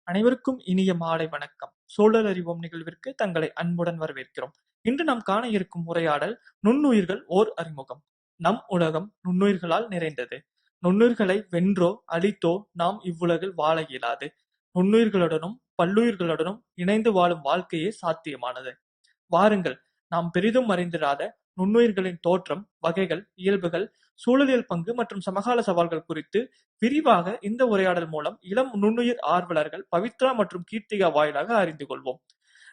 அனைவருக்கும் இனிய மாலை வணக்கம். சூழல் அறிவோம் நிகழ்விற்கு தங்களை அன்புடன் வரவேற்கிறோம். இன்று நாம் காண இருக்கும் உரையாடல் நுண்ணுயிர்கள் ஓர் அறிமுகம். நம் உலகம் நுண்ணுயிர்களால் நிறைந்தது. நுண்ணுயிர்களை வென்றோ அழித்தோ நாம் இவ்வுலகில் வாழ இயலாது. நுண்ணுயிர்களுடனும் பல்லுயிர்களுடனும் இணைந்து வாழும் வாழ்க்கையே சாத்தியமானது. வாருங்கள், நாம் பெரிதும் அறிந்திராத நுண்ணுயிர்களின் தோற்றம், வகைகள், இயல்புகள், சூழலியல் பங்கு மற்றும் சமகால சவால்கள் குறித்து விரிவாக இந்த உரையாடல் மூலம் இளம் நுண்ணுயிர் ஆர்வலர்கள் பவித்ரா மற்றும் கீர்த்திகா வாயிலாக அறிந்து கொள்வோம்.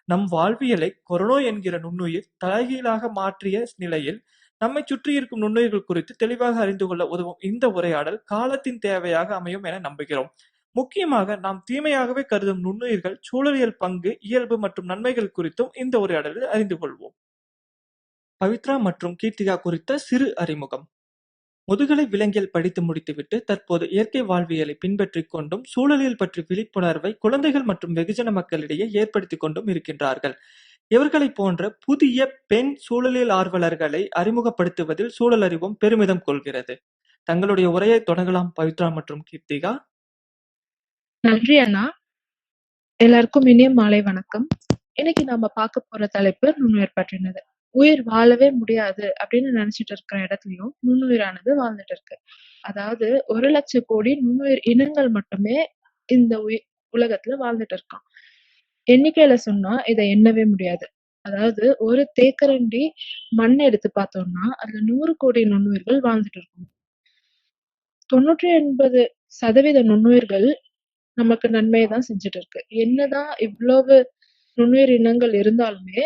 நம் வாழ்வியலை கொரோனா என்கிற நுண்ணுயிர் தலைகீழாக மாற்றிய நிலையில் நம்மை சுற்றி இருக்கும் நுண்ணுயிர்கள் குறித்து தெளிவாக அறிந்து கொள்ள உதவும் இந்த உரையாடல் காலத்தின் தேவையாக அமையும் என நம்புகிறோம். முக்கியமாக நாம் தீமையாகவே கருதும் நுண்ணுயிர்கள் சூழலியல் பங்கு, இயல்பு மற்றும் நன்மைகள் குறித்தும் இந்த உரையாடலில் அறிந்து கொள்வோம். பவித்ரா மற்றும் கீர்த்திகா குறித்த சிறு அறிமுகம். முதுகலை விலங்கியல் படித்து முடித்துவிட்டு தற்போது இயற்கை வாழ்வியலை பின்பற்றிக் கொண்டும் சூழலியல் பற்றி விழிப்புணர்வை குழந்தைகள் மற்றும் வெகுஜன மக்களிடையே ஏற்படுத்திக் கொண்டும் இருக்கின்றார்கள். இவர்களைப் போன்ற புதிய பெண் சூழலியல் ஆர்வலர்களை அறிமுகப்படுத்துவதில் சூழல் அறிவோம் பெருமிதம் கொள்கிறது. தங்களுடைய உரையை தொடங்கலாம் பவித்ரா மற்றும் கீர்த்திகா. நன்றி அண்ணா. எல்லாருக்கும் இனிய மாலை வணக்கம். இன்னைக்கு நாம பார்க்க போற தலைப்பு நுண்ணுயிர் பற்றினது. உயிர் வாழவே முடியாது அப்படின்னு நினைச்சிட்டு இருக்கிற இடத்துலயும் நுண்ணுயிரானது வாழ்ந்துட்டு இருக்கு. அதாவது 1,00,000 கோடி நுண்ணுயிர் இனங்கள் மட்டுமே இந்த உலகத்துல வாழ்ந்துட்டு இருக்கான். எண்ணிக்கையில சொன்னா இதை எண்ணவே முடியாது. அதாவது ஒரு தேக்கரண்டி மண் எடுத்து பார்த்தோம்னா அதுல 100 கோடி நுண்ணுயிர்கள் வாழ்ந்துட்டு இருக்கும். 99% நுண்ணுயிர்கள் நமக்கு நன்மையை தான் செஞ்சுட்டு இருக்கு. என்னதான் இவ்வளவு நுண்ணுயிர் இனங்கள் இருந்தாலுமே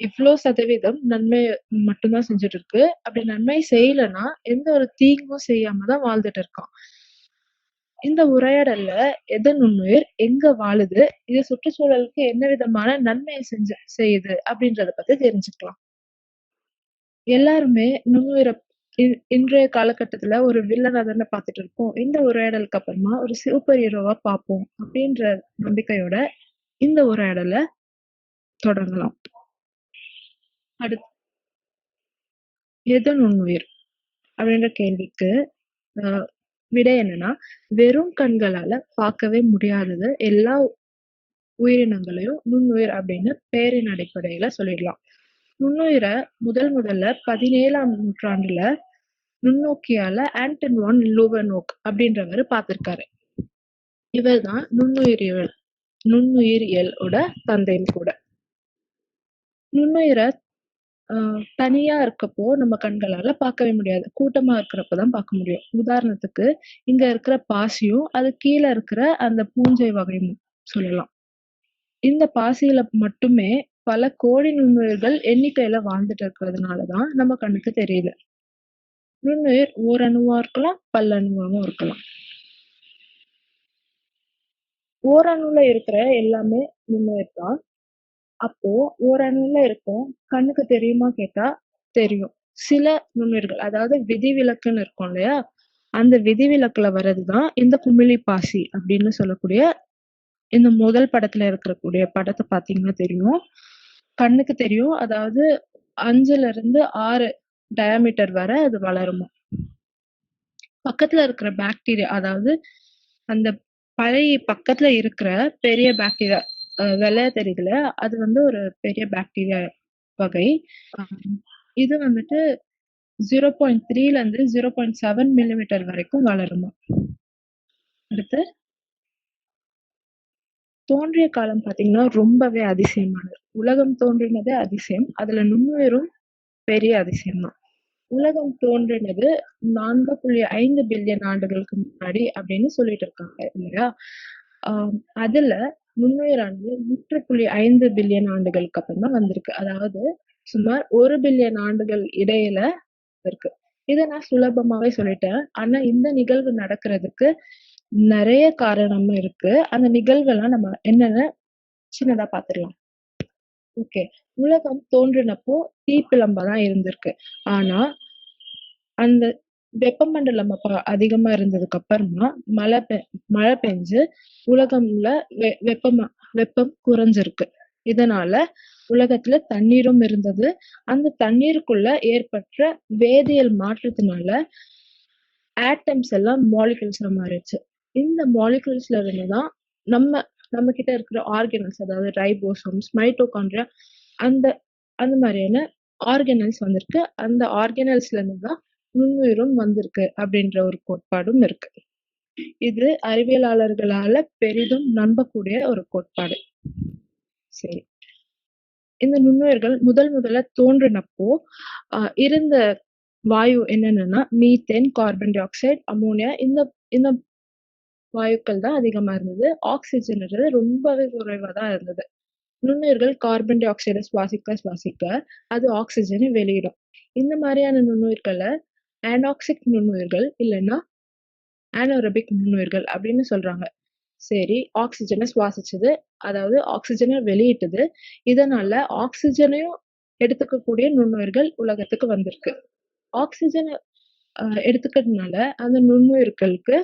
இவ்வளோ சதவீதம் நன்மை மட்டும்தான் செஞ்சுட்டு இருக்கு. அப்படி நன்மை செய்யலைன்னா எந்த ஒரு தீங்கும் செய்யாம தான் வாழ்ந்துட்டு இருக்கான். இந்த உரையாடல்ல எது நுண்ணுயிர், எங்க வாழுது, இது சுற்றுச்சூழலுக்கு என்ன விதமான நன்மையை செய்யுது அப்படின்றத பத்தி தெரிஞ்சுக்கலாம். எல்லாருமே நுண்ணுயிரை இன்றைய காலகட்டத்துல ஒரு வில்லனா தானே பார்த்துட்டு இருக்கோம். இந்த உரையாடலுக்கு அப்புறமா ஒரு சூப்பர் ஹீரோவா பார்ப்போம் அப்படின்ற நம்பிக்கையோட இந்த உரையாடலை தொடங்கலாம். அடுத்து எது நுண்ணுயிர் அப்படின்ற கேள்விக்கு விடை என்னன்னா, வெறும் கண்களால பார்க்கவே முடியாதது எல்லா உயிரினங்களையும் நுண்ணுயிர் அப்படின்னு பெயரின் அடிப்படையில சொல்லிடலாம். நுண்ணுயிரை முதல்ல 17ஆம் நூற்றாண்டுல நுண்ணோக்கியால ஆண்டன் வான் லூவென்ஹோக் அப்படின்றவர் பார்த்திருக்காரு. இவர் தான் நுண்ணுயிரியலோட தந்தையும் கூட. நுண்ணுயிரை தனியா இருக்கப்போ நம்ம கண்களால பார்க்கவே முடியாது. கூட்டமா இருக்கிறப்பதான் பார்க்க முடியும். உதாரணத்துக்கு இங்க இருக்கிற பாசியும் அது கீழே இருக்கிற அந்த பூஞ்சை வகையும் சொல்லலாம். இந்த பாசியில மட்டுமே பல கோடி நுண்ணுயிர்கள் எண்ணிக்கையில வாழ்ந்துட்டு இருக்கிறதுனாலதான் நம்ம கண்ணுக்கு தெரியுது. நுண்ணுயிர் ஓரணுவா இருக்கலாம், பல்லணுவாவும் இருக்கலாம். ஓரணுல இருக்கிற எல்லாமே நுண்ணுயிர் தான். அப்போ ஓரணுல இருக்கும் கண்ணுக்கு தெரியுமா கேட்டா தெரியும். சில நுண்ணுயிர்கள், அதாவது விதிவிலக்குன்னு இருக்கும் இல்லையா, அந்த விதிவிலக்குல வர்றதுதான் இந்த குமிழி பாசி அப்படின்னு சொல்லக்கூடிய இந்த முதல் படத்துல இருக்கக்கூடிய படத்தை பாத்தீங்கன்னா தெரியும், கண்ணுக்கு தெரியும். அதாவது 5-6 டயாமீட்டர் வரை அது வளருமா. பக்கத்துல இருக்கிற பாக்டீரியா, அதாவது அந்த பழைய பக்கத்துல இருக்கிற பெரிய பாக்டீரியா வெள்ளையா தெரியுதுல, அது ஒரு பெரிய பாக்டீரியா வகை. இது 0.3 இருந்து 0.7 மில்லிமீட்டர் வரைக்கும் வளருமா. அடுத்து தோன்றிய காலம் பாத்தீங்கன்னா ரொம்பவே அதிசயமானது. உலகம் தோன்றினதே அதிசயம், அதுல நுண்ணுயிரும் பெரிய அதிசயம் தான். உலகம் தோன்றினது 4.5 பில்லியன் ஆண்டுகளுக்கு முன்னாடி அப்படின்னு சொல்லிட்டு இருக்காங்க இல்லையா. அதுல நுண்ணுயிரானது 3.5 பில்லியன் ஆண்டுகளுக்கு அப்புறம் தான் வந்திருக்கு. அதாவது சுமார் 1 பில்லியன் ஆண்டுகள் இடையில இருக்கு. இதை நான் சுலபமாவே சொல்லிட்டேன். ஆனா இந்த நிகழ்வு நடக்கிறதுக்கு நிறைய காரணமும் இருக்கு. அந்த நிகழ்வெல்லாம் நம்ம என்னன்னு சின்னதா பாத்துடலாம். ஓகே, உலகம் தோன்றினப்போ தீப்பிழம்பாதான் இருந்திருக்கு. ஆனா அந்த வெப்பமண்டலம் அதிகமா இருந்ததுக்கு அப்புறமா மழை பெஞ்சு உலகம்ல வெப்பம் குறைஞ்சிருக்கு. இதனால உலகத்துல தண்ணீரும் இருந்தது. அந்த தண்ணீருக்குள்ள ஏற்பட்ட வேதியியல் மாற்றத்தினால ஆட்டம்ஸ் எல்லாம் மாலிகுல்ஸா மாறிடுச்சு. இந்த மாலிகுல்ஸ்ல இருந்துதான் நம்ம நம்ம கிட்ட இருக்கிற ஆர்கனல்ஸ், அதாவது ரைபோசோம்ஸ், மைட்டோகாண்ட்ரியா, அந்த அந்த மாதிரியான ஆர்கனல்ஸ் வந்திருக்கு. அந்த ஆர்கனல்ஸ்ல இருந்து தான் நுண்ணுயிரும் வந்திருக்கு அப்படின்ற ஒரு கோட்பாடும் இருக்கு. இது அறிவியலாளர்களால பெரிதும் நம்பக்கூடிய ஒரு கோட்பாடு. சரி, இந்த நுண்ணுயிர்கள் முதல்ல தோன்றினப்போ இருந்த வாயு என்னென்னன்னா methane, carbon di oxide, ammonia, இந்த இந்த வாயுக்கள் தான் அதிகமா இருந்தது. ஆக்சிஜன்ன்றது ரொம்பவே குறைவா தான் இருந்தது. நுண்ணுயிர்கள் கார்பன் டை ஆக்சைடை சுவாசிக்க அது ஆக்சிஜனை வெளியிடும். இந்த மாதிரியான நுண்ணுயிர்களை ஆனாக்சிக் நுண்ணுயிர்கள் இல்லைன்னா ஆனோரபிக் நுண்ணுயிர்கள் அப்படின்னு சொல்றாங்க. சரி, ஆக்சிஜனை சுவாசிச்சது, அதாவது ஆக்சிஜனை வெளியிட்டது. இதனால ஆக்சிஜனையும் எடுத்துக்கக்கூடிய நுண்ணுயிர்கள் உலகத்துக்கு வந்திருக்கு. ஆக்சிஜனை எடுத்துக்கிறதுனால அந்த நுண்ணுயிர்களுக்கு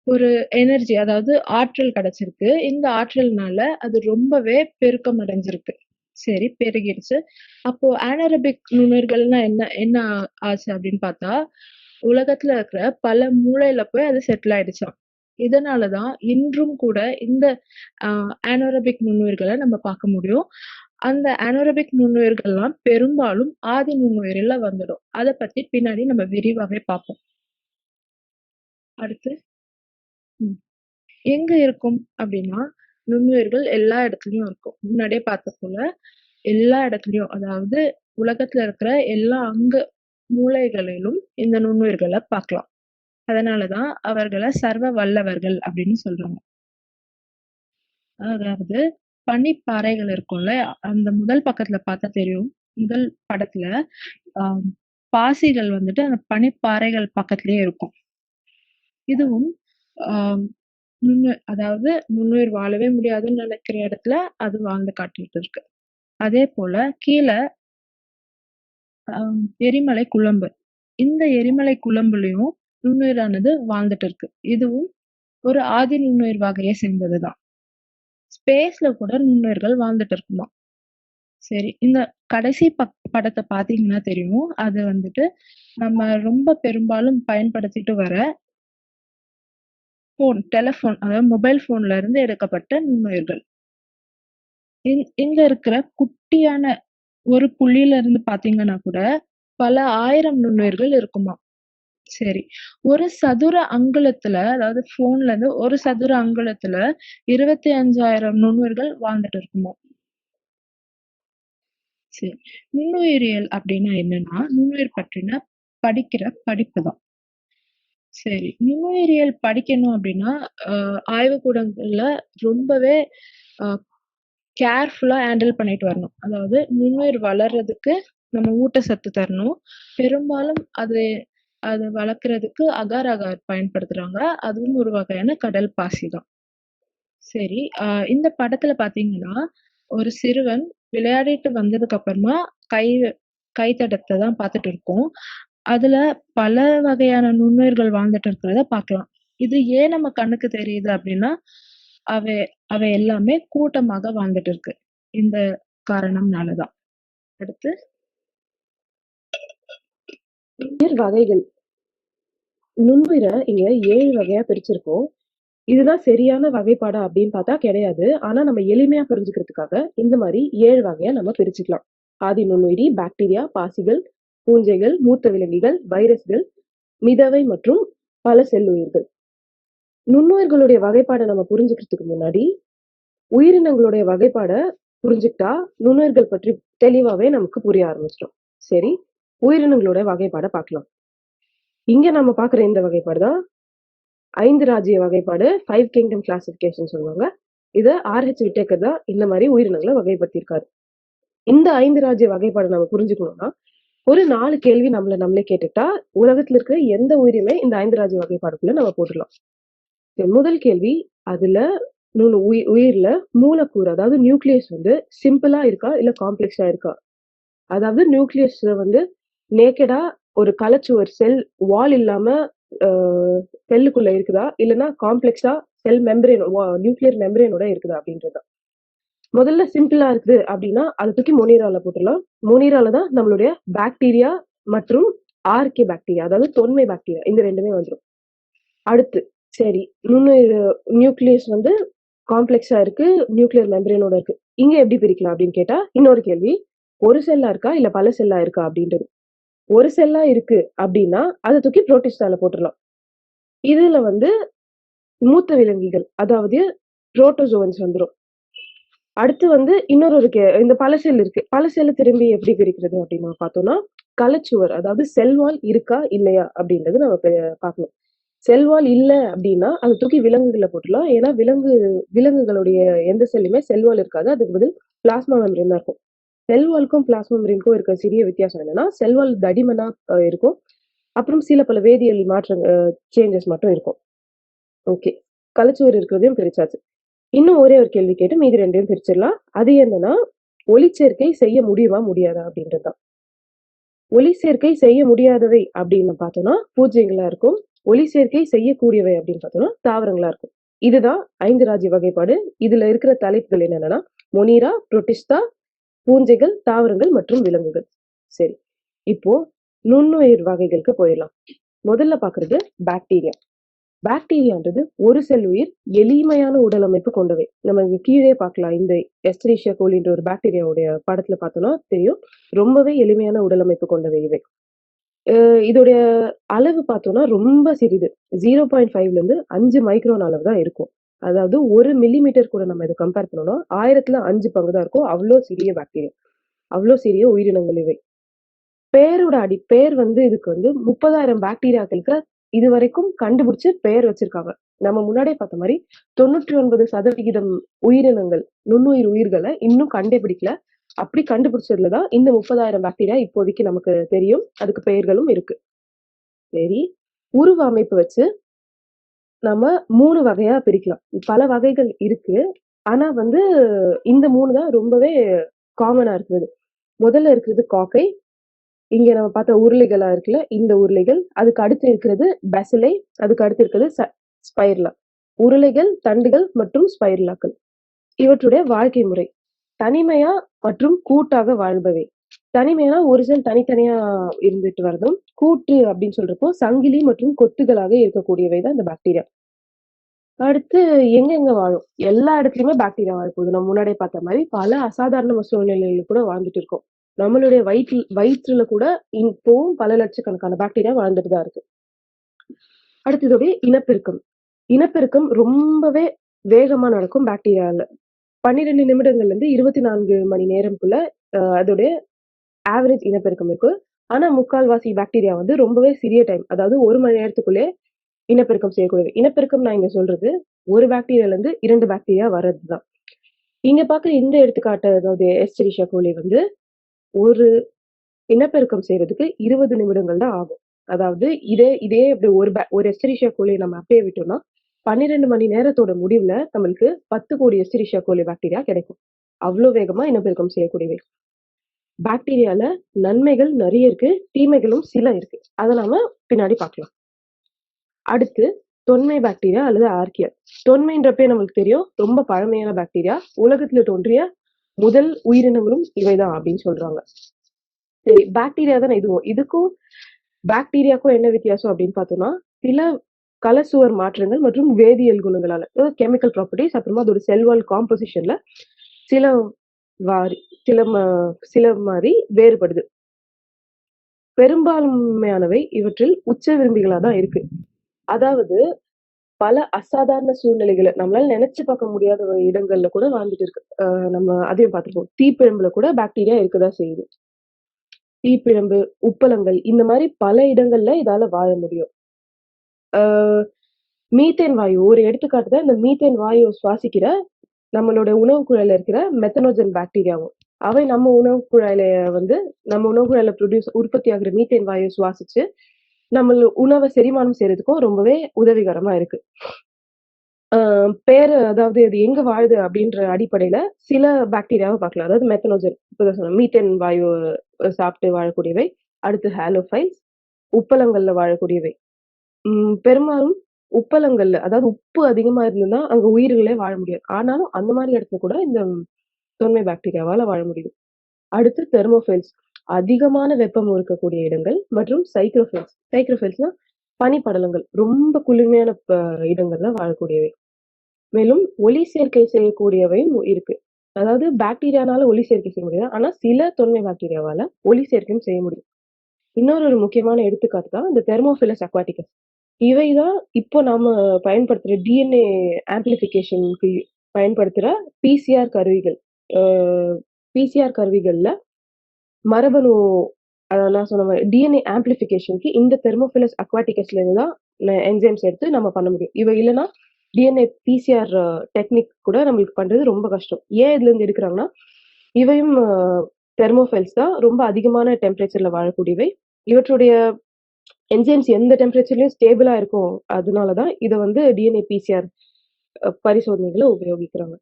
ஒரு எனர்ஜி, அதாவது ஆற்றல் கிடைச்சிருக்கு. இந்த ஆற்றல்னால அது ரொம்பவே பெருக்கம் அடைஞ்சிருக்கு. சரி, பெருகிடுச்சு. அப்போ ஆனரபிக் நுண்ணுயிர்கள்னா என்ன என்ன ஆச்சு அப்படின்னு பார்த்தா, உலகத்துல இருக்கிற பல மூலையில போய் அது செட்டில் ஆயிடுச்சாம். இதனாலதான் இன்றும் கூட இந்த ஆனோரபிக் நுண்ணுயிர்களை நம்ம பார்க்க முடியும். அந்த ஆனோரபிக் நுண்ணுயிர்கள்லாம் பெரும்பாலும் ஆதி நுண்ணுயிரில வந்துடும். அதை பத்தி பின்னாடி நம்ம விரிவாவே பார்ப்போம். அடுத்து எங்க இருக்கும் அப்படின்னா, நுண்ணுயிர்கள் எல்லா இடத்துலயும் இருக்கும். முன்னாடியே பார்த்த போல எல்லா இடத்துலயும், அதாவது உலகத்துல இருக்கிற எல்லா மூலைகளிலும் இந்த நுண்ணுயிர்களை பார்க்கலாம். அதனாலதான் அவர்களை சர்வ வல்லவர்கள் அப்படின்னு சொல்றாங்க. அதாவது பனிப்பாறைகள் இருக்கும்ல, அந்த முதல் பக்கத்துல பார்த்தா தெரியும். முதல் படத்துல பாசிகள் வந்துட்டு அந்த பனிப்பாறைகள் பக்கத்திலேயே இருக்கும். இதுவும் அதாவது நுண்ணுயிர் வாழவே முடியாதுன்னு நினைக்கிற இடத்துல அது வாழ்ந்து காட்டிட்டு இருக்கு. அதே போல கீழே எரிமலை குழம்பு, இந்த எரிமலை குழம்புலயும் நுண்ணுயிரானது வாழ்ந்துட்டு இருக்கு. இதுவும் ஒரு ஆதி நுண்ணுயிர் வகையை சேர்ந்ததுதான். ஸ்பேஸ்ல கூட நுண்ணுயிர்கள் வாழ்ந்துட்டு இருக்குமா. சரி, இந்த கடைசி படத்தை பாத்தீங்கன்னா தெரியும். அது வந்துட்டு நம்ம ரொம்ப பெரும்பாலும் பயன்படுத்திட்டு வர டெலிபோன், அதாவது மொபைல் போன்ல இருந்து எடுக்கப்பட்ட நுண்ணுயிர்கள். இங்க இருக்கிற குட்டியான ஒரு புள்ளியில இருந்து பாத்தீங்கன்னா கூட பல ஆயிரம் நுண்ணுயிர்கள் இருக்குமா. சரி, ஒரு சதுர அங்குலத்துல, அதாவது போன்ல இருந்து ஒரு சதுர அங்குலத்துல 25,000 நுண்ணுயிர்கள் வாழ்ந்துட்டு இருக்குமா. சரி, நுண்ணுயிரியல் அப்படின்னா என்னன்னா, நுண்ணுயிர் பற்றின படிக்கிற படிப்பு தான். சரி, நுண்ணுயிரியல் படிக்கணும் அப்படின்னா ஆய்வுக்கூடங்கள்ல ரொம்பவே கேர்ஃபுல்லா ஹேண்டில் பண்ணிட்டு வரணும். அதாவது நுண்ணுயிர் வளர்றதுக்கு நம்ம ஊட்டச்சத்து தரணும். பெரும்பாலும் அது வளர்க்கறதுக்கு அகார் அகார் பயன்படுத்துறாங்க. அதுவும் ஒரு வகையான கடல் பாசி தான். சரி, இந்த படத்துல பாத்தீங்கன்னா ஒரு சிறுவன் விளையாடிட்டு வந்ததுக்கு அப்புறமா கை தடத்தை தான் பார்த்துட்டு இருக்கோம். அதுல பல வகையான நுண்ணுயிர்கள் வாழ்ந்துட்டு இருக்கிறத பார்க்கலாம். இது ஏன் நம்ம கண்ணுக்கு தெரியுது அப்படின்னா, அவை எல்லாமே கூட்டமாக வாழ்ந்துட்டு இருக்கு. இந்த காரணம்னாலதான். அடுத்து நுண்ணுயிர் வகைகள். நுண்ணுயிரை இங்க 7 வகையா பிரிச்சிருக்கோம். இதுதான் சரியான வகைப்பாடா அப்படின்னு பார்த்தா கிடையாது. ஆனா நம்ம எளிமையா புரிஞ்சுக்கிறதுக்காக இந்த மாதிரி 7 வகையா நம்ம பிரிச்சுக்கலாம். ஆதி நுண்ணுயிரி, பாக்டீரியா, பாசிகள், பூஞ்சைகள், மூத்த விலங்கிகள், வைரஸ்கள், மிதவை மற்றும் பல செல்லுயிர்கள். நுண்ணுயிர்களுடைய வகைப்பாடை நம்ம புரிஞ்சுக்கிறதுக்கு முன்னாடி உயிரினங்களுடைய வகைப்பாடை புரிஞ்சுக்கிட்டா நுண்ணுயிர்கள் பற்றி தெளிவாவே நமக்கு புரிய ஆரம்பிச்சிடும். சரி, உயிரினங்களோட வகைப்பாடை பார்க்கலாம். இங்க நம்ம பாக்குற இந்த வகைப்பாடு தான் 5 ராஜ்ய வகைப்பாடு, 5 கிங்டம் கிளாசிபிகேஷன் சொல்லுவாங்க. இதை RH விட்டேக்கர் தான் இந்த மாதிரி உயிரினங்களை வகைப்படுத்தியிருக்காரு. இந்த 5 ராஜ்ய வகைப்பாடு நம்ம புரிஞ்சுக்கணும்னா ஒரு 4 கேள்வி நம்மளே கேட்டுட்டா உலகத்துல இருக்கிற எந்த உயிரியுமே இந்த 5 ராஜ்ய வகைப்பாடுக்குள்ள நம்ம போட்டுடலாம். முதல் கேள்வி, அதுல உயிர்ல மூலக்கூறு, அதாவது நியூக்ளியஸ் வந்து சிம்பிளா இருக்கா இல்ல காம்ப்ளெக்ஸா இருக்கா. அதாவது நியூக்ளியஸ் வந்து நேக்கடா ஒரு கலச்சுவர் செல் வால் இல்லாம செல்லுக்குள்ள இருக்குதா இல்லைன்னா காம்ப்ளெக்ஸா செல் மெம்பரேன் நியூக்ளியர் மெம்பரேனோட இருக்குதா அப்படின்றதா. முதல்ல சிம்பிளா இருக்குது அப்படின்னா அதை தூக்கி மொனீரால போட்டுடலாம். மொனீரால தான் நம்மளுடைய பாக்டீரியா மற்றும் ஆர்கே பாக்டீரியா, அதாவது தொன்மை பாக்டீரியா, இந்த ரெண்டுமே வந்துடும். அடுத்து சரி, நியூக்ளியஸ் வந்து காம்ப்ளெக்ஸா இருக்கு, நியூக்ளியர் மெம்பரேனோட இருக்கு. இங்க எப்படி பிரிக்கலாம் அப்படின்னு கேட்டா, இன்னொரு கேள்வி. ஒரு செல்லா இருக்கா? இல்ல பல செல்லா இருக்கா? அப்படின்றது. ஒரு செல்லா இருக்கு அப்படின்னா, அத தூக்கி புரோட்டிஸ்டால போட்டுறலாம். இதுல வந்து மூத்த விலங்கிகள், அதாவது புரோட்டோசோவன்ஸ் வந்துரும். அடுத்து வந்து இன்னொரு ஒரு இந்த பல செல் இருக்கு. பல செல்ல திரும்பி எப்படி பிரிக்கிறது அப்படின்னு நம்ம பார்த்தோம்னா, கலச்சுவர், அதாவது செல் வால் இருக்கா? இல்லையா? அப்படின்றது நம்ம பார்க்கணும். செல் வால் இல்ல அப்படின்னா, அத தூக்கி விலங்குகள்ல போட்டுறலாம். ஏன்னா விலங்குகளுடைய எந்த செல்லுமே செல் வால் இருக்காது. அதுக்கு பதில் பிளாஸ்மா மெம்பரேன் தான் இருக்கும். செல் வால்க்கும் பிளாஸ்மா மெம்பரேனுக்கும் இருக்க சிறிய வித்தியாசம் என்னன்னா, செல் வால் தடிமனா இருக்கும். அப்புறம் சில பல வேதியியல் சேஞ்சஸ் மட்டும் இருக்கும். ஓகே. கலச்சுவர் இருக்கிறதையும் பிரிச்சாச்சு. இன்னும் ஒரே ஒரு கேள்வி கேட்டு மீதி 2யும் பிரிச்சிடலாம். அது என்னன்னா, ஒளிச்சேர்க்கை செய்ய முடியுமா? முடியாதா? அப்படின்றது தான். ஒளி சேர்க்கை செய்ய முடியாதவை அப்படின்னு பார்த்தோம்னா பூஜ்ஜியங்களா இருக்கும். ஒளி சேர்க்கை செய்யக்கூடியவை அப்படின்னு பார்த்தோம்னா தாவரங்களா இருக்கும். இதுதான் 5 ராஜ்ய வகைப்பாடு. இதுல இருக்கிற தலைப்புகள் என்னன்னா மொனீரா, புரோட்டிஸ்டா, பூஞ்சைகள், தாவரங்கள் மற்றும் விலங்குகள். சரி, இப்போ நுண்ணுயிர் வகைகளுக்கு போயிடலாம். முதல்ல பாக்குறது பாக்டீரியா. பாக்டீரியான்றது ஒரு செல் உயிர், எளிமையான உடல் அமைப்பு கொண்டவை. நம்ம இங்க கீழே பார்க்கலாம். இந்த எஸ்டரிஷியா கோலின்ற ஒரு பாக்டீரியாவுடைய படத்துல பார்த்தோம்னா தெரியும். ரொம்பவே எளிமையான உடல் அமைப்பு கொண்டவை இவை. இதோடைய அளவு பார்த்தோம்னா ரொம்ப சிறிது. 0.5ல இருந்து 5 மைக்ரான் அளவு தான் இருக்கும். அதாவது 1 மில்லிமீட்டர் கூட நம்ம இத கம்பேர் பண்ணோம்னா 1000ல 5 பங்கு தான் இருக்கும். அவ்ளோ சிறிய பாக்டீரியா. அவ்ளோ சிறிய உயிரினங்கள் இவை. பேர் வந்து இதுக்கு வந்து 30,000 பாக்டீரியாக்களுக்கு இதுவரைக்கும் கண்டுபிடிச்சு பெயர் வச்சிருக்காங்க. நம்ம முன்னாடியே பார்த்த மாரி 99% உயிரினங்கள், நுண்ணுயிர் உயிர்கள இன்னும் கண்டுபிடிக்கல. அப்படி கண்டுபிடிச்சதுல தான் இந்த 30,000 பாக்டீரியா இப்போதைக்கு நமக்கு தெரியும். அதுக்கு பெயர்களும் இருக்கு. சரி. உருவ அமைப்பு வச்சு நம்ம 3 வகையா பிரிக்கலாம். பல வகைகள் இருக்கு. ஆனா வந்து இந்த 3 தான் ரொம்பவே காமனா இருக்கிறது. முதல்ல இருக்கிறது காக்கை. இங்க நம்ம பார்த்த உருளைகளா இருக்குல்ல, இந்த உருளைகள். அதுக்கு அடுத்து இருக்கிறது பேசிலை. அதுக்கு அடுத்து இருக்கிறது ஸ்பைரலா. உருளைகள், தண்டுகள் மற்றும் ஸ்பைரலாக்கள். இவற்றுடைய வாழ்க்கை முறை. தனிமையா மற்றும் கூட்டாக வாழ்பவை. தனிமையா ஒரு செல் தனித்தனியா இருந்துட்டு வரதும், கூட்டு அப்படின்னு சொல்றப்போ சங்கிலி மற்றும் கொத்துகளாக இருக்கக்கூடியவை தான் இந்த பாக்டீரியா. அடுத்து எங்கெங்க வாழும்? எல்லா இடத்துலயுமே பாக்டீரியா வாழப்போகுது. நம்ம முன்னாடியே பார்த்த மாரி பல அசாதாரண சூழ்நிலையில கூட வாழ்ந்துட்டு இருக்கோம். நம்மளுடைய வயிற்றுல கூட இப்பவும் பல லட்சக்கணக்கான பாக்டீரியா வாழ்ந்துட்டு தான் இருக்கு. அடுத்து இதோடைய இனப்பெருக்கம். இனப்பெருக்கம் ரொம்பவே வேகமா நடக்கும் பாக்டீரியால. 12 நிமிடங்கள்ல இருந்து 24 மணி நேரம்குள்ள அதோடைய ஆவரேஜ் இனப்பெருக்கம் இருக்கு. ஆனா முக்கால்வாசி பாக்டீரியா வந்து ரொம்பவே சிறிய டைம். அதாவது 1 மணி நேரத்துக்குள்ளே இனப்பெருக்கம் செய்யக்கூடியது. இனப்பெருக்கம் நான் இங்க சொல்றது ஒரு பாக்டீரியால இருந்து 2 பாக்டீரியா வர்றதுதான். இங்க பாக்குற இந்த எடுத்துக்காட்டு, அதாவது எஸ்டெரிஷியா கோலி வந்து ஒரு இனப்பெருக்கம் செய்யறதுக்கு 20 நிமிடங்கள் தான் ஆகும். அதாவது இதே அப்படி ஒரு எஸ்டெரிஷியா கோலி நம்ம அப்படியே விட்டோம்னா 12 மணி நேரத்தோட முடிவுல நம்மளுக்கு 10 கோடி எஸ்டெரிஷியா கோலி பாக்டீரியா கிடைக்கும். அவ்வளவு வேகமா இனப்பெருக்கம் செய்யக்கூடியவை. பாக்டீரியால நன்மைகள் நிறைய இருக்கு, தீமைகளும் சில இருக்கு. அதை நாம பின்னாடி பார்க்கலாம். அடுத்து தொன்மை பாக்டீரியா அல்லது ஆர்கியா. தொன்மைன்றப்பே நம்மளுக்கு தெரியும், ரொம்ப பழமையான பாக்டீரியா. உலகத்துல தோன்றிய முதல் உயிரினங்களும் இவைதான் அப்படின்னு சொல்றாங்க. சரி, பாக்டீரியா தானே இதுக்கும் பாக்டீரியாக்கும் என்ன வித்தியாசம் அப்படின்னு பார்த்தோம்னா, சில கலசுவர் மாற்றங்கள் மற்றும் வேதியியல் குணங்களால, கெமிக்கல் ப்ராப்பர்ட்டிஸ், அப்புறமா அதோட செல்வால் காம்போசிஷன்ல சில வாரி சில மாதிரி வேறுபடுது. பெரும்பான்மையானவை இவற்றில் உச்ச விரும்பிகளா தான் இருக்கு. அதாவது பல அசாதாரண சூழ்நிலைகளை நம்மளால நினைச்சு பார்க்க முடியாத ஒரு இடங்கள்ல கூட வாழ்ந்துட்டு இருக்கு. நம்ம அதையும் பார்த்திருப்போம். தீப்பிழம்புல கூட பாக்டீரியா இருக்கதான் செய்யுது. தீப்பிழம்பு, உப்பளங்கள், இந்த மாதிரி பல இடங்கள்ல இதால வாழ முடியும். மீத்தேன் வாயு ஒரு எடுத்துக்காட்டு தான். இந்த மீத்தேன் வாயுவை சுவாசிக்கிற நம்மளோட உணவு குழாயில இருக்கிற மெத்தனோஜன் பாக்டீரியாவும். அவை நம்ம உணவு குழாயில உற்பத்தி ஆகுற மீத்தேன் வாயுவை சுவாசிச்சு நம்ம உணவை செரிமானம் செய்யறதுக்கும் ரொம்பவே உதவிகரமா இருக்கு. அதாவது இது எங்க வாழுது அப்படின்ற அடிப்படையில சில பாக்டீரியாவை பார்க்கலாம். அதாவது மெத்தனோஜன், இப்பதான் சொன்ன மீத்தேன் வாயு சாப்பிட்டு வாழக்கூடியவை. அடுத்து ஹாலோஃபைல்ஸ், உப்பளங்கள்ல வாழக்கூடியவை. பெரும்பாலும் உப்பளங்கள்ல, அதாவது உப்பு அதிகமா இருந்ததுன்னா அங்க உயிர்களே வாழ முடியாது. ஆனாலும் அந்த மாதிரி இடத்துல கூட இந்த தொன்மை பாக்டீரியாவால வாழ முடியும். அடுத்து தெர்மோஃபைல்ஸ், அதிகமான வெப்பம் இருக்கக்கூடிய இடங்கள், மற்றும் சைக்ரோஃபைல்ஸ்னா பனிப்படலங்கள், ரொம்ப குளிர்மையான இடங்கள்ல வாழக்கூடியவை. மேலும் ஒளி சேர்க்கை செய்யக்கூடியவையும் இருக்கு. அதாவது பாக்டீரியானால ஒளி சேர்க்கை செய்ய முடியாது. ஆனா சில தொன்மை பாக்டீரியாவால ஒளி சேர்க்கையும் செய்ய முடியும். இன்னொரு முக்கியமான எடுத்துக்காட்டு தான் இந்த தெர்மோஃபிலஸ் அக்வாட்டிகஸ். இவைதான் இப்போ நாம பயன்படுத்துற டிஎன்ஏ ஆம்பிளிஃபிகேஷனுக்கு பயன்படுத்துற பிசிஆர் கருவிகள். பிசிஆர் கருவிகள்ல மரபணு நான் சொன்ன மாதிரி டிஎன்ஏ ஆம்பிளிஃபிகேஷனுக்கு இந்த தெர்மோஃபிலஸ் அக்வாட்டிகஸ்ல இருந்து தான் என்சைம்ஸ் எடுத்து நம்ம பண்ண முடியும். இவை இல்லைன்னா டிஎன்ஏ பிசிஆர் டெக்னிக் கூட நம்மளுக்கு பண்றது ரொம்ப கஷ்டம். ஏன் இதுல இருந்து எடுக்கிறாங்கன்னா இவையும் தெர்மோஃபைல்ஸ் தான் ரொம்ப அதிகமான டெம்பரேச்சர்ல வாழக்கூடியவை. இவற்றுடைய என்சைம்ஸ் எந்த டெம்பரேச்சர்லயும் ஸ்டேபிளா இருக்கும். அதனாலதான் இதை வந்து டிஎன்ஏ பிசிஆர் பரிசோதனைகளை உபயோகிக்கிறாங்க.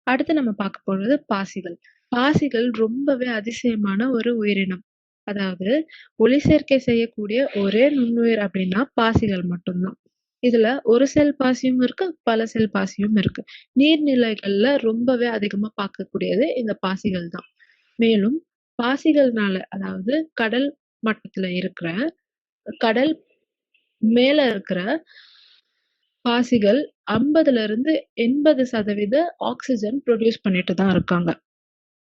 அடுத்து நம்ம பார்க்க போறது பாசிகள். பாசிகள் ரொம்பவே அதிசயமான ஒரு உயிரினம். அதாவது ஒளி சேர்க்கை செய்யக்கூடிய ஒரே நுண்ணுயிர் அப்படின்னா பாசிகள் மட்டும்தான். இதுல ஒரு செல் பாசியும் இருக்கு, பல செல் பாசியும் இருக்கு. நீர்நிலைகள்ல ரொம்பவே அதிகமா பார்க்கக்கூடியது இந்த பாசிகள் தான். மேலும் பாசிகள்னால, அதாவது கடல் மட்டத்துல இருக்கிற, கடல் மேல இருக்கிற பாசிகள் 50% ஆக்சிஜன் ப்ரொடியூஸ் பண்ணிட்டு தான் இருக்காங்க.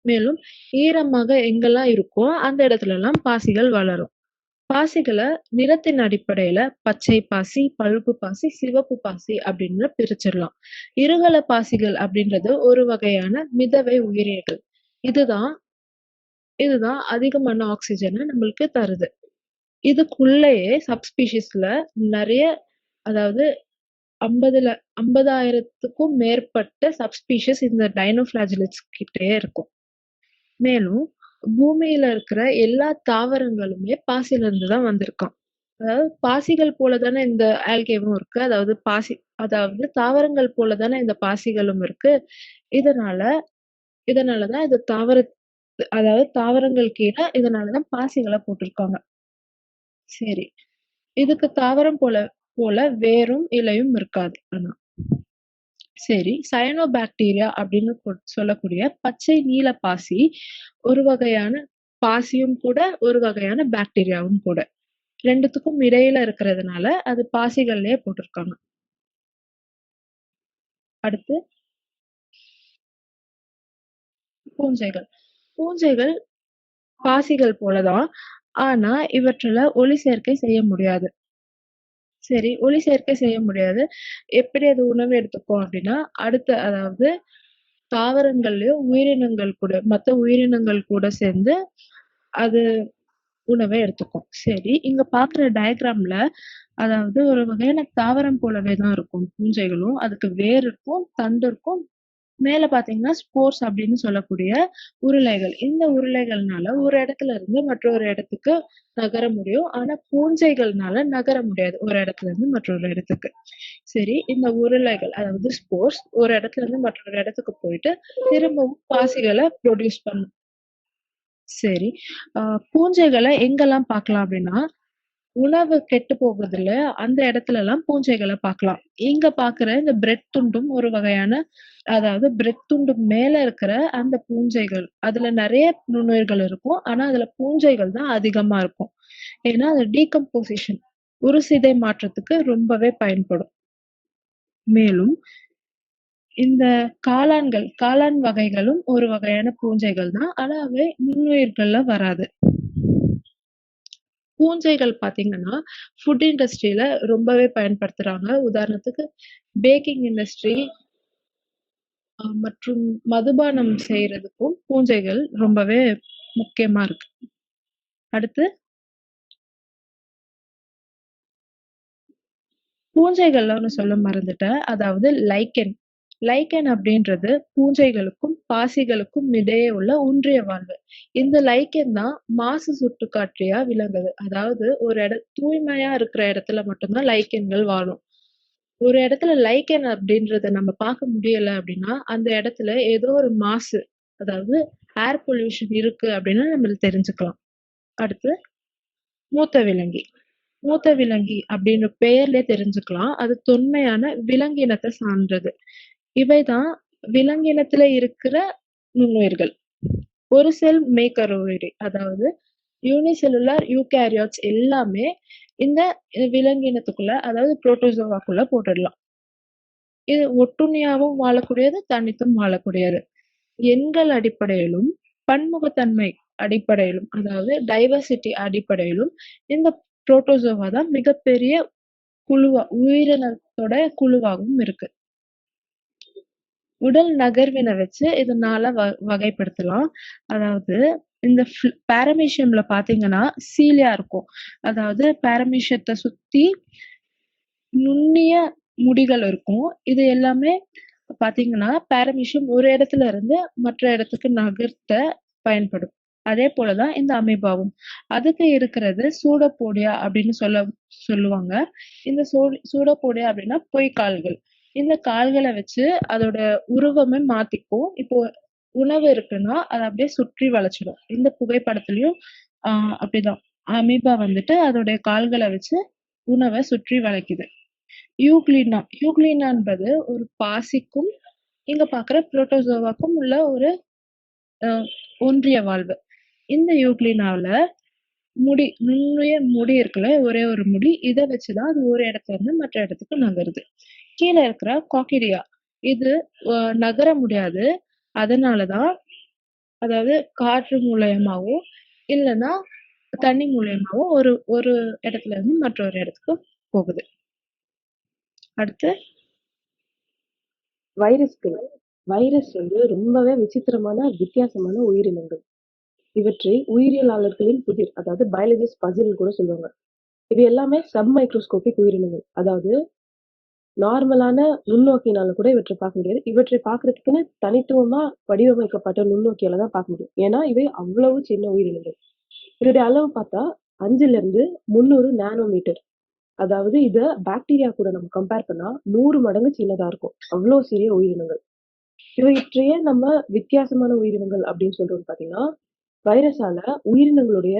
மேலும் ஈரமாக எங்கெல்லாம் இருக்கோ அந்த இடத்துல எல்லாம் பாசிகள் வளரும். பாசிகளை நிறத்தின் அடிப்படையில பச்சை பாசி, பழுப்பு பாசி, சிவப்பு பாசி அப்படின்னு பிரிச்சிடலாம். இருகல பாசிகள் அப்படின்றது ஒரு வகையான மிதவை உயிரிகள். இதுதான் இதுதான் அதிகமான ஆக்சிஜனை நம்மளுக்கு தருது. இதுக்குள்ளேயே சப்ஸ்பீஷிஸ்ல நிறைய, அதாவது 50,000க்கும் மேற்பட்ட சப்ஸ்பீஷிஸ் இந்த டைனோஃபிளாஜெலட்ஸ் கிட்டே இருக்கும். மேலும் பூமியில இருக்கிற எல்லா தாவரங்களுமே பாசில இருந்து தான் வந்திருக்கான். அதாவது பாசிகள் போலதானே இந்த ஆல்கேவும் இருக்கு. அதாவது தாவரங்கள் போலதானே இந்த பாசிகளும் இருக்கு. இதனாலதான் இது அதாவது தாவரங்கள் கீழே இதனாலதான் பாசிகளை போட்டிருக்காங்க. சரி, இதுக்கு தாவரம் போல வேரும் இலையும் இருக்காது. ஆனா சரி, சயனோபாக்டீரியா அப்படின்னு சொல்லக்கூடிய பச்சை நீல பாசி ஒரு வகையான பாசியும் கூட, ஒரு வகையான பாக்டீரியாவும் கூட. ரெண்டுத்துக்கும் இடையில இருக்கிறதுனால அது பாசிகள்லயே போட்டிருக்காங்க. அடுத்து பூஞ்சைகள். பூஞ்சைகள் பாசிகள் போலதான், ஆனா இவற்றுல ஒளி சேர்க்கை செய்ய முடியாது. சரி, ஒளி சேர்க்கை செய்ய முடியாது. எப்படி அது உணவு எடுத்துக்கும் அப்படின்னா, அதாவது தாவரங்கள்லயும் மத்த உயிரினங்கள் கூட சேர்ந்து அது உணவை எடுத்துக்கும். சரி, இங்க பாக்குற டயக்ராம்ல அதாவது ஒரு வகையான தாவரம் போலவே தான் இருக்கும் பூஞ்சைகளும். அதுக்கு வேர் இருக்கும், தண்டு இருக்கும். மேல பாத்தீங்கன்னா ஸ்போர்ஸ் அப்படின்னு சொல்லக்கூடிய உருளைகள். இந்த உருளைகள்னால ஒரு இடத்துல இருந்து மற்றொரு இடத்துக்கு நகர முடியும். ஆனா பூஞ்சைகள்னால நகர முடியாது ஒரு இடத்துல இருந்து மற்றொரு இடத்துக்கு. சரி, இந்த உருளைகள் அதாவது ஸ்போர்ஸ் ஒரு இடத்துல இருந்து மற்றொரு இடத்துக்கு போயிட்டு திரும்பவும் பாசிகளை ப்ரொடியூஸ் பண்ணும். சரி, பூஞ்சைகளை எங்கெல்லாம் பார்க்கலாம் அப்படின்னா, உணவு கெட்டு போகுதுல அந்த இடத்துல எல்லாம் பூஞ்சைகளை பார்க்கலாம். இங்க பாக்குற இந்த பிரெட் துண்டும் ஒரு வகையான, அதாவது பிரெட் துண்டு மேல இருக்கிற அந்த பூஞ்சைகள், அதுல நிறைய நுண்ணுயிர்கள் இருக்கும். ஆனா அதுல பூஞ்சைகள் தான் அதிகமா இருக்கும். ஏன்னா அது டீகம்போசிஷன், ஒரு சிதை மாற்றத்துக்கு ரொம்பவே பயன்படும். மேலும் இந்த காளான் வகைகளும் ஒரு வகையான பூஞ்சைகள் தான். ஆனா அவை நுண்ணுயிர்கள்ல வராது. பூஞ்சைகள் பாத்தீங்கன்னா ஃபுட் இண்டஸ்ட்ரியில ரொம்பவே பயன்படுத்துறாங்க. உதாரணத்துக்கு பேக்கிங் இண்டஸ்ட்ரி மற்றும் மதுபானம் செய்யறதுக்கும் பூஞ்சைகள் ரொம்பவே முக்கியமா இருக்கு. அடுத்து பூஞ்சைகள்ல ஒண்ணு சொல்ல மறந்துட்டேன். அதாவது லைக்கென். லைக்கென் அப்படின்றது பூஞ்சைகளுக்கும் பாசிகளுக்கும் இடையே உள்ள ஒன்றிய வாழ்வு. இந்த லைக்கென் தான் மாசு சுட்டுக்காற்றியா விளங்குது. அதாவது ஒரு தூய்மையா இருக்கிற இடத்துல மட்டும்தான் லைக்கென்கள் வாழும். ஒரு இடத்துல லைக்கென் அப்படின்றத நம்ம பார்க்க முடியல அப்படின்னா அந்த இடத்துல ஏதோ ஒரு மாசு, அதாவது ஏர் பொல்யூஷன் இருக்கு அப்படின்னு நம்மளுக்கு தெரிஞ்சுக்கலாம். அடுத்து மூத்த விலங்கி. மூத்த விலங்கி அப்படின்ற பெயர்லயே தெரிஞ்சுக்கலாம், அது தொன்மையான விலங்கினத்தை சார்ந்தது. இவைதான் விலங்கினத்துல இருக்கிற நுண்ணுயிர்கள். ஒரு செல் மேய்க்கரு உயிரி, அதாவது யூனிசெல்லுலார் யூகேரியாட்ஸ் எல்லாமே இந்த விலங்கினத்துக்குள்ள, அதாவது புரோட்டோசோவாக்குள்ள போட்டுடலாம். இது ஒட்டுண்ணியாவும் வாழக்கூடியது, தனித்தும் வாழக்கூடியது. எண்கள் அடிப்படையிலும், பன்முகத்தன்மை அடிப்படையிலும், அதாவது டைவர்சிட்டி அடிப்படையிலும் இந்த புரோட்டோசோவா தான் மிகப்பெரிய உயிரினத்தோட குழுவாகவும் இருக்கு. உடல் நகர்வினை வச்சு இது 4 வகைப்படுத்தலாம். அதாவது இந்த பாரமீசியம்ல பாத்தீங்கன்னா சீலியா இருக்கும். அதாவது பாரமீசியத்தை சுத்தி நுண்ணிய முடிகள் இருக்கும். இது எல்லாமே பாத்தீங்கன்னா பாரமீசியம் ஒரு இடத்துல இருந்து மற்ற இடத்துக்கு நகர்த்த பயன்படும். அதே போலதான் இந்த அமீபாவும். அதுக்கு இருக்கிறது சூடோபோடியா அப்படின்னு சொல்லுவாங்க. இந்த சூடோபோடியா அப்படின்னா பொய்க்கால்கள். இந்த கால்களை வச்சு அதோட உருவமே மாத்திக்கும். இப்போ உணவு இருக்குன்னா அதை அப்படியே சுற்றி வளைச்சிடும். இந்த புகைப்படத்துலயும் அப்படிதான் அமீபா வந்துட்டு அதோடைய கால்களை வச்சு உணவை சுற்றி வளைக்குது. யூக்ளினா என்பது ஒரு பாசிக்கும் இங்க பாக்குற புரோட்டோசோவாக்கும் உள்ள ஒரு ஒன்றிய வாழ்வு. இந்த யூக்ளினாவில நுண்ணுய முடி இருக்குல்ல, ஒரே ஒரு முடி, இதை வச்சுதான் அது ஒரு இடத்துல இருந்து மற்ற இடத்துக்கு நகருது. கீழே இருக்கிற காக்கிடியா இது நகர முடியாது. அதனாலதான் அதாவது காற்று மூலயமாவோ இல்லைன்னா தண்ணி மூலயமாவோ ஒரு இடத்துல இருந்து மற்றொரு இடத்துக்கு போகுது. அடுத்து வைரஸ்கள். வைரஸ் ரொம்பவே விசித்திரமான வித்தியாசமான உயிரினங்கள். இவற்றை உயிரியலாளர்களின் புதிர், அதாவது பயாலஜிஸ்ட் பசில் கூட சொல்லுவாங்க. இது எல்லாமே சப் மைக்ரோஸ்கோபிக் உயிரினங்கள். அதாவது நார்மலான நுண்ணோக்கினால கூட இவற்றை பார்க்க முடியாது. இவற்றை பார்க்கறதுக்குன்னு தனித்துவமா வடிவமைக்கப்பட்ட நுண்ணோக்கியால தான் பார்க்க முடியும். ஏன்னா இவை அவ்வளவு சின்ன உயிரினங்கள். இதோடைய அளவு பார்த்தா 5ல இருந்து 300 நானோமீட்டர். அதாவது இத பாக்டீரியா கூட நம்ம கம்பேர் பண்ணா 100 மடங்கு சின்னதா இருக்கும். அவ்வளோ சிறிய உயிரினங்கள். இவற்றையே நம்ம வித்தியாசமான உயிரினங்கள் அப்படின்னு சொல்றோம். பாத்தீங்கன்னா வைரஸால உயிரினங்களுடைய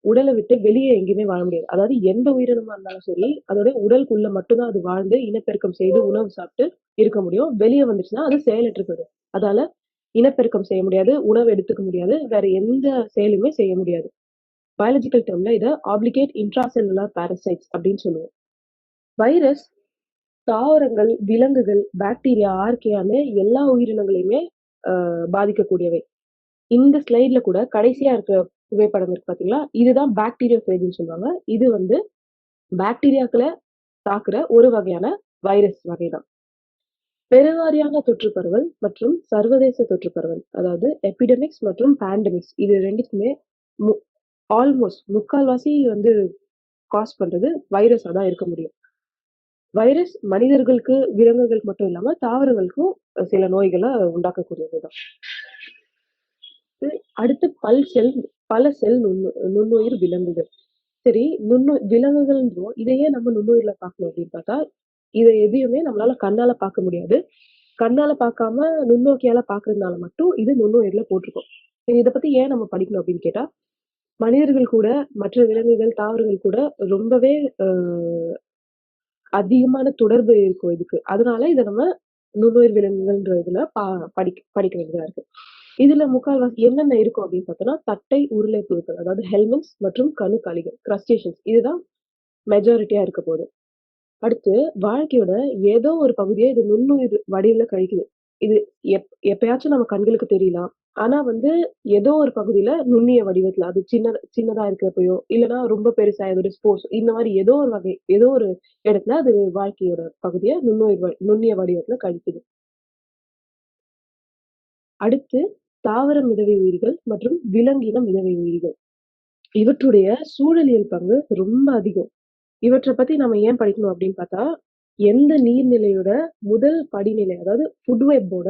உடலை விட்டு வெளியே எங்கேயுமே வாழ முடியாது. அதாவது எந்த உயிரினமா இருந்தாலும் சரி, அதோட உடலுக்குள்ள மட்டும்தான் அது வாழ்ந்து இனப்பெருக்கம் செய்து உணவு சாப்பிட்டு இருக்க முடியும். வெளியே வந்துச்சுன்னா அது செயலற்று போயிடும். அதால இனப்பெருக்கம் செய்ய முடியாது, உணவு எடுத்துக்க முடியாது, வேற எந்த செயலுமே செய்ய முடியாது. பயாலஜிக்கல் டேர்ம்ல இதை ஆப்ளிகேட் இன்ட்ராசெல்லுலார் பாரசைட்ஸ் அப்படின்னு சொல்லுவோம். வைரஸ் தாவரங்கள், விலங்குகள், பாக்டீரியா, ஆர்கியான்னு எல்லா உயிரினங்களையுமே பாதிக்கக்கூடியவை. இந்த ஸ்லைட்ல கூட கடைசியா இருக்கிற புகைப்படம் இருக்கு பாத்தீங்களா, இதுதான் பாக்டீரியோஃபேஜ்னு சொல்லுவாங்க. இது பாக்டீரியாக்களை தாக்குற ஒரு வகையான வைரஸ் வகைதான். பெருவாரியான தொற்று பரவல் மற்றும் சர்வதேச தொற்று பரவல், அதாவது எபிடமிக்ஸ் மற்றும் பேண்டமிக்ஸ், இது ரெண்டுக்குமே ஆல்மோஸ்ட் முக்கால்வாசி காஸ் பண்றது வைரஸா தான் இருக்க முடியும். வைரஸ் மனிதர்களுக்கு, விலங்குகளுக்கு மட்டும் இல்லாம தாவரங்களுக்கும் சில நோய்களை உண்டாக்கக்கூடியதுதான். அடுத்து பல செல் நுண்ணுயிர் விலங்குகள். சரி, விலங்குகள்ன்றோம், இதையே நம்ம நுண்ணுயிர்ல பார்க்கணும் அப்படின்னு பார்த்தா இதை எதையுமே நம்மளால கண்ணால பார்க்க முடியாது. கண்ணால பார்க்காம நுண்ணோக்கியால பார்க்கறதுனால மட்டும் இது நுண்ணுயிர்ல போட்டிருக்கோம். இதை பத்தி ஏன் நம்ம படிக்கணும் அப்படின்னு கேட்டா, மனிதர்கள் கூட மற்ற விலங்குகள், தாவரங்கள் கூட ரொம்பவே அதிகமான தொடர்பு இருக்கும் இதுக்கு. அதனால இதை நம்ம நுண்ணுயிர் விலங்குகள்ன்ற இதுல படிக்க வேண்டியதா இருக்கு. இதுல முக்கால்வாசி என்னென்ன இருக்கும் அப்படின்னு பார்த்தோம்னா, தட்டை உருளை புழுக்கள், அதாவது ஹெல்மென்ஸ் மற்றும் கணுக்காலிகள், கிரஸ்டேஷன்ஸ், இதுதான் மெஜாரிட்டியா இருக்க போகுது. அடுத்து வாழ்க்கையோட ஏதோ ஒரு பகுதியை இது நுண்ணுயிர் வடிவில கழிக்குது. இது எப்பயாச்சும் நம்ம கண்களுக்கு தெரியலாம். ஆனா ஏதோ ஒரு பகுதியில நுண்ணிய வடிவத்துல, அது சின்னதா இருக்கிறப்பயோ இல்லைன்னா ரொம்ப பெருசா ஏதோ ஸ்போர்ட்ஸ், இந்த மாதிரி ஏதோ ஒரு இடத்துல அது வாழ்க்கையோட பகுதியை நுண்ணிய வடிவத்துல கழிக்குது. அடுத்து தாவர மிதவை உயிரிகள் மற்றும் விலங்கின மிதவை உயிரிகள். இவற்றுடைய சூழலியல் பங்கு ரொம்ப அதிகம். இவற்றை பத்தி நம்ம ஏன் படிக்கணும் அப்படின்னு பார்த்தா, எந்த நீர்நிலையோட முதல் படிநிலை, அதாவது ஃபுட் வெப்போட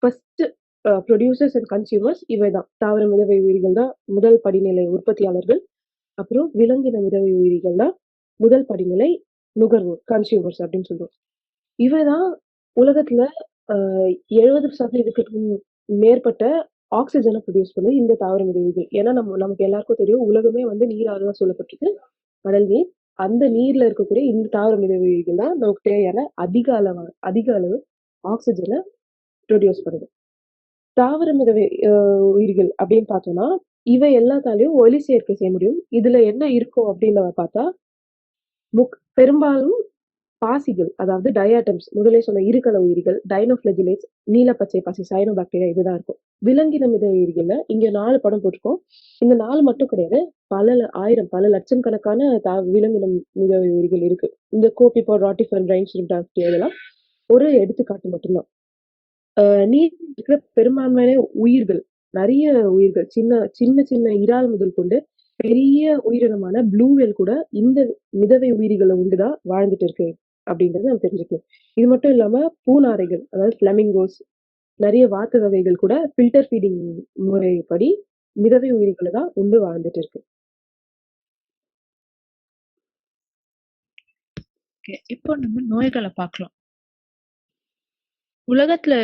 ஃபர்ஸ்ட் ப்ரொடியூசர்ஸ் அண்ட் கன்சியூமர்ஸ் இவைதான். தாவர மிதவை உயிரிகள் தான் முதல் படிநிலை உற்பத்தியாளர்கள். அப்புறம் விலங்கின மிதவை உயிரிகள் தான் முதல் படிநிலை நுகர்வோர், கன்சியூமர்ஸ் அப்படின்னு சொல்றோம். இவைதான் உலகத்துல 70% மேற்பட்ட ஆக்சிஜனை ப்ரொடியூஸ் பண்ணி இந்த தாவர மிதவைகள். ஏன்னா நமக்கு எல்லாருக்கும் தெரியும், உலகமே நீரால தான் சொல்லப்பட்டிருக்கு, கடல் நீர். அந்த நீர்ல இருக்கக்கூடிய இந்த தாவர மிதவைகள் தான் நமக்கு தேவையான அதிக அளவு ஆக்சிஜனை ப்ரொடியூஸ் பண்ணுது. தாவர மிதவை உயிர்கள் அப்படின்னு பார்த்தோம்னா, இவை எல்லாத்தாலையும் ஒலி சேர்க்கை செய்ய முடியும். இதுல என்ன இருக்கும் அப்படின்னு நம்ம பார்த்தா, பெரும்பாலும் பாசிகள், அதாவது டயாட்டம்ஸ், முதலே சொன்ன இருகல உயிரிகள், டைனோஃபிளஜிலேட்ஸ், நீலப்பச்சை பாசி, சைனோபாக்டீரியா இதுதான் இருக்கும். விலங்கின மித உயிரிகள்ல இங்க 4 படம் போட்டிருக்கோம். இந்த 4 மட்டும் கிடையாது. பல லட்சம் கணக்கான விலங்கின மித உயிரிகள் இருக்கு. இந்த கோபிபாட், ராட்டிஃபன், பிரைன் ஷ்ரிம்ப், இதெல்லாம் ஒரு எடுத்துக்காட்டு மட்டும்தான். நீர் இருக்கிற பெரும்பான்மையான உயிர்கள், நிறைய உயிர்கள், சின்ன சின்ன இறால் முதல் கொண்டு பெரிய உயிரினமான ப்ளூ வேல் கூட இந்த மிதவை உயிரிகளை உண்டுதான் வாழ்ந்துட்டு இருக்கு அப்படின்றத நம்ம தெரிஞ்சுக்கணும். இது மட்டும் இல்லாம பூநாரைகள், அதாவது பிளமிங்கோஸ், நிறைய வாத்து வகைகள் கூட ஃபில்டர் ஃபீடிங் முறைப்படி மிதவை உயிரிகளை தான் உண்டு வாழ்ந்துட்டு இருக்கு. ஓகே, இப்போ நம்ம நோய்களை பார்க்கலாம். உலகத்துல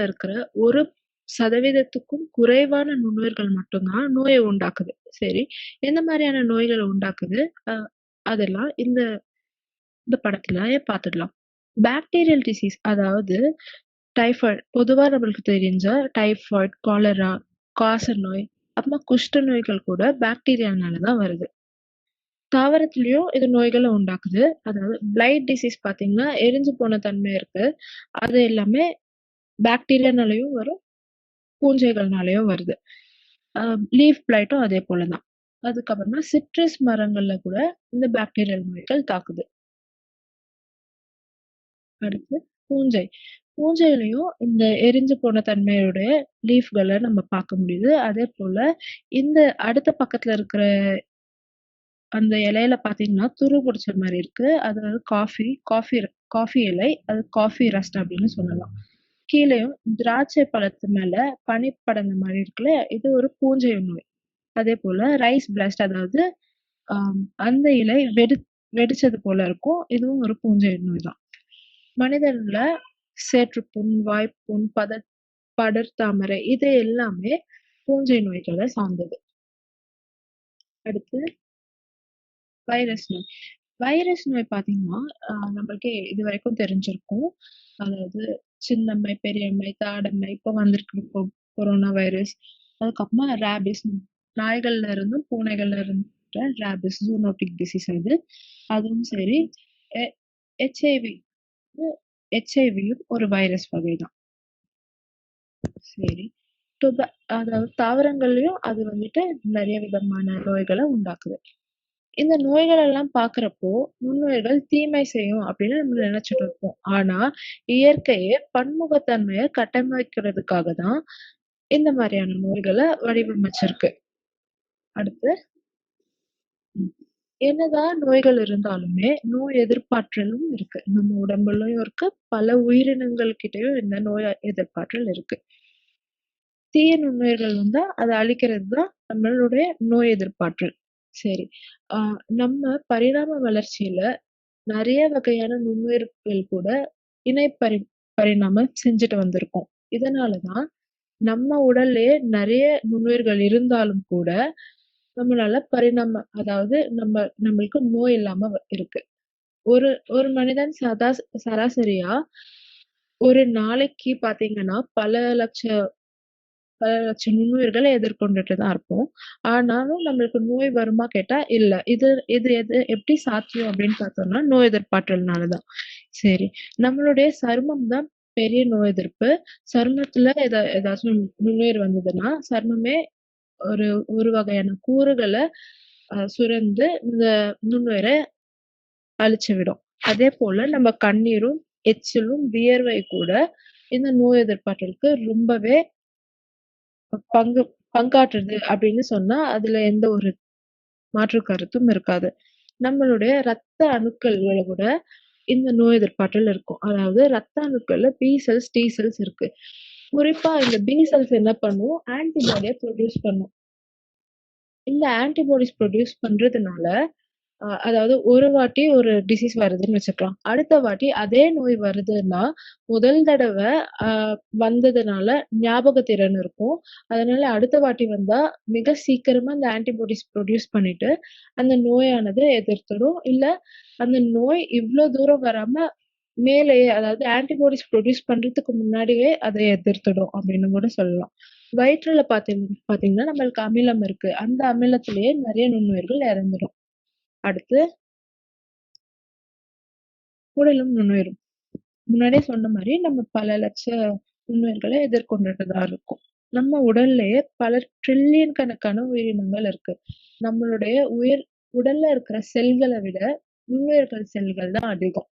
இருக்கிற ஒரு 1% குறைவான நுண்ணுயிர்கள் மட்டும்தான் நோயை உண்டாக்குது. சரி, எந்த மாதிரியான நோய்களை உண்டாக்குது? அதெல்லாம் இந்த படத்துல பார்த்துடலாம். பாக்டீரியல் டிசீஸ், அதாவது டைஃபாய்டு, பொதுவா நம்மளுக்கு தெரிஞ்ச டைஃபாய்டு, காலரா, காச நோய், அப்புறமா குஷ்ட நோய்கள் கூட பாக்டீரியானாலதான் வருது. தாவரத்திலயும் இது நோய்களை உண்டாக்குது. அதாவது பிளைட் டிசீஸ் பாத்தீங்கன்னா எரிஞ்சு போன தன்மை இருக்கு. அது எல்லாமே பாக்டீரியானாலையும் வரும், பூஞ்சைகள்னாலயும் வருது. லீஃப் பிளைட்டும் அதே போலதான். அதுக்கப்புறமா சிட்ரஸ் மரங்கள்ல கூட இந்த பாக்டீரியல் நோய்கள் தாக்குது. அடுத்து பூஞ்சையிலையும் இந்த எரிஞ்சு போன தன்மையுடைய லீஃப்களை நம்ம பார்க்க முடியுது. அதே போல இந்த அடுத்த பக்கத்துல இருக்கிற அந்த இலையில பாத்தீங்கன்னா துரு பிடிச்ச மாதிரி இருக்கு. அதாவது காஃபி இலை, அது காஃபி ரஸ்ட் அப்படின்னு சொல்லலாம். கீழேயும் திராட்சை பழத்து மேல பனி படர்ந்த மாதிரி இருக்குல்ல, இது ஒரு பூஞ்சை நோய். அதே போல ரைஸ் பிளாஸ்ட், அதாவது அந்த இலை வெடிச்சது போல இருக்கும், இதுவும் ஒரு பூஞ்சை நோய் தான். மனிதன்ல சேற்றுப்புண், வாய்ப்புண், படர்தாமரை, இது எல்லாமே பூஞ்சை நோய்களை சார்ந்தது. அடுத்து வைரஸ் நோய் பாத்தீங்கன்னா நம்மளுக்கு இது வரைக்கும் தெரிஞ்சிருக்கும். அதாவது சின்னம்மை, பெரியம்மை, தாடம்மை, இப்போ வந்திருக்கு கொரோனா வைரஸ். அதுக்கப்புறமா ரேபிஸ், நாய்கள்ல இருந்தும் பூனைகள்ல இருந்த ரேபிஸ், ஜூனோட்டிக் டிசீஸ் அதுவும் சரி. ஹெச்ஐவியும் ஒரு வைரஸ் வகைதான். சரி, அதாவது தாவரங்கள்லயும் அது நிறைய விதமான நோய்களை உண்டாக்குது. இந்த நோய்கள் எல்லாம் பாக்குறப்போ நுண்ணுயிர்கள் தீமை செய்யும் அப்படின்னு நம்ம நினைச்சிட்டு இருப்போம். ஆனா இயற்கையே பன்முகத்தன்மையை கட்டமைக்கிறதுக்காக தான் இந்த மாதிரியான நோய்களை வடிவமைச்சிருக்கு. அடுத்து, என்னதான் நோய்கள் இருந்தாலுமே நோய் எதிர்ப்பாற்றலும் இருக்கு. நம்ம உடம்புலயும் இருக்கு, பல உயிரினங்கள் கிட்டயும் இந்த நோய் எதிர்ப்பாற்றல் இருக்கு. தீய நுண்ணுயிர்கள் வந்தா அதை அழிக்கிறது தான் நம்மளுடைய நோய் எதிர்ப்பாற்றல். சரி, நம்ம பரிணாம வளர்ச்சியில நிறைய வகையான நுண்ணுயிர்கள் கூட இணை பரிணாமம் செஞ்சுட்டு வந்திருக்கோம். இதனாலதான் நம்ம உடல்லயே நிறைய நுண்ணுயிர்கள் இருந்தாலும் கூட நம்மளால அதாவது நம்மளுக்கு நோய் இல்லாம இருக்கு. ஒரு மனிதன் சராசரியா ஒரு நாளைக்கு பாத்தீங்கன்னா பல லட்சம் நுண்ணுயிர்களை எதிர்கொண்டுட்டுதான் இருப்போம். ஆனாலும் நம்மளுக்கு நோய் வருமா கேட்டா இல்ல. இது எப்படி சாத்தியம் அப்படின்னு பார்த்தோம்னா நோய் எதிர்ப்பாற்றல்னாலதான். சரி, நம்மளுடைய சருமம் தான் பெரிய நோய் எதிர்ப்பு. சருமத்துல ஏதாச்சும் நுண்ணுயிர் வந்ததுன்னா சருமமே ஒரு வகையான கூறுகளை சுரந்து இந்த நுண்ணுயிரை அழிச்சு விடும். அதே போல நம்ம கண்ணீரும் எச்சிலும் வியர்வை கூட இந்த நோய் எதிர்ப்பாற்றலுக்கு ரொம்பவே பங்காற்றுது அப்படின்னு சொன்னா அதுல எந்த ஒரு மாற்று கருத்தும் இருக்காது. நம்மளுடைய ரத்த அணுக்கள்ல கூட இந்த நோய் எதிர்ப்பாற்றல் இருக்கும். அதாவது ரத்த அணுக்கள்ல பி செல்ஸ், டி செல்ஸ் இருக்கு. குறிப்பா இந்த பி செல்ஸ் என்ன பண்ணும், ஆன்டிபாடியை ப்ரொடியூஸ் பண்ணும். இந்த ஆன்டிபாடிஸ் ப்ரொடியூஸ் பண்றதுனால அதாவது ஒரு வாட்டி ஒரு டிசீஸ் வருதுன்னு வச்சுக்கலாம், அடுத்த வாட்டி அதே நோய் வருதுன்னா முதல் தடவை வந்ததுனால ஞாபக திறன் இருக்கும். அதனால அடுத்த வாட்டி வந்தா மிக சீக்கிரமா அந்த ஆன்டிபாடிஸ் ப்ரொடியூஸ் பண்ணிட்டு அந்த நோயானது எதிர்த்துடும். இல்ல அந்த நோய் இவ்வளவு தூரம் வராம மேலேயே, அதாவது ஆன்டிபாடிஸ் ப்ரொடியூஸ் பண்றதுக்கு முன்னாடியே அதை எதிர்த்துடும் அப்படின்னு கூட சொல்லலாம். வயிற்றுல பாத்தீங்கன்னா நம்மளுக்கு அமிலம் இருக்கு. அந்த அமிலத்திலேயே நிறைய நுண்ணுயிர்கள் இறந்துரும். அடுத்து உடலும் நுண்ணுயிரும். முன்னாடியே சொன்ன மாதிரி நம்ம பல லட்ச நுண்ணுயிர்களை எதிர்கொண்டுட்டு தான் இருக்கோம். நம்ம உடல்லயே பல ட்ரில்லியன் கணக்கான உயிரினங்கள் இருக்கு. நம்மளுடைய உடல்ல இருக்கிற செல்களை விட நுண்ணுயிர்கள் செல்கள் தான் அதிகம்.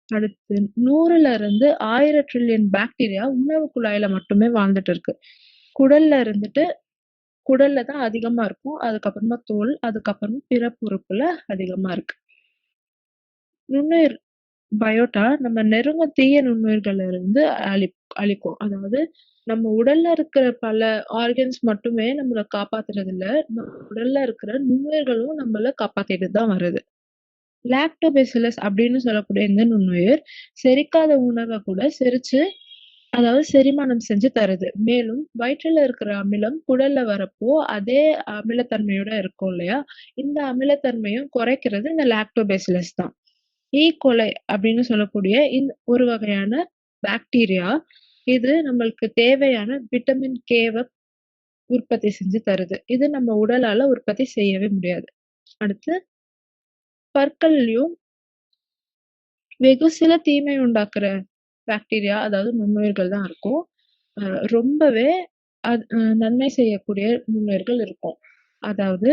அடுத்து 100ல இருந்து 1000 ட்ரில்லியன் பாக்டீரியா உணவு குழாயில மட்டுமே வாழ்ந்துட்டு இருக்கு. குடல்ல தான் அதிகமா இருக்கும். அதுக்கப்புறமா தோல், அதுக்கப்புறமா பிற உறுப்புல அதிகமா இருக்கு. நுண்ணுயிர் பயோட்டா நம்ம நெருங்கும் தீய நுண்ணுயிர்கள்ல இருந்து அழிக்கும். அதாவது நம்ம உடல்ல இருக்கிற பல ஆர்கன்ஸ் மட்டுமே நம்மள காப்பாத்துறது இல்ல. நம்ம உடல்ல இருக்கிற நுண்ணுயிர்களும் நம்மள காப்பாத்திட்டு தான் வருது. லாக்டோபெசிலஸ் அப்படின்னு சொல்லக்கூடிய இந்த நுண்ணுயிர் செரிக்காத உணவை கூட அதாவது செரிமானம் செஞ்சு தருது. மேலும் வயிற்றுல இருக்கிற அமிலம் குடல்ல வரப்போ அதே அமிலத்தன்மையோட இருக்கும் இல்லையா? இந்த அமிலத்தன்மையும் குறைக்கிறது இந்த லாக்டோபெசிலஸ் தான். ஈகோலை அப்படின்னு சொல்லக்கூடிய ஒரு வகையான பாக்டீரியா. இது நம்மளுக்கு தேவையான விட்டமின் கேவை உற்பத்தி செஞ்சு தருது. இது நம்ம உடலால உற்பத்தி செய்யவே முடியாது. அடுத்து பற்கள்லயும் வெகு சில தீமை உண்டாக்குற பாக்டீரியா, அதாவது நுண்ணுயிர்கள் தான் இருக்கும். ரொம்பவே நன்மை செய்யக்கூடிய நுண்ணுயிர்கள் இருக்கும். அதாவது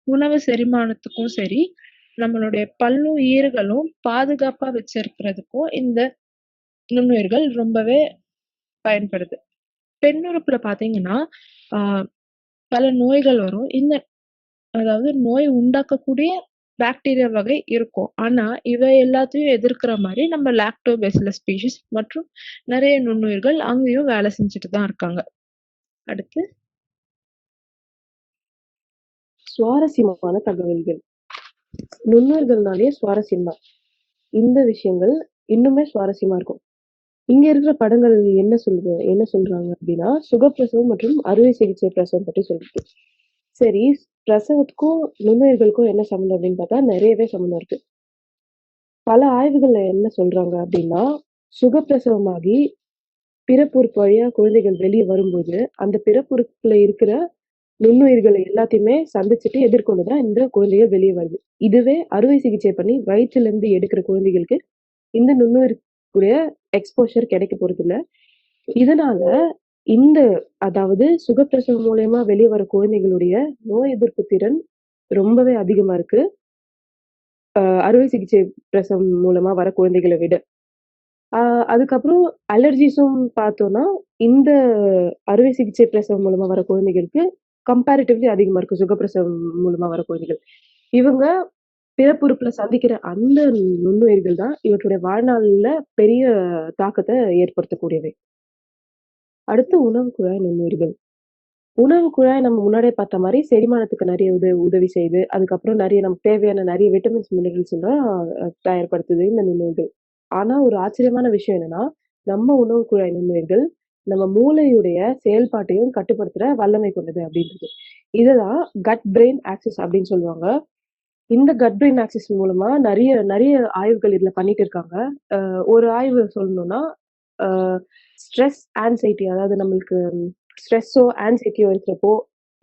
உணவு செரிமானத்துக்கும் சரி, நம்மளுடைய பல்லும் ஈறுகளும் பாதுகாப்பா வச்சிருக்கிறதுக்கும் இந்த நுண்ணுயிர்கள் ரொம்பவே பயன்படுது. பெண்ணுறுப்புல பாத்தீங்கன்னா பல நோய்கள் வரும். அதாவது நோய் உண்டாக்கக்கூடிய பாக்டீரியா வகை இருக்கும். ஆனா இவை எல்லாத்தையும் எதிர்க்கிற மாதிரி நம்ம லாக்டோபெசிலஸ் ஸ்பீஷிஸ் மற்றும் நிறைய நுண்ணுயிர்கள் அங்கேயும் வேலை செஞ்சுட்டு தான் இருக்காங்க. அடுத்து சுவாரஸ்யமான தகவல்கள். நுண்ணுயிர்கள்னாலே சுவாரஸ்யம் தான். இந்த விஷயங்கள் இன்னுமே சுவாரஸ்யமா இருக்கும். இங்க இருக்கிற படங்கள் என்ன சொல்றாங்க அப்படின்னா, சுகப்பிரசவம் மற்றும் அறுவை சிகிச்சை பிரசவம் பற்றி சொல்லுது. சரி, பிரசவத்துக்கும் நுண்ணுயிர்களுக்கும் என்ன சம்மந்தம் அப்படின்னு பார்த்தா நிறையவே சம்மந்தம் இருக்கு. பல ஆய்வுகள்ல என்ன சொல்றாங்க அப்படின்னா, சுகப்பிரசவமாகி பிறப்புறுப்பு வழியா குழந்தைகள் வெளியே வரும்போது அந்த பிறப்புறுப்புல இருக்கிற நுண்ணுயிர்களை எல்லாத்தையுமே சந்திச்சுட்டு எதிர்கொண்டுதான் இந்த குழந்தைகள் வெளியே வருது. இதுவே அறுவை சிகிச்சை பண்ணி வயிற்றுல இருந்து எடுக்கிற குழந்தைகளுக்கு இந்த நுண்ணுயிர்க்குடைய எக்ஸ்போஷர் கிடைக்க போறது இல்ல. இதனால அதாவது சுகப்பிரசவம் மூலயமா வெளியே வர குழந்தைகளுடைய நோய் எதிர்ப்பு திறன் ரொம்பவே அதிகமா இருக்கு அறுவை சிகிச்சை பிரசவம் மூலமா வர குழந்தைகளை விட. அதுக்கப்புறம் அலர்ஜிஸும் பார்த்தோம்னா இந்த அறுவை சிகிச்சை பிரசவம் மூலமா வர குழந்தைகளுக்கு கம்பேரிட்டிவ்லி அதிகமா இருக்கு சுகப்பிரசவம் மூலமா வர குழந்தைகள். இவங்க பிறப்புறுப்புல சந்திக்கிற அந்த நுண்ணுயிர்கள் தான் இவற்றுடைய வாழ்நாள்ல பெரிய தாக்கத்தை ஏற்படுத்தக்கூடியவை. அடுத்து உணவு குழாய் நுண்ணுயிர்கள். உணவு குழாய் நம்ம முன்னாடியே பார்த்த மாதிரி செரிமானத்துக்கு நிறைய உதவி செய்யுது. அதுக்கப்புறம் நமக்கு தேவையான நிறைய விட்டமின்ஸ் மினரல்ஸ் எல்லாம் தயார்படுத்துது இந்த நுண்ணுயிர்கள். ஆனா ஒரு ஆச்சரியமான விஷயம் என்னன்னா, நம்ம உணவு குழாய் நுண்ணுயிர்கள் நம்ம மூளையுடைய செயல்பாட்டையும் கட்டுப்படுத்துற வல்லமை கொண்டது அப்படின்றது. இதுதான் கட் பிரெயின் ஆக்சிஸ் அப்படின்னு சொல்லுவாங்க. இந்த கட் பிரெயின் ஆக்சிஸ் மூலமா நிறைய நிறைய ஆய்வுகள் இதுல பண்ணிட்டு இருக்காங்க. ஒரு ஆய்வு சொல்லணும்னா ஸ்ட்ரெஸ் ஆன்சைட்டி, அதாவது நம்மளுக்கு ஸ்ட்ரெஸ்ஸோ ஆன்சைட்டியோ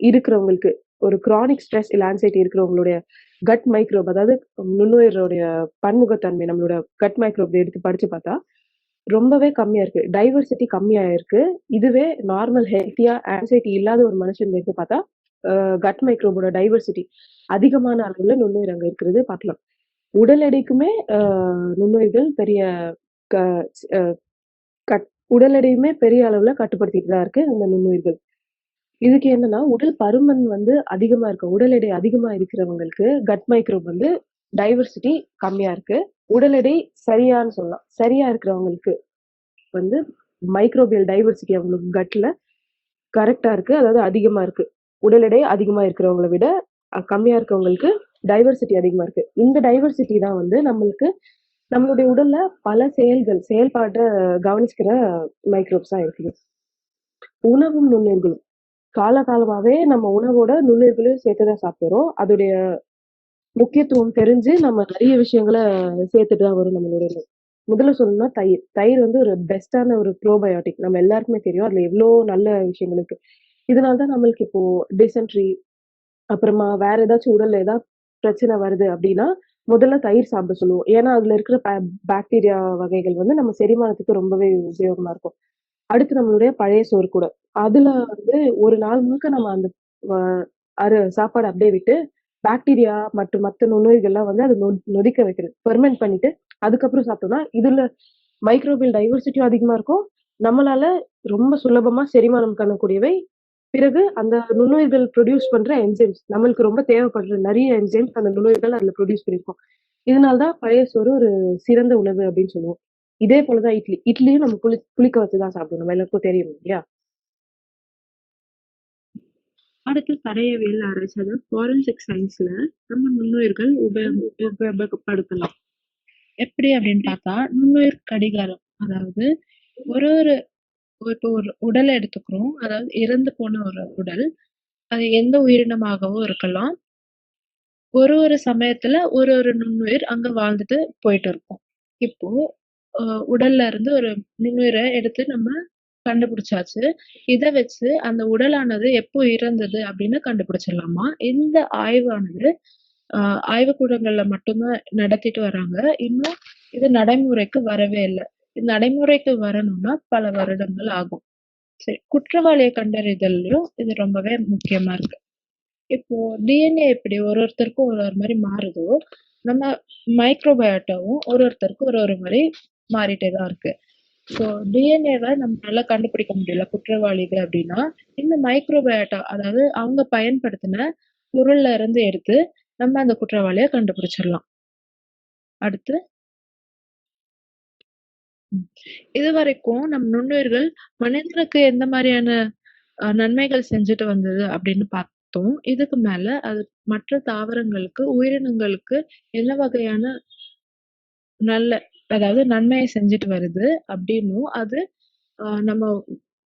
இருக்கிறவங்களுக்கு ஒரு கிரானிக் ஸ்ட்ரெஸ் இல்ல ஆன்சைட்டி இருக்கிறவங்களுடைய கட் மைக்ரோப், அதாவது நுண்ணுயிரோடைய பன்முகத்தன்மை நம்மளோட கட் மைக்ரோப் எடுத்து படிச்சு பார்த்தா ரொம்பவே கம்மியா இருக்கு. டைவர்சிட்டி கம்மியா இருக்கு. இதுவே நார்மல் ஹெல்த்தியா ஆன்சைட்டி இல்லாத ஒரு மனுஷன் எடுத்து பார்த்தா கட் மைக்ரோபோட டைவர்சிட்டி அதிகமான அளவுல நுண்ணுயிர் அங்க இருக்கிறது பார்க்கலாம். உடல் எடைக்குமே நுண்ணுயிர்கள் பெரிய உடல் எடையுமே பெரிய அளவுல கட்டுப்படுத்திட்டு தான் இருக்கு இந்த நுண்ணுயிர்கள். இதுக்கு என்னன்னா உடல் பருமன் அதிகமா இருக்கு. உடல் எடை அதிகமா இருக்கிறவங்களுக்கு கட் மைக்ரோப் டைவர்சிட்டி கம்மியா இருக்கு. உடல் எடை சரியான்னு சொல்லலாம். சரியா இருக்கிறவங்களுக்கு மைக்ரோபியல் டைவர்சிட்டி அவங்களுக்கு கட்ல கரெக்டா இருக்கு, அதாவது அதிகமா இருக்கு. உடல் எடை அதிகமா இருக்கிறவங்களை விட கம்மியா இருக்கவங்களுக்கு டைவர்சிட்டி அதிகமா இருக்கு. இந்த டைவர்சிட்டி தான் நம்மளுடைய உடல்ல பல செயல்பாட்டை கவனிச்சுக்கிற மைக்ரோப்ஸா இருக்குது. உணவும் நுண்ணுயிர்களும் காலகாலமாவே நம்ம உணவோட நுண்ணுயிர்களையும் சேர்த்துதான் சாப்பிடுறோம். அதோடைய முக்கியத்துவம் தெரிஞ்சு நம்ம நிறைய விஷயங்களை சேர்த்துட்டு தான் வரும் நம்மளுடைய முதல்ல சொல்லணும்னா தயிர். தயிர் வந்து ஒரு பெஸ்ட்டான ஒரு ப்ரோபயோட்டிக். நம்ம எல்லாருக்குமே தெரியும். அதுல எவ்ளோ நல்ல விஷயங்கள் இருக்கு. இதனால தான் நம்மளுக்கு இப்போ டிசென்ட்ரி, அப்புறமா வேற ஏதாச்சும் உடல்ல பிரச்சனை வருது அப்டின்னா, முதல்ல தயிர் சாப்பிட சொல்லுவோம். ஏன்னா, அதுல இருக்கிற பாக்டீரியா வகைகள் வந்து நம்ம செரிமானத்துக்கு ரொம்பவே உபயோகமா இருக்கும். அடுத்து நம்மளுடைய பழைய சோறு கூட. அதுல வந்து ஒரு நாள் முழுக்க நம்ம அந்த வ சாப்பாட அப்படியே விட்டு, பாக்டீரியா மற்றும் மத்த நுண்ணுயிர்கள்லாம் வந்து அத நொதிக்க வைக்கிறது. ஃபெர்மென்ட் பண்ணிட்டு, அதுக்கப்புறம் சாப்பிட்டோம்னா, இதுல மைக்ரோபியல் டைவர்சிட்டியும் அதிகமா இருக்கும். நம்மளால ரொம்ப சுலபமா செரிமானம் பண்ணக்கூடியவை. பிறகு அந்த நுண்ணுயிர்கள் புரொடியூஸ் பண்ற என்சைம்ஸ் நம்மளுக்கு ரொம்ப தேவைப்படுற நெறைய என்சைம்ஸ் அந்த நுண்ணுயிர்கள் அதுல புரொடியூஸ் பண்ணியிருக்கும். இதனால தான் பழைய சோறு ஒரு சிறந்த உணவு அப்படின்னு சொல்லுவோம். இதே போல தான் இட்லி. இட்லியும் நம்ம புளிக்க வச்சு தான் சாப்பிடுவோம். நம்ம எல்லாருக்கும் தெரியும் இல்லையா? அடுத்து தடயவியல் ஆராய்ச்சி, அதாவது ஃபாரன்சிக் சயின்ஸ்ல நம்ம நுண்ணுயிர்கள் உபயோகப்படுத்தலாம். எப்படி அப்படின்னு பார்த்தா, நுண்ணுயிர் கடிகாரம். அதாவது ஒரு ஒரு இப்போ ஒரு உடலை எடுத்துக்கிறோம். அதாவது இறந்து போன ஒரு உடல். அது எந்த உயிரினமாகவும் இருக்கலாம். ஒரு ஒரு சமயத்துல ஒரு ஒரு நுண்ணுயிர் அங்க வாழ்ந்துட்டு போயிட்டு இருக்கும். இப்போ உடல்ல இருந்து ஒரு நுண்ணுயிரை எடுத்து நம்ம கண்டுபிடிச்சாச்சு. இத வச்சு அந்த உடலானது எப்போ இறந்தது அப்படின்னு கண்டுபிடிச்சிடலாமா? இந்த ஆய்வானது ஆய்வுக்கூடங்கள்ல மட்டும் தான் நடத்திட்டு வராங்க. இன்னும் இது நடைமுறைக்கு வரவே இல்ல. இது நடைமுறைக்கு வரணும்னா பல வருடங்கள் ஆகும். சரி, குற்றவாளிய கண்டறிதல்லயும் இது ரொம்பவே முக்கியமா இருக்கு. இப்போ டிஎன்ஏ எப்படி ஒருத்தருக்கும் ஒரு ஒரு மாரி மாறுதோ, நம்ம மைக்ரோபயோட்டாவும் ஒருத்தருக்கும் ஒரு ஒரு மாரி மாறிட்டே தான் இருக்கு. ஸோ டிஎன்ஏவ நம்மளால கண்டுபிடிக்க முடியல குற்றவாளிகள் அப்படின்னா, இந்த மைக்ரோபயோட்டா அதாவது அவங்க பயன்படுத்தின பொருள்ல இருந்து எடுத்து நம்ம அந்த குற்றவாளிய கண்டுபிடிச்சிடலாம். அடுத்து ம். இதுவரைக்கும் நம் நுண்ணுயிர்கள் மனிதனுக்கு எந்த மாரியான நன்மைகள் செஞ்சுட்டு வந்தது அப்படின்னு பார்த்தோம். இதுக்கு மேல அது மற்ற தாவரங்களுக்கு, உயிரினங்களுக்கு என்ன வகையான நல்ல அதாவது நன்மைய செஞ்சுட்டு வருது அப்படின்னும், அது நம்ம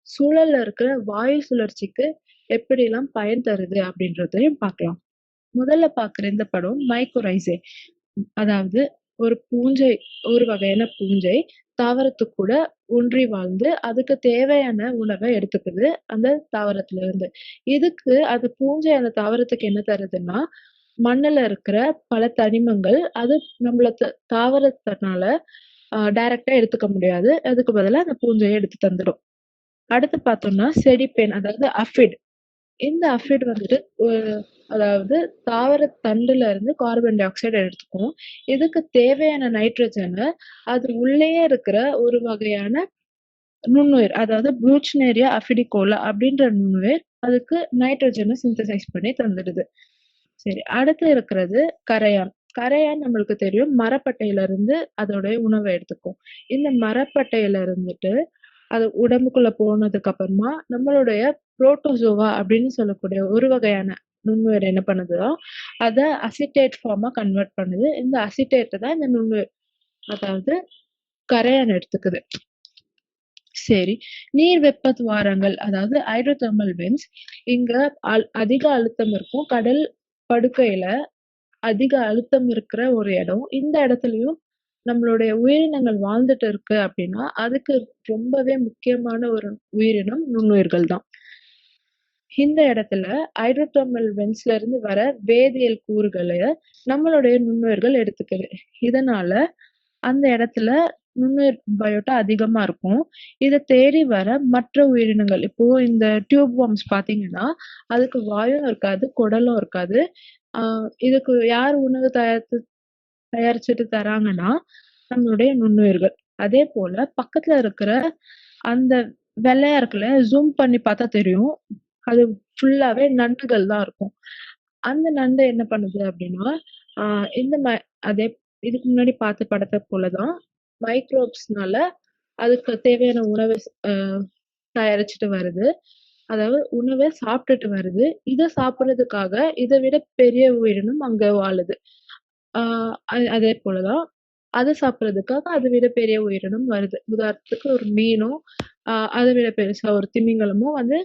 சூழல்ல இருக்கிற வாயு சுழற்சிக்கு எப்படிலாம் பயன் தருது அப்படின்றதையும் பார்க்கலாம். முதல்ல பார்க்குற இந்த படம் மைக்கோரைசே. அதாவது ஒரு பூஞ்சை, ஒரு வகையான பூஞ்சை தாவரத்துக்கூட ஒன்றி வாழ்ந்து, அதுக்கு தேவையான உணவ எடுத்துக்குது, அந்த தாவரத்துல இருந்து. இதுக்கு அது பூஞ்சை அந்த தாவரத்துக்கு என்ன தருதுன்னா, மண்ணுல இருக்கிற பல தனிமங்கள், அது நம்மள தாவரத்தினால டைரக்ட்டா எடுத்துக்க முடியாது. அதுக்கு பதிலா அந்த பூஞ்சையே எடுத்து தந்துடும். அடுத்து பார்த்தோம்னா, செடிபேன் அதாவது அஃபிட். இந்த அஃபிட் வந்துட்டு அதாவது தாவர தண்டுல இருந்து கார்பன் டை ஆக்சைடு எடுத்துக்கும். இதுக்கு தேவையான நைட்ரஜன அது உள்ளேயே இருக்கிற ஒரு வகையான நுண்ணுயிர், அதாவது ப்ரூச்னேரியா அஃபிடிகோலா அப்படின்ற நுண்ணுயிர் அதுக்கு நைட்ரஜன சிந்தசைஸ் பண்ணி தந்துடுது. சரி, அடுத்து இருக்கிறது கரையான். கரையான் நம்மளுக்கு தெரியும் மரப்பட்டையில இருந்து அதோடைய உணவ எடுத்துக்கும். இந்த மரப்பட்டையில இருந்துட்டு அது உடம்புக்குள்ள போனதுக்கு அப்புறமா நம்மளுடைய புரோட்டோசோவா அப்படின்னு சொல்லக்கூடிய ஒரு வகையான நுண்ணுயிர் என்ன பண்ணுதுன்னா, அத அசிட்டேட் ஃபார்மா கன்வெர்ட் பண்ணுது. இந்த அசிட்டேட்ட தான் இந்த நுண்ணுயிர் அதாவது கரையான் எடுத்துக்குது. சரி, நீர் வெப்ப துவாரங்கள் அதாவது ஹைட்ரோதெர்மல் வென்ட்ஸ். இங்க அதிக அழுத்தம் இருக்கும். கடல் படுக்கையில அதிக அழுத்தம் இருக்கிற ஒரு இடம். இந்த இடத்துலயும் நம்மளுடைய உயிரினங்கள் வாழ்ந்துட்டு இருக்கு அப்படின்னா, அதுக்கு ரொம்பவே முக்கியமான ஒரு உயிரினம் நுண்ணுயிர்கள் தான். இந்த இடத்துல ஹைட்ரோதெர்மல் வென்ட்ஸ்ல இருந்து வர வேதியியல் கூறுகள நம்மளுடைய நுண்ணுயிர்கள் எடுத்துக்குது. இதனால அந்த இடத்துல நுண்ணுயிர் பயோட்டா அதிகமா இருக்கும். இத தேடி வர மற்ற உயிரினங்கள், இப்போ இந்த டியூப் வார்ம்ஸ் பார்த்தீங்கன்னா, அதுக்கு வாயும் இருக்காது, குடலும் இருக்காது. ஆ இதுக்கு யார் உணவு தயாரிச்சுட்டு தராங்கன்னா, நம்மளுடைய நுண்ணுயிர்கள். அதேபோல பக்கத்துல இருக்கிற அந்த வெள்ளையா இருக்குல்ல, ஜூம் பண்ணி பார்த்தா தெரியும். அது ஃபுல்லாவே நண்டுகள் தான் இருக்கும். அந்த நண்டு என்ன பண்ணுது அப்டின்னா, ஆ இந்த அதே இதுக்கு முன்னாடி பார்த்த படத்த போல தான் மைக்ரோப்ஸ்னால அதுக்கு தேவையான உணவ அ தயாரிச்சுட்டு வருது. அதாவது உணவ சாப்பிட்டுட்டு வருது. இத சாப்பிடுறதுக்காக இத விட பெரிய உயிரினம் அங்க வாழுது. ஆ அதே போல தான் அத சாப்பிடுறதுக்காக அத விட பெரிய உயிரினம் வருது. உதாரணத்துக்கு ஒரு மீனோ, அத விட பெருசா ஒரு திமிங்கலமோ வந்து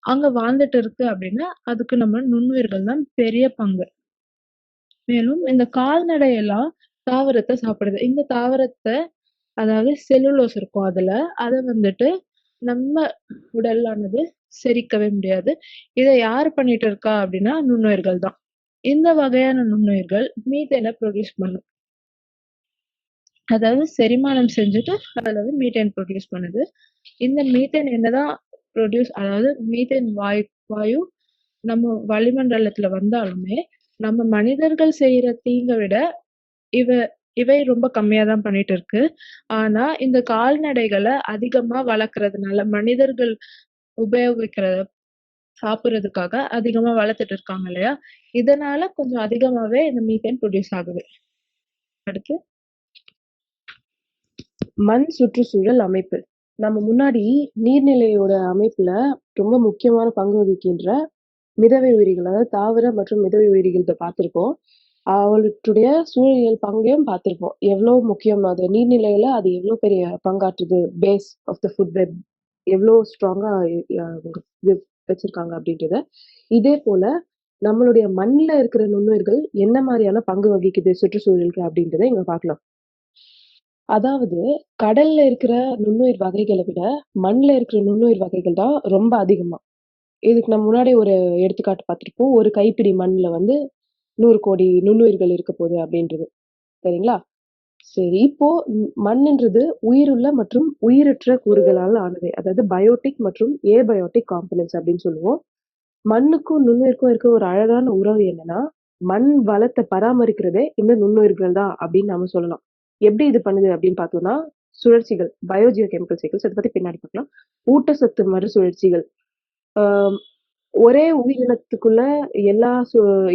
அங்க வாழ்ந்துட்டு இருக்கு அப்டின்னா, அதுக்கு நம்ம நுண்ணுயிர்கள் தான் பெரிய பங்கு. மேலும் இந்த கால்நடை எல்லாம் தாவரத்த சாப்பிடுது. இந்த தாவரத்த அதாவது செல்லுலோஸ் இருக்கும் அதுல. அத வந்துட்டு நம்ம உடலானது செரிக்கவே முடியாது. இத யார் பண்ணிட்டு இருக்கா அப்படின்னா நுண்ணுயிர்கள் தான். இந்த வகையான நுண்ணுயிர்கள் மீத்தேனை ப்ரொடியூஸ் பண்ணும். அதாவது செரிமானம் செஞ்சுட்டு அதுல வந்து மீத்தேன் ப்ரொடியூஸ் பண்ணுது. இந்த மீத்தேன் என்னதான் அதாவது மீத்தேன் வாயு நம்ம வளிமண்டலத்துல வந்தாலுமே நம்ம மனிதர்கள் செய்யற தீங்கை விட இவ இவை ரொம்ப கம்மியா தான் பண்ணிட்டு இருக்கு. ஆனா இந்த கால்நடைகளை அதிகமா வளர்க்கறதுனால மனிதர்கள் உபயோகிக்கிறத சாப்பிடுறதுக்காக அதிகமா வளர்த்துட்டு இருக்காங்க இல்லையா? இதனால கொஞ்சம் அதிகமாவே இந்த மீத்தேன் ப்ரொடியூஸ் ஆகுது. அடுத்து மண் சுற்றுச்சூழல் அமைப்பு. நம்ம முன்னாடி நீர்நிலையோட அமைப்புல ரொம்ப முக்கியமான பங்கு வகிக்கின்ற மிதவை உயிரிகள், அதாவது தாவர மற்றும் மிதவை உயிரிகள்ட்ட பார்த்திருக்கோம். அவற்றுடைய சூழலியல் பங்கையும் பார்த்திருப்போம். எவ்வளவு முக்கியம் அது நீர்நிலையில அது எவ்வளவு பெரிய பங்காற்றுது, base of the food web எவ்வளவு ஸ்ட்ராங்கா இது வச்சிருக்காங்க அப்படின்றத. இதே போல நம்மளுடைய மண்ணுல இருக்கிற நுண்ணுயிர்கள் என்ன மாதிரியான பங்கு வகிக்குது சுற்றுச்சூழலுக்கு அப்படின்றத இங்க பார்க்கலாம். அதாவது கடல்ல இருக்கிற நுண்ணுயிர் வகைகளை விட மண்ணுல இருக்கிற நுண்ணுயிர் வகைகள் தான் ரொம்ப அதிகமா. இதுக்கு நம்ம முன்னாடி ஒரு எடுத்துக்காட்டு பார்த்திருப்போம். ஒரு கைப்பிடி மண்ணுல வந்து 100 கோடி நுண்ணுயிர்கள் இருக்க போகுது அப்படின்றது. சரிங்களா? சரி, இப்போ மண்ணுன்றது உயிருள்ள மற்றும் உயிரற்ற கூறுகளால் ஆனது. அதாவது பயோட்டிக் மற்றும் ஏபயோட்டிக் காம்பனன்ட்ஸ் அப்படின்னு சொல்லுவோம். மண்ணுக்கும் நுண்ணுயிருக்கும் இருக்க ஒரு அழகான உறவு என்னன்னா, மண் வளத்தை பராமரிக்கிறதே இந்த நுண்ணுயிர்கள் தான் அப்படின்னு நாம சொல்லலாம். எப்படி இது பண்ணுது அப்படின்னு பார்த்தோம்னா, சுழற்சிகள், பயோஜியோ கெமிக்கல் சைக்கிள்ஸ், அதை பத்தி பின்னாடி பார்க்கலாம். ஊட்டச்சத்து மறுசுழற்சிகள். ஆஹ் ஒரே உயிரினத்துக்குள்ள எல்லா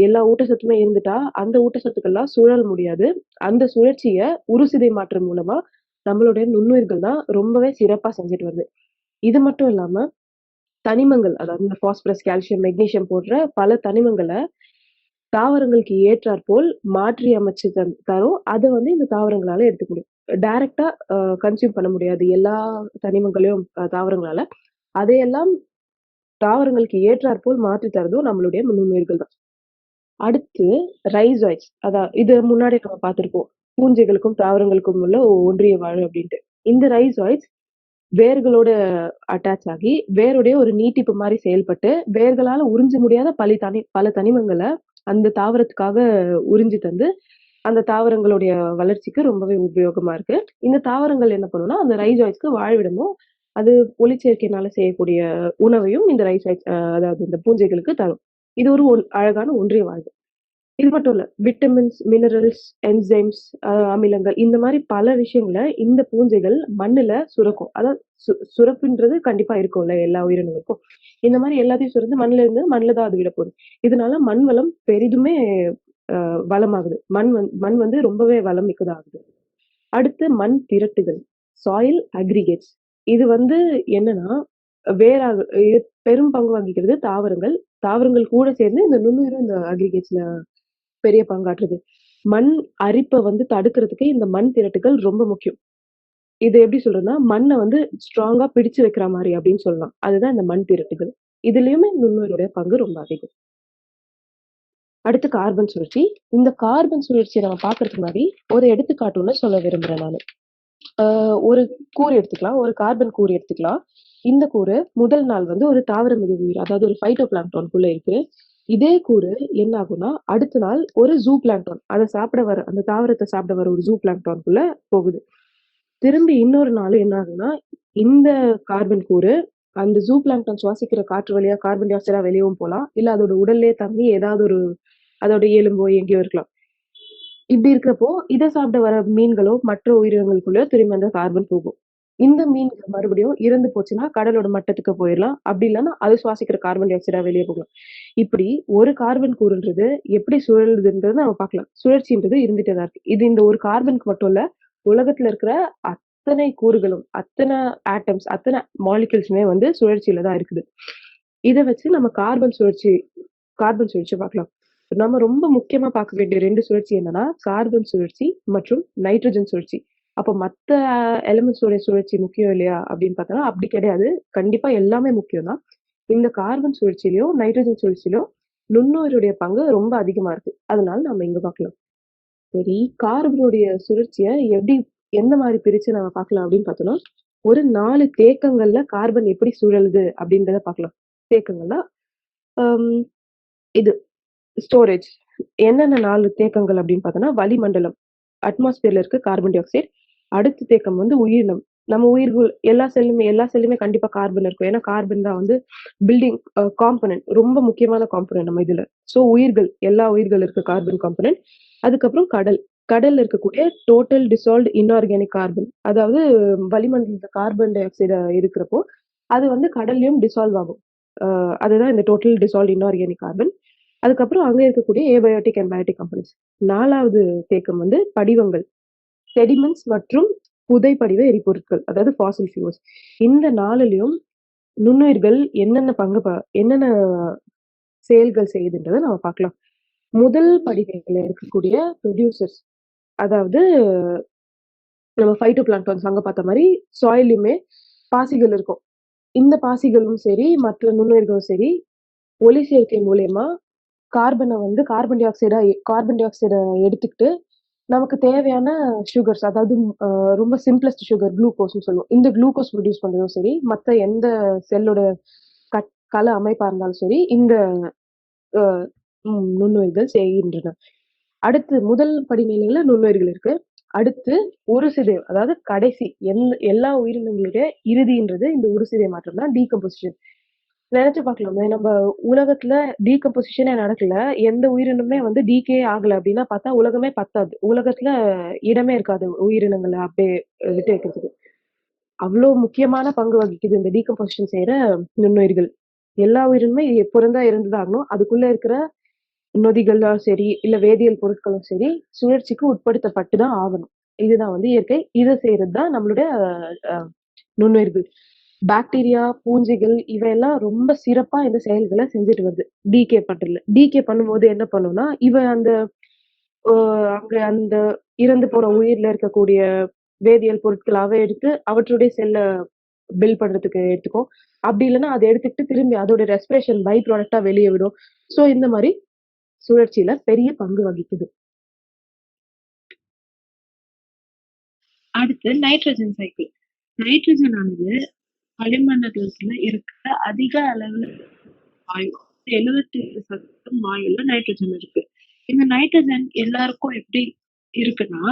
எல்லா ஊட்டச்சத்துமே இருந்துட்டா அந்த ஊட்டச்சத்துக்கள்லாம் சுழல் முடியாது. அந்த சுழற்சியை உருசிதை மாற்றம் மூலமா நம்மளுடைய நுண்ணுயிர்கள் தான் ரொம்பவே சிறப்பா செஞ்சுட்டு வருது. இது மட்டும் இல்லாம தனிமங்கள், அதாவது இந்த பாஸ்பரஸ், கால்சியம், மெக்னீசியம் போன்ற பல தனிமங்களை தாவரங்களுக்கு ஏற்றாற்போல் மாற்றி அமைச்சு தரும். அதை வந்து இந்த தாவரங்களால எடுத்துக்க முடியும். டைரக்டா கன்சியூம் பண்ண முடியாது எல்லா தனிமங்களையும் தாவரங்களால. அதையெல்லாம் தாவரங்களுக்கு ஏற்றாற்போல் மாற்றி தரதும் நம்மளுடைய நுண்ணுயிர்கள் தான். அடுத்து ரைசாய்ட்ஸ். இது முன்னாடி நம்ம பார்த்திருப்போம். பூஞ்சைகளுக்கும் தாவரங்களுக்கும் உள்ள ஒன்றிய வாழ் அப்படின்ட்டு. இந்த ரைசாய்ட்ஸ் வேர்களோட அட்டாச் ஆகி வேருடைய ஒரு நீட்டிப்பு மாதிரி செயல்பட்டு வேர்களால உறிஞ்ச முடியாத பல தனிமங்களை அந்த தாவரத்துக்காக உறிஞ்சி தந்து அந்த தாவரங்களுடைய வளர்ச்சிக்கு ரொம்பவே உபயோகமா இருக்கு. இந்த தாவரங்கள் என்ன பண்ணும்னா அந்த ரைசாய்ட்ஸ்க்கு வாழ்விடமும் அது ஒளிச்சேர்க்கையினால செய்யக்கூடிய உணவையும் இந்த ரைசாய்ட்ஸ் அதாவது இந்த பூஞ்சைகளுக்கு தரும். இது ஒரு அழகான ஒன்றிய வாழ்வு. இது மட்டும் இல்ல, விட்டமின்ஸ், மினரல்ஸ், என்சைம்ஸ், அமிலங்கள் இந்த மாதிரி பல விஷயங்களை இந்த பூஞ்சைகள் மண்ணுல சுரக்கும். அதாவது சுரப்புன்றது கண்டிப்பா இருக்கும்ல எல்லா உயிரினங்களுக்கும். இந்த மாதிரி எல்லாத்தையும் சுரந்து மண்ணுல தான் அது விட போகுது. இதனால மண் வளம் பெரிதுமே வளமாகுது. மண் வந்து ரொம்பவே வளம் மிக்கதாகுது. அடுத்து மண் திரட்டுகள், சாயில் அக்ரிகேட்ஸ். இது வந்து என்னன்னா இது பெரும் பங்கு வகிக்கிறது தாவரங்கள். தாவரங்கள் கூட சேர்ந்து இந்த நுண்ணுயிரும் இந்த அக்ரிகேட்ஸ்ல பெரிய பங்காற்றுது. மண் அரிப்பை வந்து தடுக்கிறதுக்கு இந்த மண் திரட்டுகள் ரொம்ப முக்கியம். இது எப்படி சொல்றதுன்னா மண்ணை வந்து ஸ்ட்ராங்கா பிடிச்சு வைக்கிற மாதிரி அப்படின்னு சொல்லலாம். அதுதான் இந்த மண் திரட்டுகள். இதுலயுமே நுண்ணுயிரோட பங்கு ரொம்ப அதிகம். அடுத்து கார்பன் சுழற்சி. இந்த கார்பன் சுழற்சியை நம்ம பாக்குறதுக்கு முன்னாடி ஒரு எடுத்துக்காட்டு ஒண்ணு சொல்ல விரும்புறேன் நானு. ஒரு கூறு எடுத்துக்கலாம், ஒரு கார்பன் கூறு எடுத்துக்கலாம். இந்த கூறு முதல் நாள் வந்து ஒரு தாவர மிதவுயிர், அதாவது ஒரு ஃபைட்டோ பிளாங்க்டான்குள்ள இருக்கு. இதே கூறு என்ன ஆகும்னா அடுத்த நாள் ஒரு ஜூ பிளாங்க்டான், அதை சாப்பிட வர அந்த தாவரத்தை சாப்பிட வர ஒரு ஜூ பிளாங்க்டான்குள்ள போகுது. திரும்பி இன்னொரு நாள் என்ன ஆகுதுன்னா இந்த கார்பன் கூறு அந்த ஜூ பிளாங்க்டான் சுவாசிக்கிற காற்று வழியா கார்பன் டை ஆக்சைடா வெளியவும் போகலாம், இல்ல அதோட உடல்லே தங்கி ஏதாவது ஒரு அதோட எலும்போ எங்கேயோ இருக்கலாம். இப்படி இருக்கிறப்போ இதை சாப்பிட வர மீன்களோ மற்ற உயிரினங்களுக்குள்ளயோ திரும்பி அந்த கார்பன் போகும். இந்த மீன்கள் மறுபடியும் இறந்து போச்சுன்னா கடலோட மட்டத்துக்கு போயிடலாம். அப்படி இல்லைன்னா அது சுவாசிக்கிற கார்பன் டை ஆக்சைடா வெளியே போகலாம். இப்படி ஒரு கார்பன் கூறுன்றது எப்படி சுழலுதுன்றது நம்ம பார்க்கலாம். சுழற்சின்றது இருந்துட்டே தான் இருக்கு. இது இந்த ஒரு கார்பனுக்கு மட்டும் இல்ல, உலகத்துல இருக்கிற அத்தனை கூறுகளும், அத்தனை ஆட்டம்ஸ், அத்தனை மாலிகுல்ஸுமே வந்து சுழற்சியில தான் இருக்குது. இதை வச்சு நம்ம கார்பன் சுழற்சி பார்க்கலாம். நம்ம ரொம்ப முக்கியமா பார்க்க வேண்டிய 2 சுழற்சி என்னன்னா கார்பன் சுழற்சி மற்றும் நைட்ரஜன் சுழற்சி. அப்ப மத்த எலிமெண்ட்ஸோட சுழற்சி முக்கியம் இல்லையா அப்படின்னு பார்த்தோம்னா அப்படி கிடையாது. கண்டிப்பா எல்லாமே முக்கியம் தான். இந்த கார்பன் சுழற்சியிலயும் நைட்ரஜன் சுழற்சியிலும் நுண்ணுயிரோடைய பங்கு ரொம்ப அதிகமா இருக்கு. அதனால நம்ம இங்க பார்க்கலாம். சரி, கார்பனுடைய சுழற்சியை எப்படி எந்த மாதிரி பிரிச்சு நம்ம பார்க்கலாம் அப்படின்னு பார்த்தோம்னா, ஒரு 4 தேக்கங்கள்ல கார்பன் எப்படி சுழலுது அப்படின்றத பார்க்கலாம். தேக்கங்கள்னா, அம் இது ஸ்டோரேஜ். என்னென்ன 4 தேக்கங்கள் அப்படின்னு பார்த்தோம்னா, வளிமண்டலம், அட்மாஸ்பியர்ல இருக்க கார்பன் டை ஆக்சைடு. அடுத்த தேக்கம் வந்து உயிரினம். நம்ம உயிர்கள் எல்லா செல்லுமே கண்டிப்பா கார்பன் இருக்கும். ஏன்னா கார்பன் தான் வந்து பில்டிங் காம்போனன்ட். ரொம்ப முக்கியமான காம்போனன்ட் நம்ம இதுல. ஸோ உயிர்கள், எல்லா உயிர்கள் இருக்க கார்பன் காம்போனன்ட். அதுக்கப்புறம் கடல். கடல்ல இருக்கக்கூடிய டோட்டல் டிசால்வ்ட் இன்ஆர்கானிக் கார்பன். அதாவது வளிமண்டலத்துல கார்பன் டை ஆக்சைடு இருக்கிறப்போ, அது வந்து கடல்லயும் டிசால்வ் ஆகும். அதுதான் இந்த டோட்டல் டிசால்வ்ட் இன்ஆர்கானிக் கார்பன். அதுக்கப்புறம் அங்க இருக்கக்கூடிய ஏபயோட்டிக் அண்ட் பயோட்டிக் கம்பெனிஸ். 4வது தேக்கம் வந்து படிவங்கள், செடிமெண்ட்ஸ் மற்றும் புதைப்படிவ எரிபொருட்கள், அதாவது ஃபாசில் ஃபியூல்ஸ். இந்த 4லயும் நுண்ணுயிர்கள் என்னென்ன செயல்கள் செய்யுதுன்றத நம்ம பார்க்கலாம். முதல் படிநிலையில இருக்கக்கூடிய ப்ரொடியூசர்ஸ், அதாவது நம்ம பைட்டோபிளாங்க்டன்ஸ் அங்க பார்த்த மாதிரி சாயிலுமே பாசிகள் இருக்கும். இந்த பாசிகளும் சரி, மற்ற நுண்ணுயிர்களும் சரி, ஒளி சேர்க்கை மூலியமா கார்பன் டை ஆக்சைட எடுத்துக்கிட்டு நமக்கு தேவையான சுகர்ஸ், அதாவது ரொம்ப சிம்பிளஸ்ட் சுகர் குளுக்கோஸ்னு சொல்லுவோம். இந்த குளுக்கோஸ் ப்ரொடியூஸ் பண்றதும் சரி, மற்ற எந்த செல்லோட கல அமைப்பா இருந்தாலும் சரி, இந்த நுண்ணுயிர்கள் செய்கின்றன. அடுத்து முதல் படிநிலையில நுண்ணுயிர்கள் இருக்கு. அடுத்து ஒரு சிதை, அதாவது கடைசி எல்லா உயிரினங்களுடைய இறுதின்றது இந்த ஒரு சிதை மாற்றம் தான் டீகம்போசிஷன். நினைச்சு பார்க்கலாமே, நம்ம உலகத்துல டீகம்போசிஷனே நடக்கல, எந்த உயிரினமே வந்து டீகே ஆகல அப்படின்னா பார்த்தா உலகமே பத்தாது. உலகத்துல இடமே இருக்காது உயிரினங்களை அப்படியே விட்டு வைக்கிறதுக்கு. அவ்வளோ முக்கியமான பங்கு வகிக்குது இந்த டீகம்போசிஷன் செய்யற நுண்ணுயிர்கள். எல்லா உயிரினுமே பிறந்தா இருந்துதான் ஆகணும். அதுக்குள்ள இருக்கிற நொதிகளும் சரி, இல்ல வேதியியல் பொருட்களும் சரி, சுழற்சிக்கு உட்படுத்தப்பட்டு தான் ஆகணும். இதுதான் வந்து இயற்கை. இதை செய்யறது தான் நம்மளுடைய நுண்ணுயிர்கள். பாக்டீரியா, பூஞ்சைகள் இவையெல்லாம் ரொம்ப சிறப்பா இந்த செயல்களை செஞ்சுட்டு வருது. டீகே பண்றதுல. டீகே பண்ணும்போது என்ன பண்ணும்னா, அங்க அந்த இறந்து போற உயிர்ல இருக்கக்கூடிய வேதியியல் பொருட்கள் எடுத்து அவற்றுடைய செல்ல பில்ட் பண்றதுக்கு எடுத்துக்கும். அப்படி இல்லைன்னா அதை எடுத்துக்கிட்டு திரும்பி அதோட ரெஸ்பிரேஷன் பை ப்ராடக்டா வெளியே விடும். சோ இந்த மாதிரி சுழற்சியில பெரிய பங்கு வகிக்குது. அடுத்து நைட்ரஜன் சைக்கிள். நைட்ரஜன் ஆனது வளிமண்டலத்துல இருக்கிற அதிக அளவுல வாயு. 77% வாயுல நைட்ரஜன் இருக்கு. இந்த நைட்ரஜன் எல்லாருக்கும் எப்படி இருக்குன்னா,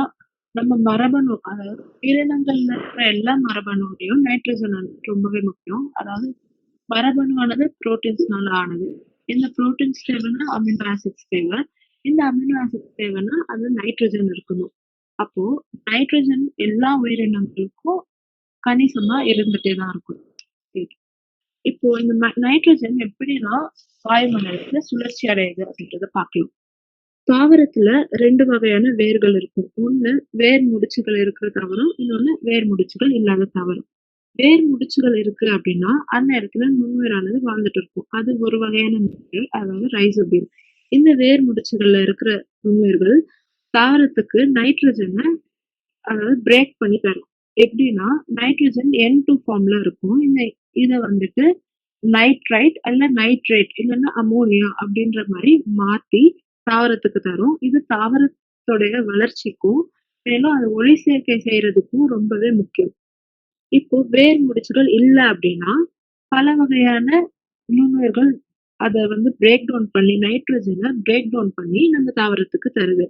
நம்ம மரபணு, அதாவது உயிரினங்கள்ல இருக்கிற எல்லா மரபணுலையும் நைட்ரஜன் ரொம்பவே முக்கியம். அதாவது மரபணுவானது புரோட்டீன்ஸ்னால ஆனது. இந்த புரோட்டீன்ஸ் தேவைன்னா அமினோ ஆசிட்ஸ் தேவை. இந்த அமினோ ஆசிட்ஸ் தேவைன்னா அது நைட்ரஜன் இருக்கணும். அப்போ நைட்ரஜன் எல்லா உயிரினங்களுக்கும் கணிசமா இருந்துட்டே தான் இருக்கும். சரி. இப்போ இந்த நைட்ரஜன் எப்படிலாம் வாயுமண்டலத்துல சுழற்சி அடையுது அப்படின்றத பார்க்கலாம். தாவரத்துல 2 வகையான வேர்கள் இருக்கும். ஒண்ணு வேர் முடிச்சுகள் இருக்கிற தாவரம், இன்னொன்னு வேர் முடிச்சுகள் இல்லாத தாவரம். வேர் முடிச்சுகள் இருக்கு அப்படின்னா அந்த இடத்துல நுண்ணுயிரானது வாழ்ந்துட்டு இருக்கும். அது ஒரு வகையான நுண்ணுயிர், அதாவது ரைசோபியம். இந்த வேர் முடிச்சுகள்ல இருக்கிற நுண்ணுயிர்கள் தாவரத்துக்கு நைட்ரஜனை, அதாவது பிரேக் பண்ணி தரும். எப்படின்னா நைட்ரஜன் N2 ஃபார்ம்ல இருக்கும். இத வந்துட்டு நைட்ரைட் அல்ல நைட்ரேட் இல்லைன்னா அமோனியா அப்படின்ற மாதிரி மாத்தி தாவரத்துக்கு தரும். இது தாவரத்துடைய வளர்ச்சிக்கும் மேலும் அது ஒளி சேர்க்கை செய்யறதுக்கும் ரொம்பவே முக்கியம். இப்போ வேர் முடிச்சுகள் இல்ல அப்படின்னா பல வகையான நுண்ணுயிர்கள் அதை வந்து பிரேக் டவுன் பண்ணி நைட்ரஜனை பிரேக் டவுன் பண்ணி நம்ம தாவரத்துக்கு தருது.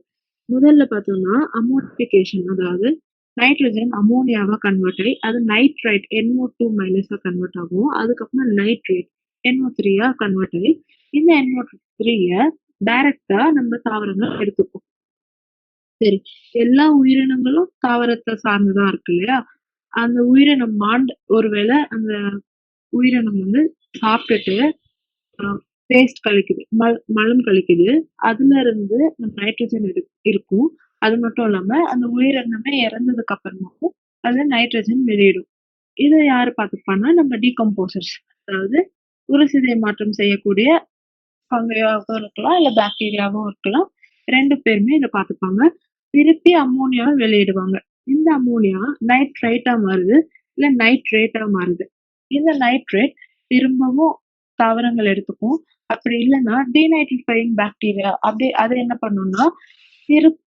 முதல்ல பார்த்தோம்னா அமோனிஃபிகேஷன், அதாவது நைட்ரஜன் அமோனியாவா கன்வெர்ட் ஆகி அது நைட்ரைட் NO2 மைனஸா கன்வெர்ட் ஆகும். அதுக்கப்புறம் நைட்ரேட் NO3 கன்வெர்ட் ஆகி இந்த NO3 டைரக்டா நம்ம தாவரங்கள் எடுத்துக்கும். சரி, எல்லா உயிரினங்களும் தாவரத்தை சார்ந்துதான் இருக்கு இல்லையா? அந்த உயிரினம் ஒருவேளை அந்த உயிரினம் வந்து சாப்பிட்டுட்டு பேஸ்ட் கழிக்குது, மலம் கழிக்குது. அதுல இருந்து நைட்ரஜன் இருக்கும். அது மட்டும் இல்லாம அந்த உயிரினமே இறந்ததுக்கு அப்புறமாவும் அது நைட்ரஜன் வெளியிடும். இதை யாரு பார்த்துப்பான்னா நம்ம டீகம்போசர்ஸ், அதாவது உருசிதை மாற்றம் செய்யக்கூடிய ஃபங்கையாகவும் இருக்கலாம், இல்ல பாக்டீரியாவும் இருக்கலாம். 2 பேருமே இதை பார்த்துப்பாங்க. திருப்பி அமோனியாவை வெளியிடுவாங்க. இந்த அமோனியா நைட்ரைட்டா மாறுது, இல்ல நைட்ரேட்டா மாறுது. இந்த நைட்ரேட் திரும்பவும் தாவரங்கள் எடுத்துக்கும். அப்படி இல்லைன்னா டீநைட்ரிஃபையிங் பாக்டீரியா அப்படி அது என்ன பண்ணும்னா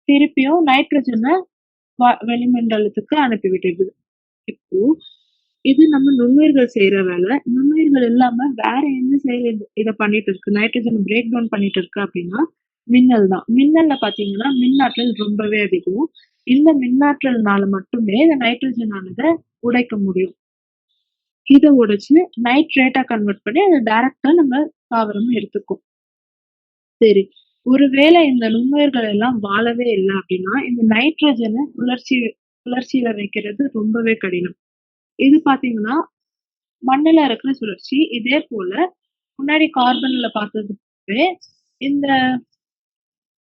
திருப்பியும் நைட்ரஜனை வெளிமண்டலத்துக்கு அனுப்பி விட்டுடுது. இப்போ இது நம்ம நுண்ணுயிர்கள் செய்யற வேலை. நுண்ணுயிர்கள் இல்லாம வேற என்ன செயல் இத பண்ணிட்டு இருக்கு? நைட்ரஜன் பிரேக் டவுன் பண்ணிட்டு இருக்கு அப்படின்னா மின்னல் தான். மின்னல்ல பாத்தீங்கன்னா மின்னாற்றல் ரொம்பவே அதிகம். இந்த மின்னாற்றல்னால மட்டுமே இந்த நைட்ரஜன் ஆனத உடைக்க முடியும். இத உடைச்சு நைட்ரேட்டா கன்வெர்ட் பண்ணி அத டைரக்டா நம்ம தாவரம் எடுத்துக்கும். சரி, ஒருவேளை இந்த நுண்ணுயிர்கள் எல்லாம் வாழவே இல்ல அப்படின்னா இந்த நைட்ரஜனை சுழற்சியில வைக்கிறது ரொம்பவே கடினம். இது பாத்தீங்கன்னா மண்ணுல இருக்கிற சுழற்சி. இதே போல முன்னாடி கார்பன்ல பார்த்ததுவே இந்த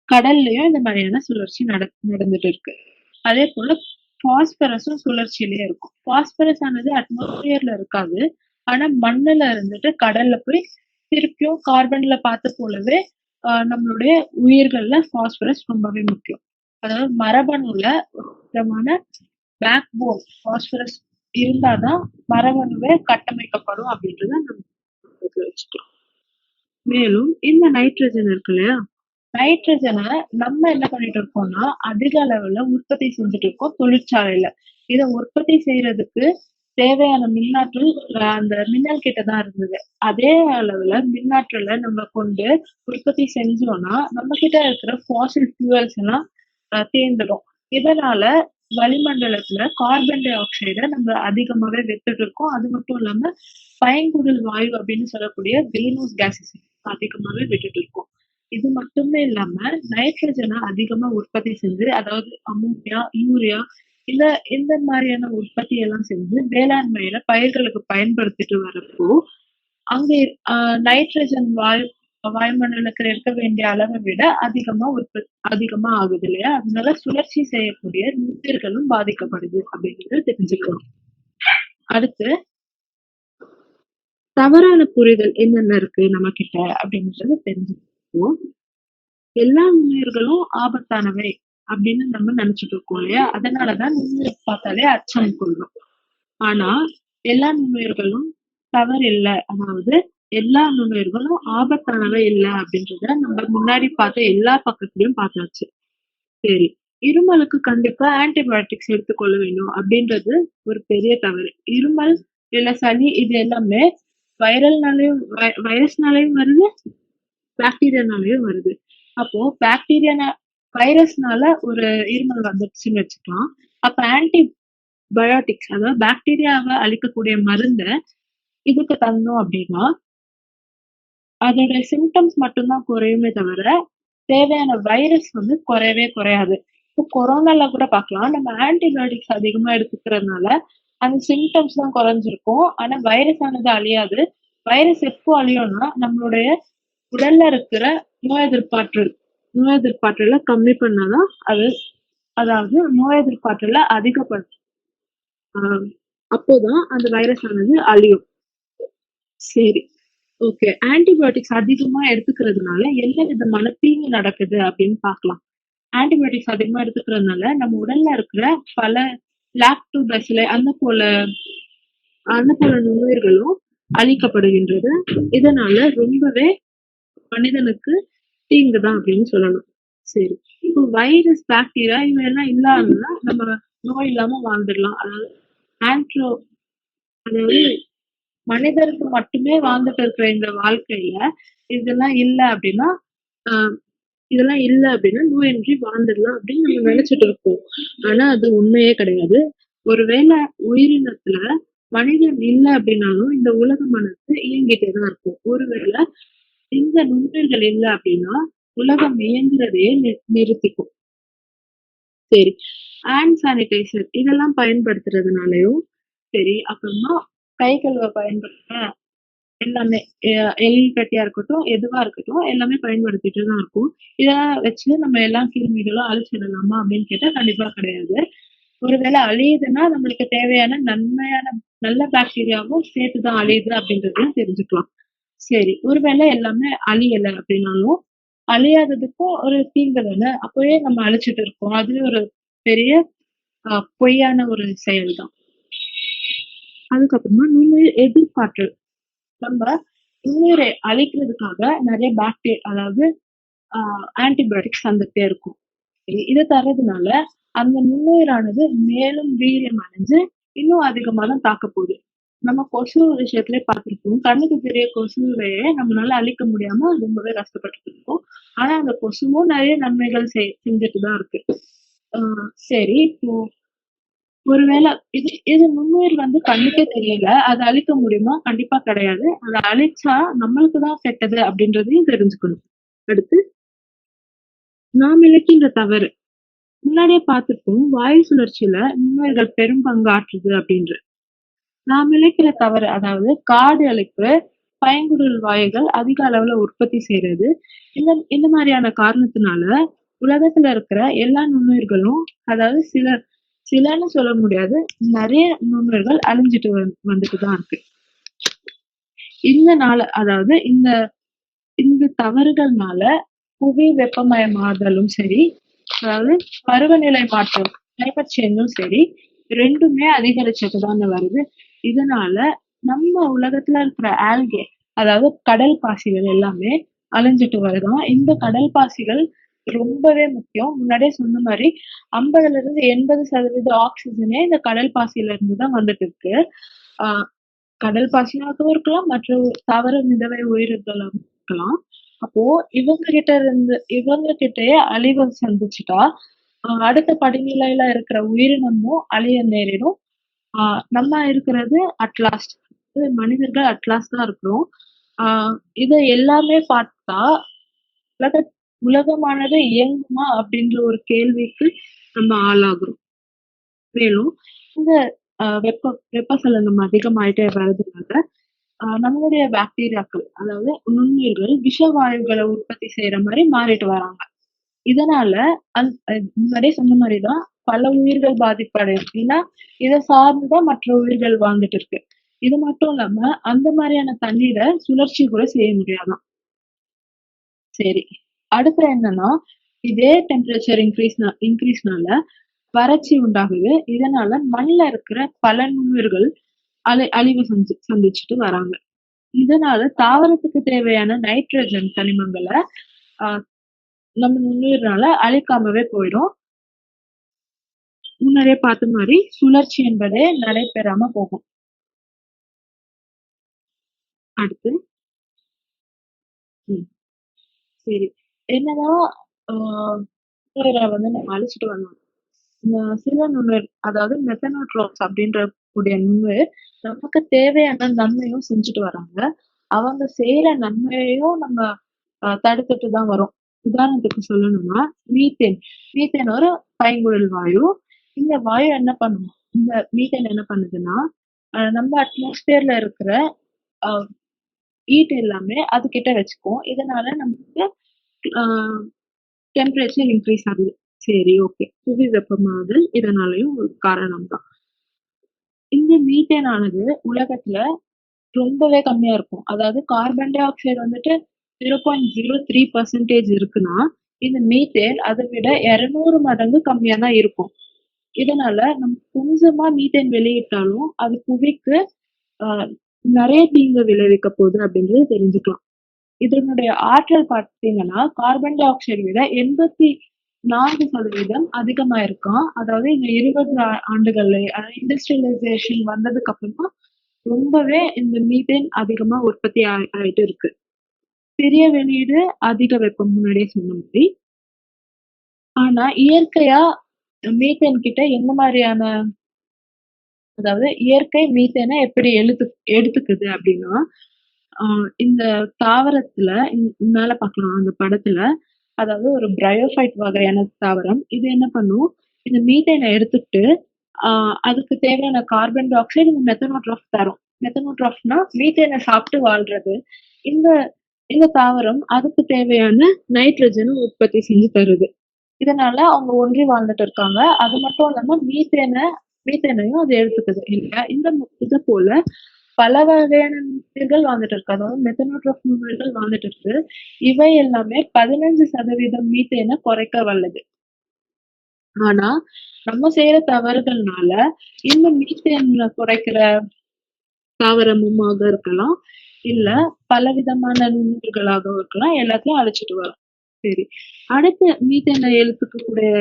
கடல்லயும் இந்த மாதிரியான சுழற்சி நடந்துட்டு இருக்கு. அதே போல பாஸ்பரஸும் சுழற்சியிலேயே இருக்கும். பாஸ்பரஸ் ஆனது அட்மாஸ்பியர்ல இருக்காது. ஆனா மண்ணுல இருந்துட்டு கடல்ல போய் திருப்பியும் கார்பன்ல பார்த்த போலவே நம்மளுடைய உயிர்கள்ல பாஸ்பரஸ் ரொம்பவே முக்கியம். அதாவது மரபணுல ஒரு விதமான பேக் போன் பாஸ்பரஸ் இருந்தாதான் மரபணுவே கட்டமைக்கப்படும் அப்படின்றத நம்ம வச்சுக்கலாம். மேலும் இந்த நைட்ரஜன் இருக்கு இல்லையா, நைட்ரஜனை நம்ம என்ன பண்ணிட்டு இருக்கோம்னா அதிக அளவுல உற்பத்தி செஞ்சுட்டு இருக்கோம் தொழிற்சாலையில. இத உற்பத்தி செய்யறதுக்கு தேவையான மின்னாற்றல் அந்த மின்னல் கிட்டதான் இருந்தது. அதே அளவுல மின்னாற்றலை நம்ம கொண்டு உற்பத்தி செஞ்சோம்னா நம்ம கிட்ட இருக்கிற ஃபாசில் ஃபியூவல்ஸ் எல்லாம் தேர்ந்துடும். இதனால வளிமண்டலத்துல கார்பன் டை ஆக்சைடை நம்ம அதிகமாவே வித்துட்டு இருக்கோம். அது மட்டும் இல்லாம பைங்குடில் வாயு அப்படின்னு சொல்லக்கூடிய கிரீன் ஹவுஸ் கேசஸ் அதிகமாவே விட்டுட்டு இருக்கோம். இது மட்டுமே இல்லாம நைட்ரஜனை அதிகமா உற்பத்தி செஞ்சு, அதாவது அமோனியா, யூரியா இந்த இந்த மாதிரியான உற்பத்தி எல்லாம் செஞ்சு வேளாண்மையில பயிர்களுக்கு பயன்படுத்திட்டு வரப்போ அங்க நைட்ரஜன் வாயுமண்டலத்துல இருக்க வேண்டிய அளவை விட அதிகமா ஆகுது இல்லையா? அதனால சுழற்சி செய்யக்கூடிய நுண்ணுயிர்களும் பாதிக்கப்படுது அப்படிங்கறத தெரிஞ்சுக்கலாம். அடுத்து தவறான புரிதல் என்னென்ன இருக்கு நம்ம கிட்ட அப்படிங்கறத தெரிஞ்சுக்குவோம். எல்லா நுண்ணுயிர்களும் ஆபத்தானவை அப்படின்னு நம்ம நினைச்சிட்டு இருக்கோம் இல்லையா? அதனாலதான் நுண்ணுயிர் பார்த்தாலே அச்சம் கொள்ளும். ஆனா எல்லா நுண்ணுயிர்களும் தவறு இல்லை. அதாவது எல்லா நுண்ணுயிர்களும் ஆபத்தானவை இல்லை அப்படின்றத நம்ம முன்னாடி பார்த்த எல்லா பக்கத்துலயும் பார்த்தாச்சு. சரி, இருமலுக்கு கண்டிப்பா ஆன்டிபயோட்டிக்ஸ் எடுத்துக்கொள்ள வேண்டும் அப்படின்றது ஒரு பெரிய தவறு. இருமல் இல்ல சளி இது எல்லாமே வைரஸ்னாலையும் வருது, பாக்டீரியானாலையும் வருது. அப்போ வைரஸ்னால ஒரு இருமல் வந்துடுச்சுன்னு வச்சுக்கலாம். அப்ப ஆன்டிபயோட்டிக்ஸ் அதாவது பாக்டீரியாவை அழிக்கக்கூடிய மருந்த இதுக்கு தந்தோம் அப்படின்னா அதோட சிம்டம்ஸ் மட்டும்தான் குறையுமே தவிர தேவையான வைரஸ் வந்து குறையவே குறையாது. இப்போ கொரோனால கூட பார்க்கலாம், நம்ம ஆன்டிபயோட்டிக்ஸ் அதிகமா எடுத்துக்கிறதுனால அந்த சிம்டம்ஸ் தான் குறைஞ்சிருக்கும். ஆனா வைரஸ் ஆனது அழியாது. வைரஸ் எப்போ அழியும்னா நம்மளுடைய உடல்ல இருக்கிற நோய் எதிர்ப்பாற்றல கம்மி பண்ணாதான் அது, அதாவது நோய் எதிர்ப்பாற்றல அதிகப்படுத்தும். அப்போதான் அந்த வைரஸ் ஆனது அழியும். சரி, ஓகே. ஆன்டிபயோட்டிக்ஸ் அதிகமா எடுத்துக்கிறதுனால என்ன விதமான தீங்கு நடக்குது அப்படின்னு பார்க்கலாம். ஆன்டிபயோட்டிக்ஸ் அதிகமா எடுத்துக்கிறதுனால நம்ம உடல்ல இருக்கிற பல லாக்டோபசிலை அந்த போல நுண்ணுயிர்களும் அழிக்கப்படுகின்றது. இதனால ரொம்பவே மனிதனுக்கு தீங்குதான் அப்படின்னு சொல்லணும். சரி, இப்போ வைரஸ், பாக்டீரியா இவையெல்லாம் இல்லாம நம்ம நோய் இல்லாம வாழ்ந்துடலாம். அதாவது மனிதருக்கு மட்டுமே வாழ்ந்துட்டு இருக்கிற இந்த வாழ்க்கையில இதெல்லாம் இல்லை அப்படின்னா நோயின்றி வாழ்ந்துடலாம் அப்படின்னு நம்ம நினைச்சிட்டு இருக்கோம். ஆனா அது உண்மையே கிடையாது. ஒருவேளை உயிரினத்துல மனிதன் இல்லை அப்படின்னாலும் இந்த உலகமானது இயங்கிட்டேதான் இருக்கும். ஒருவேளை இந்த நுண்ணுயிர்கள் இல்லை அப்படின்னா உலகம் இயங்குறதையே நிறுத்திக்கும். சரி, ஹேண்ட் சானிடைசர் இதெல்லாம் பயன்படுத்துறதுனாலயும் சரி, அப்புறமா கை கழுவ பயன்படுத்த எல்லாமே எலி கட்டியா இருக்கட்டும், எதுவா இருக்கட்டும், எல்லாமே பயன்படுத்திட்டு தான் இருக்கும். இத வச்சு நம்ம எல்லா கிருமிகளும் அழிச்சிடலாமா அப்படின்னு கேட்டா கண்டிப்பா கிடையாது. ஒருவேளை அழியுதுன்னா நம்மளுக்கு தேவையான நல்ல பாக்டீரியாவும் சேர்த்துதான் அழியுது அப்படின்றதையும் தெரிஞ்சுக்கலாம். சரி, ஒருவேளை எல்லாமே அழியல அப்படின்னாலும் அழியாததுக்கும் ஒரு தீங்கு தானே, அப்பவே நம்ம அழிச்சிட்டு இருக்கோம். அது ஒரு பெரிய பொய்யான ஒரு செயல் தான். அதுக்கப்புறமா நுண்ணுயிர் எதிர்ப்பாற்றல். நம்ம நுண்ணுயிரை அழிக்கிறதுக்காக நிறைய பாக்டீரியா, அதாவது ஆன்டிபயோட்டிக்ஸ் தந்துட்டே இருக்கும். இதை தர்றதுனால அந்த நுண்ணுயிரானது மேலும் வீரியம் அடைஞ்சு இன்னும் அதிகமா தான் தாக்க போகுது. நம்ம கொசு விஷயத்திலே பார்த்திருப்போம். கண்ணுக்கு தெரிய கொசுவையே நம்மளால அழிக்க முடியாம ரொம்பவே கஷ்டப்பட்டுட்டு இருக்கோம். ஆனா அந்த கொசுவும் நிறைய நன்மைகள் செஞ்சுட்டு தான் இருக்கு. சரி, இப்போ ஒருவேளை இது இது நுண்ணுயிர் கண்ணுக்கே தெரியல. அத அழிக்க முடியுமா? கண்டிப்பா கிடையாது. அத அழிச்சா நம்மளுக்கு தான் கெட்டது அப்படின்றதையும் தெரிஞ்சுக்கணும். அடுத்து, நாம் இழைக்கின்ற தவறு. முன்னாடியே பார்த்திருப்போம். வாயு சுழற்சியில நுண்ணுயிர்கள் பெரும் பங்கு ஆற்றுது அப்படின்று. நாம் இழைக்கிற தவறு, அதாவது காடு அழிப்பு, பைங்குடில் வாயுகள் அதிக அளவுல உற்பத்தி செய்யறது, இந்த இந்த மாதிரியான காரணத்தினால உலகத்துல இருக்கிற எல்லா நுண்ணுயிர்களும், அதாவது சிலன்னு சொல்ல முடியாது, நிறைய நுண்ணுயிர்கள் அழிஞ்சிட்டு வந்துட்டு தான் இருக்கு. அதாவது இந்த தவறுகள்னால புவி வெப்பமயமாதலும் சரி, அதாவது பருவநிலை மாற்றம் கிளைமேட் சேஞ்சும் சரி, ரெண்டுமே அதிகரிச்சுட்டு தானே வருது. இதனால நம்ம உலகத்துல இருக்கிற ஆல்கே, அதாவது கடல் பாசிகள் எல்லாமே அழிஞ்சிட்டு வருதாம். இந்த கடல் பாசிகள் ரொம்பவே முக்கியம். முன்னாடியே சொன்ன மாதிரி 50% ஆக்சிஜனே இந்த கடல் பாசியில இருந்து தான் வந்துட்டு இருக்கு. ஆஹ் கடல் பாசியாகவும் இருக்கலாம், மற்ற தாவர மிதவை உயிரினங்களும் இருக்கலாம். அப்போ இவங்க கிட்டயே அழிவை சந்திச்சுட்டா அடுத்த படிநிலையில இருக்கிற உயிரினமும் அழிய நேரிடும். நம்ம இருக்கிறது அட்லாஸ்ட், மனிதர்கள் அட்லாஸ்ட் தான் இருக்கிறோம். இதை எல்லாமே பார்த்தா உலக உலகமானது இயங்குமா அப்படின்ற ஒரு கேள்விக்கு நம்ம ஆளாகிறோம். மேலும் இந்த வெப்பசலனம் அதிகமாயிட்டே வர்றதுனால நம்மளுடைய பாக்டீரியாக்கள், அதாவது நுண்ணுயிர்கள் விஷ வாயுகளை உற்பத்தி செய்யற மாதிரி மாறிட்டு வராங்க. இதனால முன்னாடியே சொன்ன மாதிரிதான் பல உயிர்கள் பாதிப்படையும். ஏன்னா இதை சார்ந்துதான் மற்ற உயிர்கள் வாழ்ந்துட்டு இருக்கு. இது மட்டும் இல்லாம அந்த மாதிரியான தண்ணீரை சுழற்சி கூட செய்ய முடியாதாம். சரி, அடுத்து என்னன்னா, இதே டெம்பரேச்சர் இன்க்ரீஸ்னால வறட்சி உண்டாகுது. இதனால மண்ணுல இருக்கிற பல நுண்ணுயிர்கள் அழிவு சந்திச்சுட்டு வராங்க. இதனால தாவரத்துக்கு தேவையான நைட்ரஜன் கனிமங்களை நம்ம நுண்ணுயிர்னால அழிக்காமவே போயிடும். முன்னாடியே பார்த்த மாதிரி சுழற்சி என்பதே நடைபெறாம போகும். அடுத்து, சரி, என்னதான் நம்ம அழிச்சிட்டு வந்தோம், சில நுண்ணுயிர், அதாவது மெத்தனோட்ரோப்ஸ் அப்படின்ற கூடிய நுண்ணுயிர் நமக்கு தேவையான நன்மையும் செஞ்சுட்டு வராங்க. அவங்க செய்யற நன்மையையும் நம்ம தடுத்துட்டு தான் வரோம். உதாரணத்துக்கு சொல்லணும்னா மீத்தேன் ஒரு பைங்குடில் வாயு. இந்த வாயு என்ன பண்ணும், இந்த மீத்தேன் என்ன பண்ணுதுன்னா நம்ம அட்மாஸ்பியர்ல இருக்கிற ஹீட் எல்லாமே அது கிட்ட வச்சுக்கும். இதனால நமக்கு டெம்பரேச்சர் இன்க்ரீஸ் ஆகுது. சரி, ஓகே, புவி வெப்பமாதல் இதனாலயும் ஒரு காரணம் தான். இந்த மீத்தேன் ஆனது உலகத்துல ரொம்பவே கம்மியா இருக்கும். அதாவது கார்பன் டை ஆக்சைடு 0.03% இருக்குன்னா, இந்த மீத்தேன் அதை விட 200 மடங்கு கம்மியா தான் இருக்கும். இதனால நம்ம கொஞ்சமா மீத்தேன் வெளியிட்டாலும் அது புவிக்கு நிறைய தீங்கு விளைவிக்க போகுது அப்படின்றது தெரிஞ்சுக்கலாம். இதனுடைய ஆற்றல் பார்த்தீங்கன்னா கார்பன் டை ஆக்சைடு விட 84% அதிகமா இருக்காம். அதாவது இந்த 20 ஆண்டுகள்ல இண்டஸ்ட்ரியலைசேஷன் வந்ததுக்கு அப்புறமா ரொம்பவே இந்த மீத்தேன் அதிகமா உற்பத்தி ஆயிட்டு இருக்கு. பெரிய வெளியீடு, அதிக வெப்பம், முன்னாடியே சொன்ன மாதிரி. ஆனா இயற்கையா மீத்தேன் கிட்ட என்ன மாதிரியான, அதாவது இயற்கை மீத்தேனை எப்படி எடுத்துக்குது அப்படின்னா, இந்த தாவரத்துல மேல பார்க்கலாம் அந்த படத்துல, அதாவது ஒரு பிரையோஃபைட் வகையான தாவரம். இது என்ன பண்ணும், இந்த மீத்தேனை எடுத்துட்டு அதுக்கு தேவையான கார்பன் டை ஆக்சைடு இந்த மெத்தனோட்ராஃப் தரும். மெத்தனோட்ராஃப்னா மீத்தேனை சாப்பிட்டு வாழ்றது. இந்த தாவரம் அதுக்கு தேவையான நைட்ரஜனை உற்பத்தி செஞ்சு தருது. இதனால அவங்க ஒன்றி வாழ்ந்துட்டு இருக்காங்க. அது மட்டும் இல்லாம மீத்தேனையும் அது எடுத்துக்குது இல்லையா. இது போல பல வகையான நுண்ணுயிர்கள் வாழ்ந்துட்டு இருக்கு, அதாவது மெத்தனோட்ராஃப் நுண்ணுயிர்கள் வாழ்ந்துட்டு இருக்கு. இவை எல்லாமே 15% மீத்தேனை குறைக்க வல்லது. ஆனா நம்ம செய்யற தவறுகள்னால இந்த மீத்தேனை குறைக்கிற தாவரமுமாக இருக்கலாம், இல்ல பல விதமான நுண்ணுயிர்களாகவும் இருக்கலாம், எல்லாத்தையும் அழிச்சிட்டு வரும். சரி, அடுத்து மீத்தேனை எழுத்துக்கக்கூடிய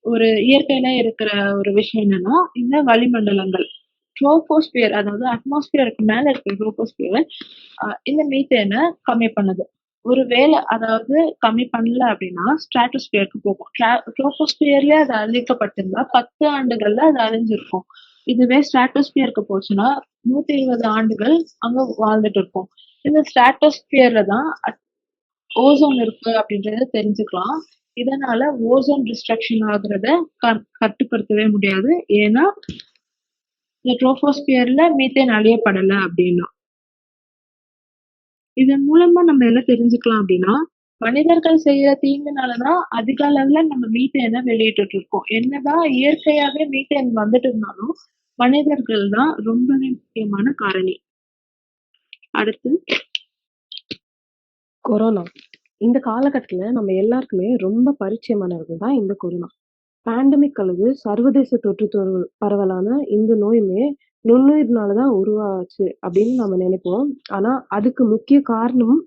ஒரு இயற்கையில இருக்கிற ஒரு விஷயம் என்னன்னா, இந்த வளிமண்டலங்கள். ட்ரோபோஸ்பியர் அதாவது அட்மாஸ்பியருக்கு மேல இருக்கிற ட்ரோபோஸ்பியர் இந்த மீத்தேன கம்மி பண்ணுது. ஒரு வேளை அதாவது கம்மி பண்ணல அப்படின்னா ஸ்ட்ராட்டோஸ்பியருக்கு போகும். ட்ரோபோஸ்பியர்லயே அது அழிக்கப்பட்டிருந்தா 10 ஆண்டுகள்ல அது அழிஞ்சிருக்கும். இதுவே ஸ்ட்ராட்டோஸ்பியருக்கு போச்சுன்னா 120 ஆண்டுகள் அங்க வாழ்ந்துட்டு இருக்கும். இந்த ஸ்ட்ராட்டோஸ்பியர்ல தான் ஓசோன் இருக்கு அப்படின்றத தெரிஞ்சுக்கலாம். இதனால ஓசோன் டிஸ்ட்ரக்ஷன் ஆகுறத கட்டுப்படுத்தவே முடியாது. ஏன்னா இந்த ட்ரோபோஸ்பியர்ல மீத்தேன் அழியப்படல அப்படின்னா. இதன் மூலமா நம்ம என்ன தெரிஞ்சுக்கலாம் அப்படின்னா, மனிதர்கள் செய்யற தீங்குனாலதான் அதிக அளவுல நம்ம மீத்தேனை வெளியிட்டு இருக்கோம். என்னதான் இயற்கையாவே மீத்தேன் வந்துட்டு இருந்தாலும் மனிதர்கள் தான் ரொம்பவே முக்கியமான காரணி. அடுத்து கொரோனா. இந்த காலகட்டத்துல நம்ம எல்லாருக்குமே ரொம்ப பரிச்சயமானது தான் இந்த கொரோனா. பேண்டமிக் அல்லது சர்வதேச தொற்று பரவலான இந்த நோயுமே நுண்ணுயிர்னால தான் உருவாச்சு அப்படின்னு நம்ம நினைப்போம். ஆனா அதுக்கு முக்கிய காரணம்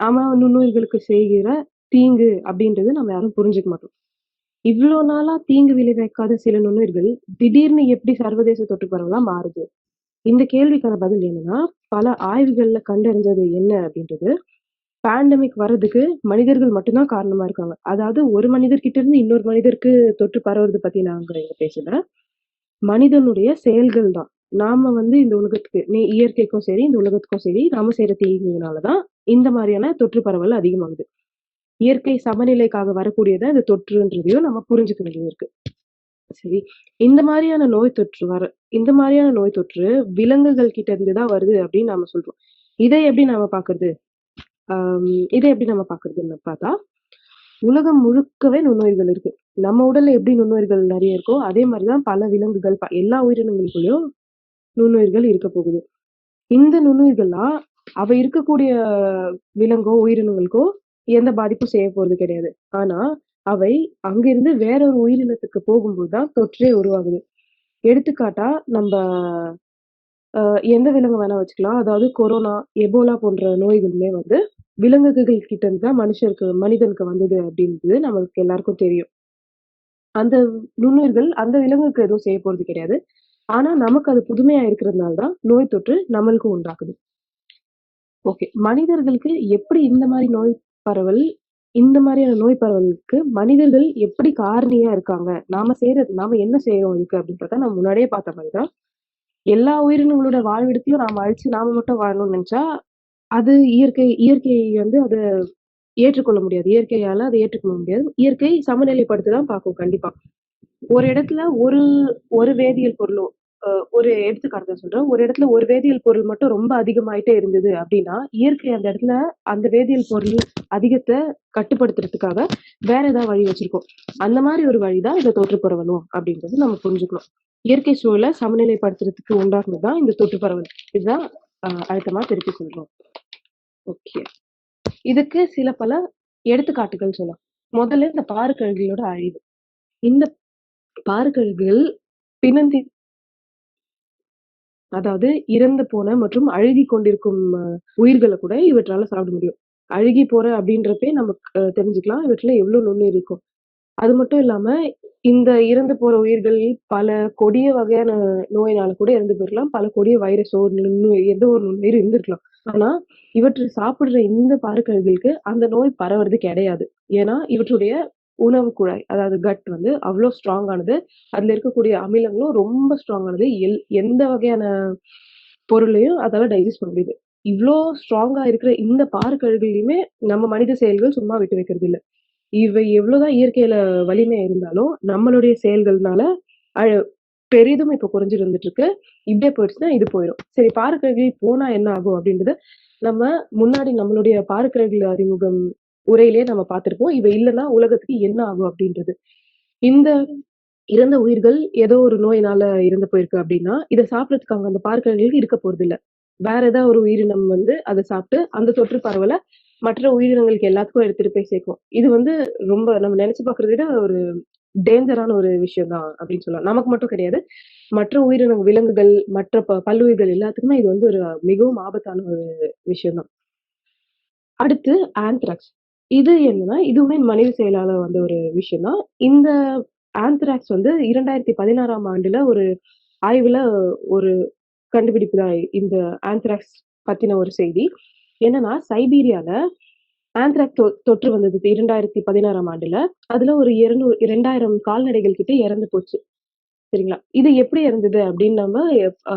நாம நுண்ணுயிர்களுக்கு செய்கிற தீங்கு அப்படின்றது நம்ம யாரும் புரிஞ்சுக்க மாட்டோம். இவ்வளவு நாளா தீங்கு விளைவிக்காத சில நுண்ணுயிர்கள் திடீர்னு எப்படி சர்வதேச தொற்று பரவலா மாறுது? இந்த கேள்விக்கான பதில் என்னன்னா, பல ஆய்வுகள்ல கண்டறிஞ்சது என்ன அப்படின்றது, பேண்டமிக் வர்றதுக்கு மனிதர்கள் மட்டும்தான் காரணமா இருக்காங்க. அதாவது ஒரு மனிதர்கிட்ட இருந்து இன்னொரு மனிதருக்கு தொற்று பரவுறது பத்தி நாங்க இங்க பேசல. மனிதனுடைய செயல்கள் தான். நாம இந்த உலகத்துக்கு இயற்கைக்கும் சரி, இந்த உலகத்துக்கும் சரி, நாம செய்யற தீங்குனாலதான் இந்த மாதிரியான தொற்று பரவல் அதிகமாகுது. இயற்கை சமநிலைக்காக வரக்கூடியதை இந்த தொற்றுன்றதையும் நம்ம புரிஞ்சுக்க வேண்டியது இருக்கு. சரி, இந்த மாதிரியான நோய் தொற்று விலங்குகள் கிட்ட இருந்துதான் வருது அப்படின்னு நாம சொல்றோம். இதை எப்படி நாம பாக்குறது? இதை எப்படி நம்ம பாக்குறதுன்னு பார்த்தா, உலகம் முழுக்கவே நுண்ணுயிர்கள் இருக்கு. நம்ம உடல்ல எப்படி நுண்ணுயிர்கள் நிறைய இருக்கோ அதே மாதிரிதான் பல விலங்குகள் எல்லா உயிரினங்களுக்குள்ளயும் நுண்ணுயிர்கள் இருக்க போகுது. இந்த நுண்ணுயிர்கள்லாம் அவை இருக்கக்கூடிய விலங்கோ உயிரினங்களுக்கோ எந்த பாதிப்பும் செய்ய போறது கிடையாது. ஆனா அவை அங்கிருந்து வேற ஒரு உயிரினத்துக்கு போகும்போதுதான் தொற்றே உருவாகுது. எடுத்துக்காட்டா நம்ம எந்த விலங்கு வேணா வச்சுக்கலாம். அதாவது கொரோனா, எபோலா போன்ற நோய்களுமே விலங்குகள் கிட்ட இருந்து தான் மனிதனுக்கு வந்தது அப்படின்றது நமக்கு எல்லாருக்கும் தெரியும். அந்த நுண்ணுயிர்கள் அந்த விலங்குக்கு எதுவும் செய்ய போறது கிடையாது. ஆனா நமக்கு அது புதுமையா இருக்கிறதுனால தான் நோய் தொற்று நம்மளுக்கும் உண்டாக்குது. ஓகே. மனிதர்களுக்கு எப்படி இந்த மாதிரியான நோய் பரவலுக்கு மனிதர்கள் எப்படி காரணியா இருக்காங்க? நாம என்ன செய்றோம் இதுக்கு அப்படின்றத நம்ம முன்னாடியே பார்த்த மாதிரி தான். எல்லா உயிரினங்களோட வாழ்விடத்தையும் நாம அழிச்சு நாம மட்டும் வாழணும்னு நினைச்சா, அது இயற்கையை அத ஏற்றுக்கொள்ள முடியாது. இயற்கையால அத ஏற்றுக்கொள்ள முடியாது. இயற்கை சமநிலைப்படுத்த தான் பார்க்கும் கண்டிப்பா. ஒரு இடத்துல ஒரு ஒரு வேதியியல் பொருளோ ஒரு எடுத்துக்காட்டு சொல்றேன். ஒரு இடத்துல ஒரு வேதியியல் பொருள் மட்டும் ரொம்ப அதிகமாயிட்டே இருந்தது அப்படின்னா, இயற்கை அந்த இடத்துல அந்த வேதியியல் பொருள் அதிகத்தை கட்டுப்படுத்துறதுக்காக வேற ஏதாவது வழி வச்சிருக்கோம். அந்த மாதிரி ஒரு வழிதான் இந்த தொற்று பரவலும் அப்படின்றது நம்ம புரிஞ்சுக்கணும். இயற்கை சூழலை சமநிலைப்படுத்துறதுக்கு உண்டாக்குனதுதான் இந்த தொற்று பரவல். இதுதான் அழுத்தமா திருப்பி சொல்றோம். ஓகே. இதுக்கு பல எடுத்துக்காட்டுகள் சொல்லலாம். முதல்ல இந்த பாருக்கழுகுகளோட அழிவு. இந்த பாருக்கழுகுகள் பிணந்தி அதாவது இறந்து போன மற்றும் அழுகி கொண்டிருக்கும் உயிர்களை கூட இவற்றால சாப்பிட முடியும். அழுகி போற அப்படின்றப்பே நமக்கு தெரிஞ்சுக்கலாம் இவற்றுல எவ்வளவு நுண்ணுயிர் இருக்கும். அது மட்டும் இல்லாம இந்த இறந்து போற உயிர்கள் பல கொடிய வகையான நோயினால கூட இறந்து போயிருக்கலாம். பல கொடிய வைரஸோ ஏதோ ஒரு நுண்ணுயிர் இருந்திருக்கலாம். ஆனா இவற்றை சாப்பிடுற இந்த பாருக்கழுகுகளுக்கு அந்த நோய் பரவுறது கிடையாது. ஏன்னா இவற்றுடைய உணவு குழாய் அதாவது கட் அவ்வளவு ஸ்ட்ராங் ஆனது. அதுல இருக்கக்கூடிய அமிலங்களும் ரொம்ப ஸ்ட்ராங் ஆனது. எந்த வகையான பொருளையும் அதால டைஜஸ்ட் பண்ண முடியுது. இவ்ளோ ஸ்ட்ராங்கா இருக்கிற இந்த பாருக்கழுகுகளையுமே நம்ம மனித செயல்கள் சும்மா விட்டு வைக்கிறது இல்ல. இவை எவ்வளவுதான் இயற்கையில வலிமை இருந்தாலும் நம்மளுடைய செயல்கள்னால பெரிதும் இப்ப குறைஞ்சிட்டு வந்துட்டு இருக்கு. இப்படியே போயிடுச்சுன்னா இது போயிடும். சரி, பாருக்கழுகுகள் போனா என்ன ஆகும் அப்படின்றது நம்ம முன்னாடி நம்மளுடைய பாருக்கழுகுகள் அறிமுகம் உரையிலேயே நம்ம பார்த்திருப்போம். இவை இல்லைன்னா உலகத்துக்கு என்ன ஆகும் அப்படின்றது. இந்த இறந்த உயிர்கள் ஏதோ ஒரு நோயினால இறந்து போயிருக்கு அப்படின்னா இதை சாப்பிடறதுக்காக அந்த பாருக்கழுகுகளுக்கு இருக்க போறது இல்ல. வேற ஏதாவது ஒரு உயிரினம் அதை சாப்பிட்டு அந்த தொற்று பரவல மற்ற உயிரினங்களுக்கு எல்லாத்துக்கும் எடுத்துட்டு போய் சேர்க்கும். இது ரொம்ப நம்ம நினைச்சு பார்க்கறத விட ஒரு டேஞ்சரான ஒரு விஷயம் தான் அப்படின்னு சொல்லலாம். நமக்கு மட்டும் கிடையாது, மற்ற விலங்குகள், மற்ற பல்லுயிர்கள் எல்லாத்துக்குமே இது ஒரு மிகவும் ஆபத்தான ஒரு விஷயம் தான். அடுத்து ஆந்த்ராக்ஸ். இது என்னன்னா, இதுவுமே மனித செயலால வந்த ஒரு விஷயம் தான். இந்த ஆந்த்ராக்ஸ் வந்து 2016ஆம் ஆண்டுல ஒரு ஆய்வுல ஒரு கண்டுபிடிப்பு தான் இந்த ஆந்த்ராக்ஸ் பத்தின ஒரு செய்தி. என்னன்னா, சைபீரியால ஆந்த்ராக்ஸ் தொற்று வந்தது 2016ஆம் ஆண்டுல. அதுல ஒரு 2000 கால்நடைகள் கிட்ட இறந்து போச்சு. சரிங்களா? இது எப்படி இறந்தது அப்படின்னு நம்ம அ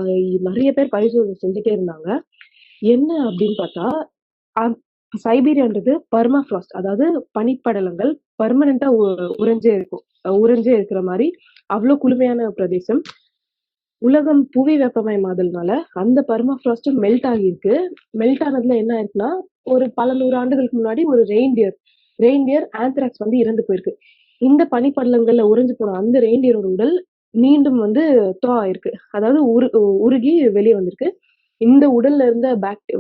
நெறைய பேர் பரிசோதனை செஞ்சுட்டே இருந்தாங்க. என்ன அப்படின்னு பார்த்தா, அம் சைபீரியான்றது பெர்மாஃப்ராஸ்ட் அதாவது பனிப்படலங்கள் பெர்மனன்ட்டா உறைஞ்சே இருக்கும். உறைஞ்சே இருக்கிற மாரி அவ்ளோ குளுமையான பிரதேசம். உலகம் புவி வெப்பமயமாதல்னால அந்த பெர்மாஃப்ராஸ்ட் மெல்ட் ஆகியிருக்கு. மெல்ட் ஆனதுல என்ன ஆயிருக்குன்னா, ஒரு பல 100 ஆண்டுகளுக்கு முன்னாடி ஒரு ரெயின்டியர் ஆந்த்ராக்ஸ் வந்து இறந்து போயிருக்கு. இந்த பனிப்படலங்கள்ல உறைஞ்சு போன அந்த ரெயின்டியரோட உடல் மீண்டும் வந்து ஆயிருக்கு. அதாவது உருகி வெளிய வந்திருக்கு. இந்த உடல்ல இருந்த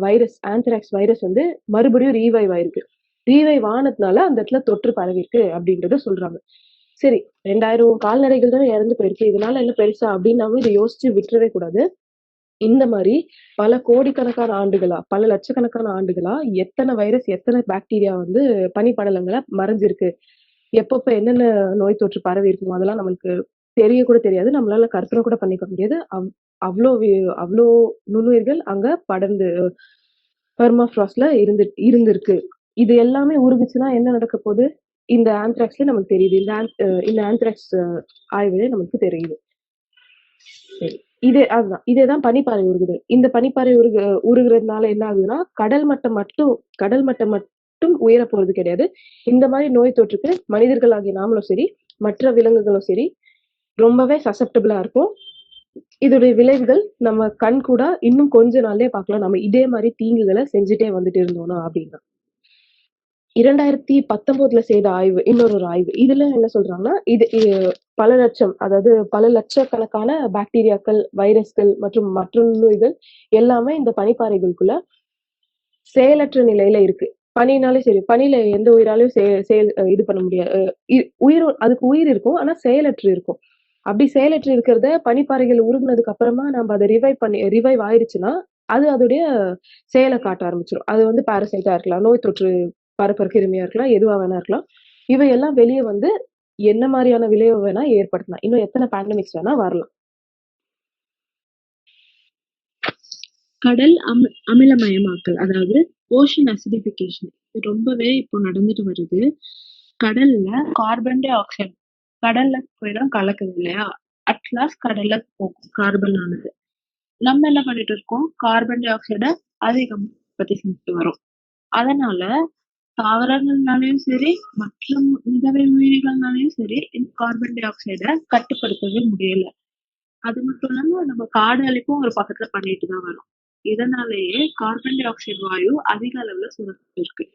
வைரஸ் ஆந்த்ராக்ஸ் வைரஸ் வந்து மறுபடியும் ரீவைவ் ஆயிருக்கு. ரீவைவ் ஆனதுனால அந்த இடத்துல தொற்று பரவிருக்கு அப்படின்றத சொல்றாங்க. சரி 2000 கால்நடைகள் தானே இறந்து போயிருக்கு. இதனால என்ன பெருசா அப்படின்னு நாம இத யோசிச்சு விட்டுறவே கூடாது. இந்த மாரி பல கோடிக்கணக்கான ஆண்டுகளா, பல லட்சக்கணக்கான ஆண்டுகளா எத்தன வைரஸ், எத்தன பாக்டீரியா வந்து பனிப்படலங்கள்ல மறைஞ்சிருக்கு. எப்பப்ப என்னென்ன நோய் தொற்று பரவி இருக்குமோ அதெல்லாம் நம்மளுக்கு தெரிய கூட தெரியாது. நம்மளால கற்பனை கூட பண்ணிக்க முடியாது. அவ்ளோ அவ்ளோ நுண்ணுயிர்கள் அங்க படர்ந்து பெர்மாஃப்ராஸ்ட்ல இருந்திருக்கு. இது எல்லாமே உருகுச்சுன்னா என்ன நடக்க போது? இந்த ஆந்த்ராக்ஸ்ல நமக்கு தெரியுது. இந்த ஆந்த்ராக்ஸ் ஆய்விலே நமக்கு தெரியுது. சரி. அதுதான். இதேதான் பனிப்பாறை உருகுதல். இந்த பனிப்பாறை உருகுறதுனால என்ன ஆகுதுன்னா, கடல் மட்டம் மட்டும் உயர போறது கிடையாது. இந்த மாரி நோய் தொற்றுக்கு மனிதர்களாகிய நாமளும் சரி, மற்ற விலங்குகளும் சரி, ரொம்பவே சசப்டபிளா இருக்கும். இதோடைய விளைவுகள் நம்ம கண் கூட இன்னும் கொஞ்ச நாள்லயே பார்க்கலாம். நம்ம இதே மாரி தீங்குகள செஞ்சுட்டே வந்துட்டு இருந்தோம்னா அப்டின்னா. 2019ல செய்த இன்னொரு ஆய்வு. இதுல என்ன சொல்றாங்கன்னா, பல லட்சம் அதாவது பல லட்சக்கணக்கான பாக்டீரியாக்கள், வைரஸ்கள் மற்றும் மற்ற நோய்கள் எல்லாமே இந்த பனிப்பாறைகளுக்குள்ள செயலற்ற நிலையில இருக்கு. பனினாலே சரி, பனியில எந்த உயிராலயும் செயல் இது பண்ண முடியாது. அதுக்கு உயிர் இருக்கும். ஆனா செயலற்று இருக்கும். அப்படி செயலற்று இருக்கிறத பனிப்பாறைகள் உருகுனதுக்கு அப்புறமா நம்ம அத ரிவைவ் ஆயிருச்சுன்னா, அது அதோடைய செயல காட்ட ஆரம்பிச்சுரும். அது வந்து பாரசைட்டா இருக்கலாம், நோய் தொற்று பரப்புற கிருமியா இருக்கலாம், எதுவா வேணா இருக்கலாம். இவையெல்லாம் வெளிய வந்து என்ன மாரியான விளைவு வேணா ஏற்படுத்தலாம். இன்னும் எத்தன பேண்டமிக்ஸ் வேணா வரலாம். கடல் அமிலமயமாக்கல் அதாவது ஓஷன் அசிடிஃபிகேஷன் இது ரொம்பவே இப்போ நடந்துட்டு வருது. கடல்ல கார்பன் டை ஆக்சைடு கடல்ல போய் தான் கலக்குது இல்லையா? அட்லாஸ்ட் கடல்ல போகும் கார்பன் ஆனது. நம்ம என்ன பண்ணிட்டு இருக்கோம்? கார்பன் டை ஆக்சைட அதிகம் உற்பத்தி செஞ்சுட்டு வரோம். அதனால தாவரங்கள்னாலயும் சரி, மற்ற மிதவை உயிரிகள்னாலயும் சரி, இந்த கார்பன் டை ஆக்சைட கட்டுப்படுத்தவே முடியல. அது மட்டும் இல்லாம நம்ம காடு அழிப்பும் ஒரு பக்கத்துல பண்ணிட்டு தான் வரோம். இதனாலேயே கார்பன் டை ஆக்சைடு வாயு அதிக அளவுல சுரந்துட்டு இருக்கு.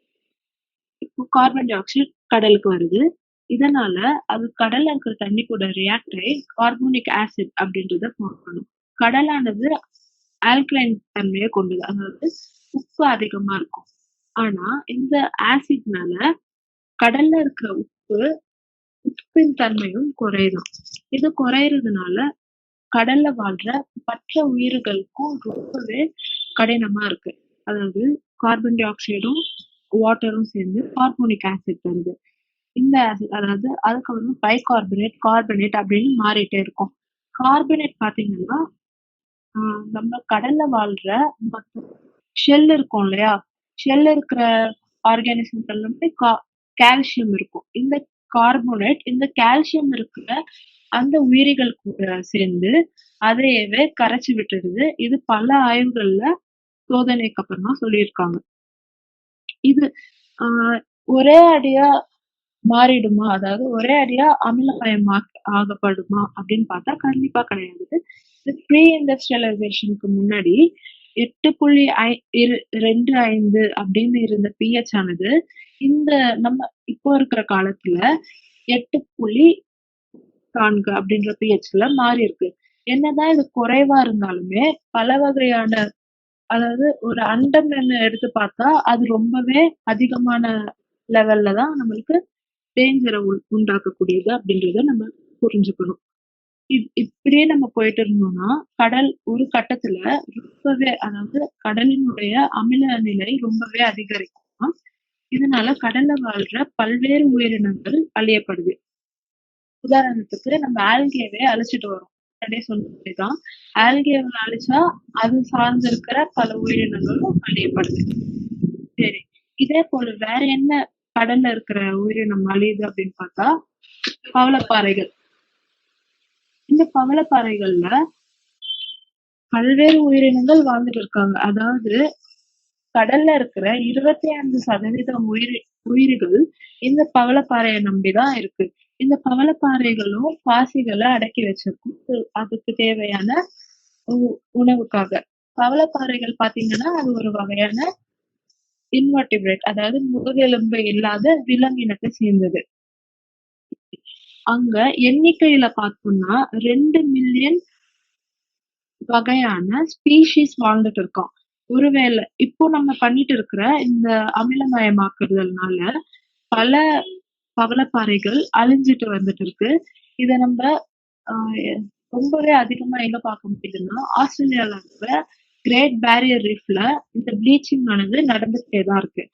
இப்போ கார்பன் டை ஆக்சைடு கடலுக்கு வருது. இதனால அது கடல்ல இருக்கிற தண்ணி கூட ரியாக்ட் ஆகி கார்போனிக் ஆசிட் அப்படின்றத ஃபார்ம் பண்ணும். கடலானது ஆல்கலைன் தன்மையை கொண்டது. அதாவது உப்பு அதிகமா இருக்கும். ஆனா இந்த ஆசிட்னால கடல்ல இருக்கிற உப்பின் தன்மையும் குறையுதாம். இது குறையறதுனால கடல்ல வாழ்ற மற்ற உயிர்களுக்கும் ரொம்பவே கடினமா இருக்கு. அதாவது கார்பன் டை ஆக்சைடும் வாட்டரும் சேர்ந்து கார்போனிக் ஆசிட் தருது. இந்த ஆசிட் அதாவது அதுக்கப்புறமா கார்பனேட் அப்படின்னு மாறிட்டே இருக்கும். கார்பனேட் பாத்தீங்கன்னா நம்ம கடல்ல வாழ்ற ஷெல் இருக்கும் இல்லையா? ஷெல் இருக்கிற ஆர்கானிசம்ஸ் எல்லாமே கால்சியம் இருக்கும். இந்த கால்சியம் இருக்கிற அந்த உயிரிகள் கூட சேர்ந்து அதையவே கரைச்சு விட்டுடுது. இது பல ஆய்வுகள்ல சோதனைக்கு அப்புறமா சொல்லியிருக்காங்க. இது ஒரே அடியா மாறிடுமா? அதாவது ஒரே அடியா அமிலமயம் ஆகப்படுமா அப்படின்னு பார்த்தா கண்டிப்பா கிடையாது. ப்ரீ இண்டஸ்ட்ரியலைசேஷனுக்கு முன்னாடி 8.25 அப்படின்னு இருந்த pH ஆனது இந்த நம்ம இப்போ இருக்கிற காலத்துல 8.4 அப்படின்ற pHல மாறி இருக்கு. என்னதான் இது குறைவா இருந்தாலுமே பல வகையான அதாவது ஒரு அண்டம் எடுத்து பார்த்தா அது ரொம்பவே அதிகமான லெவல்ல தான் நம்மளுக்கு டேஞ்சரை உண்டாக்கக்கூடியது அப்படின்றத நம்ம புரிஞ்சுக்கணும். இப்படியே நம்ம போயிட்டு இருந்தோம்னா கடல் ஒரு கட்டத்துல ரொம்பவே அதாவது கடலினுடைய அமில நிலை ரொம்பவே அதிகரிக்கும். இதனால கடல்ல வாழ்ற பல்வேறு உயிரினங்கள் அழியப்படுது. உதாரணத்துக்கு நம்ம ஆல்கேவே அழிச்சிட்டு வரோம். முன்னாடியே சொன்ன மாதிரிதான். ஆல்கேவை அழிச்சா அது சார்ந்து இருக்கிற பல உயிரினங்களும் அழியப்படுது. சரி. இதே போல வேற என்ன கடல்ல இருக்கிற உயிரினம் அழியுது அப்படின்னு பார்த்தா பவளப்பாறைகள். இந்த பவளப்பாறைகள்ல பல்வேறு உயிரினங்கள் வாழ்ந்துட்டு இருக்காங்க. அதாவது கடல்ல இருக்கிற 25% உயிர்கள் இந்த பவளப்பாறையை நம்பிதான் இருக்கு. இந்த பவளப்பாறைகளும் பாசிகளை அடக்கி வச்சிருக்கும். அதுக்கு தேவையான உணவுக்காக. பவளப்பாறைகள் பாத்தீங்கன்னா அது ஒரு வகையான இன்வெர்டிபிரேட், அதாவது முதுகெலும்பு இல்லாத விலங்கினத்தை சேர்ந்தது. அங்க எண்ணிக்கையில பார்த்தோம்னா 2 மில்லியன் வகையான ஸ்பீஷீஸ் வாழ்ந்துட்டு இருக்கோம். ஒருவேளை இப்போ நம்ம பண்ணிட்டு இருக்கிற இந்த அமிலமயமாக்குதல்னால பல பவளப்பாறைகள் அழிஞ்சிட்டு வந்துட்டு இருக்கு. இத நம்ம ஆஹ் ரொம்பவே அதிகமா எங்க பார்க்க முடியுதுன்னா ஆஸ்திரேலியால இருக்கிற கிரேட் பேரியர் ரீஃப்ல இந்த ப்ளீச்சிங் ஆனது நடந்துகிட்டே தான் இருக்கு.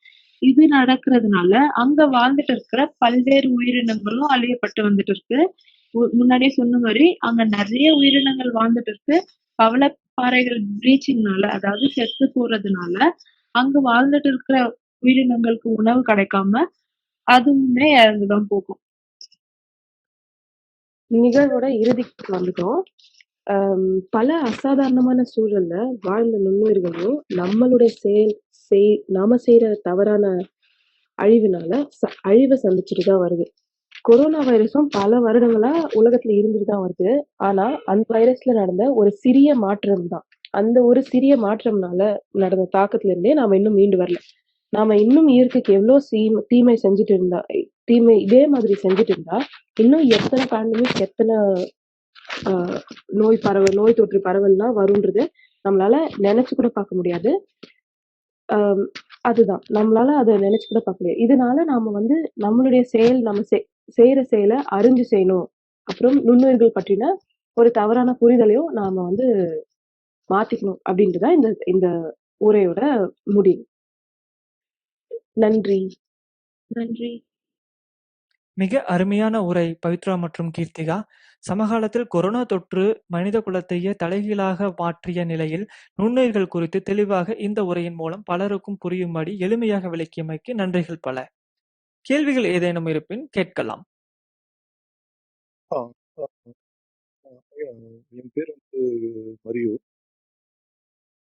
இது நடக்கிறதுனால அங்க வாழ்ந்துட்டு இருக்கிற பல்வேறு உயிரினங்களும் அழியப்பட்டு வந்துட்டு இருக்கு. முன்னாடியே சொன்ன மாதிரி அங்க நிறைய உயிரினங்கள் வாழ்ந்துட்டு இருக்கு. பவளப்பாறைகள் ப்ளீச்சிங்னால, அதாவது செத்து போறதுனால அங்க வாழ்ந்துட்டு இருக்கிற உயிரினங்களுக்கு உணவு கிடைக்காம அதுவுமே இறந்துதான் போகும். நிகழ்வோட இறுதிக்கு வந்துட்டோம். பல அசாதாரணமான சூழல்ல வாழ்ந்த நுண்ணுயிர்களும் நம்மளுடைய நாம செய்யற தவறான அழிவுனால அழிவை சந்திச்சுட்டு தான் வருது. கொரோனா வைரஸும் பல வருடங்களா உலகத்துல இருந்துட்டு தான் வருது. ஆனா அந்த வைரஸ்ல நடந்த ஒரு சிறிய மாற்றம் தான். அந்த ஒரு சிறிய மாற்றம்னால நடந்த தாக்கத்துல இருந்தே நாம இன்னும் மீண்டு வரல. நாம இன்னும் இயற்கைக்கு எவ்வளவு தீமை செஞ்சுட்டு இருந்தா இதே மாதிரி செஞ்சுட்டு இருந்தா இன்னும் எத்தனை பேண்டமிக், எத்தனை நோய் தொற்று பரவல்லாம் வரும்ன்றது நம்மளால நினைச்சு கூட பார்க்க முடியாது. அதுதான் நம்மளால அதை நினைச்சு கூட பார்க்க முடியாது. இதனால நாம வந்து நம்மளுடைய செயல், நம்ம செய்யற செயலை அறிஞ்சு செய்யணும். அப்புறம் நுண்ணுயிர்கள் பற்றின ஒரு தவறான புரிதலையும் நாம வந்து மாத்திக்கணும் அப்படின்றதான் இந்த இந்த உரையோட முடிவு. நன்றி. நன்றி. மிக அருமையான உரை பவித்ரா மற்றும் கீர்த்திகா. சமகாலத்தில் கொரோனா தொற்று மனித குலத்தையே தலைகீழாக மாற்றிய நிலையில் நுண்ணுயிர்கள் குறித்து தெளிவாக இந்த உரையின் மூலம் பலருக்கும் புரியும்படி எளிமையாக விளக்கியமைக்கு நன்றிகள் பல. கேள்விகள் ஏதேனும் இருப்பின் கேட்கலாம். ஆ, ஆ, ஐயா, என் பேர் வந்து மரியு.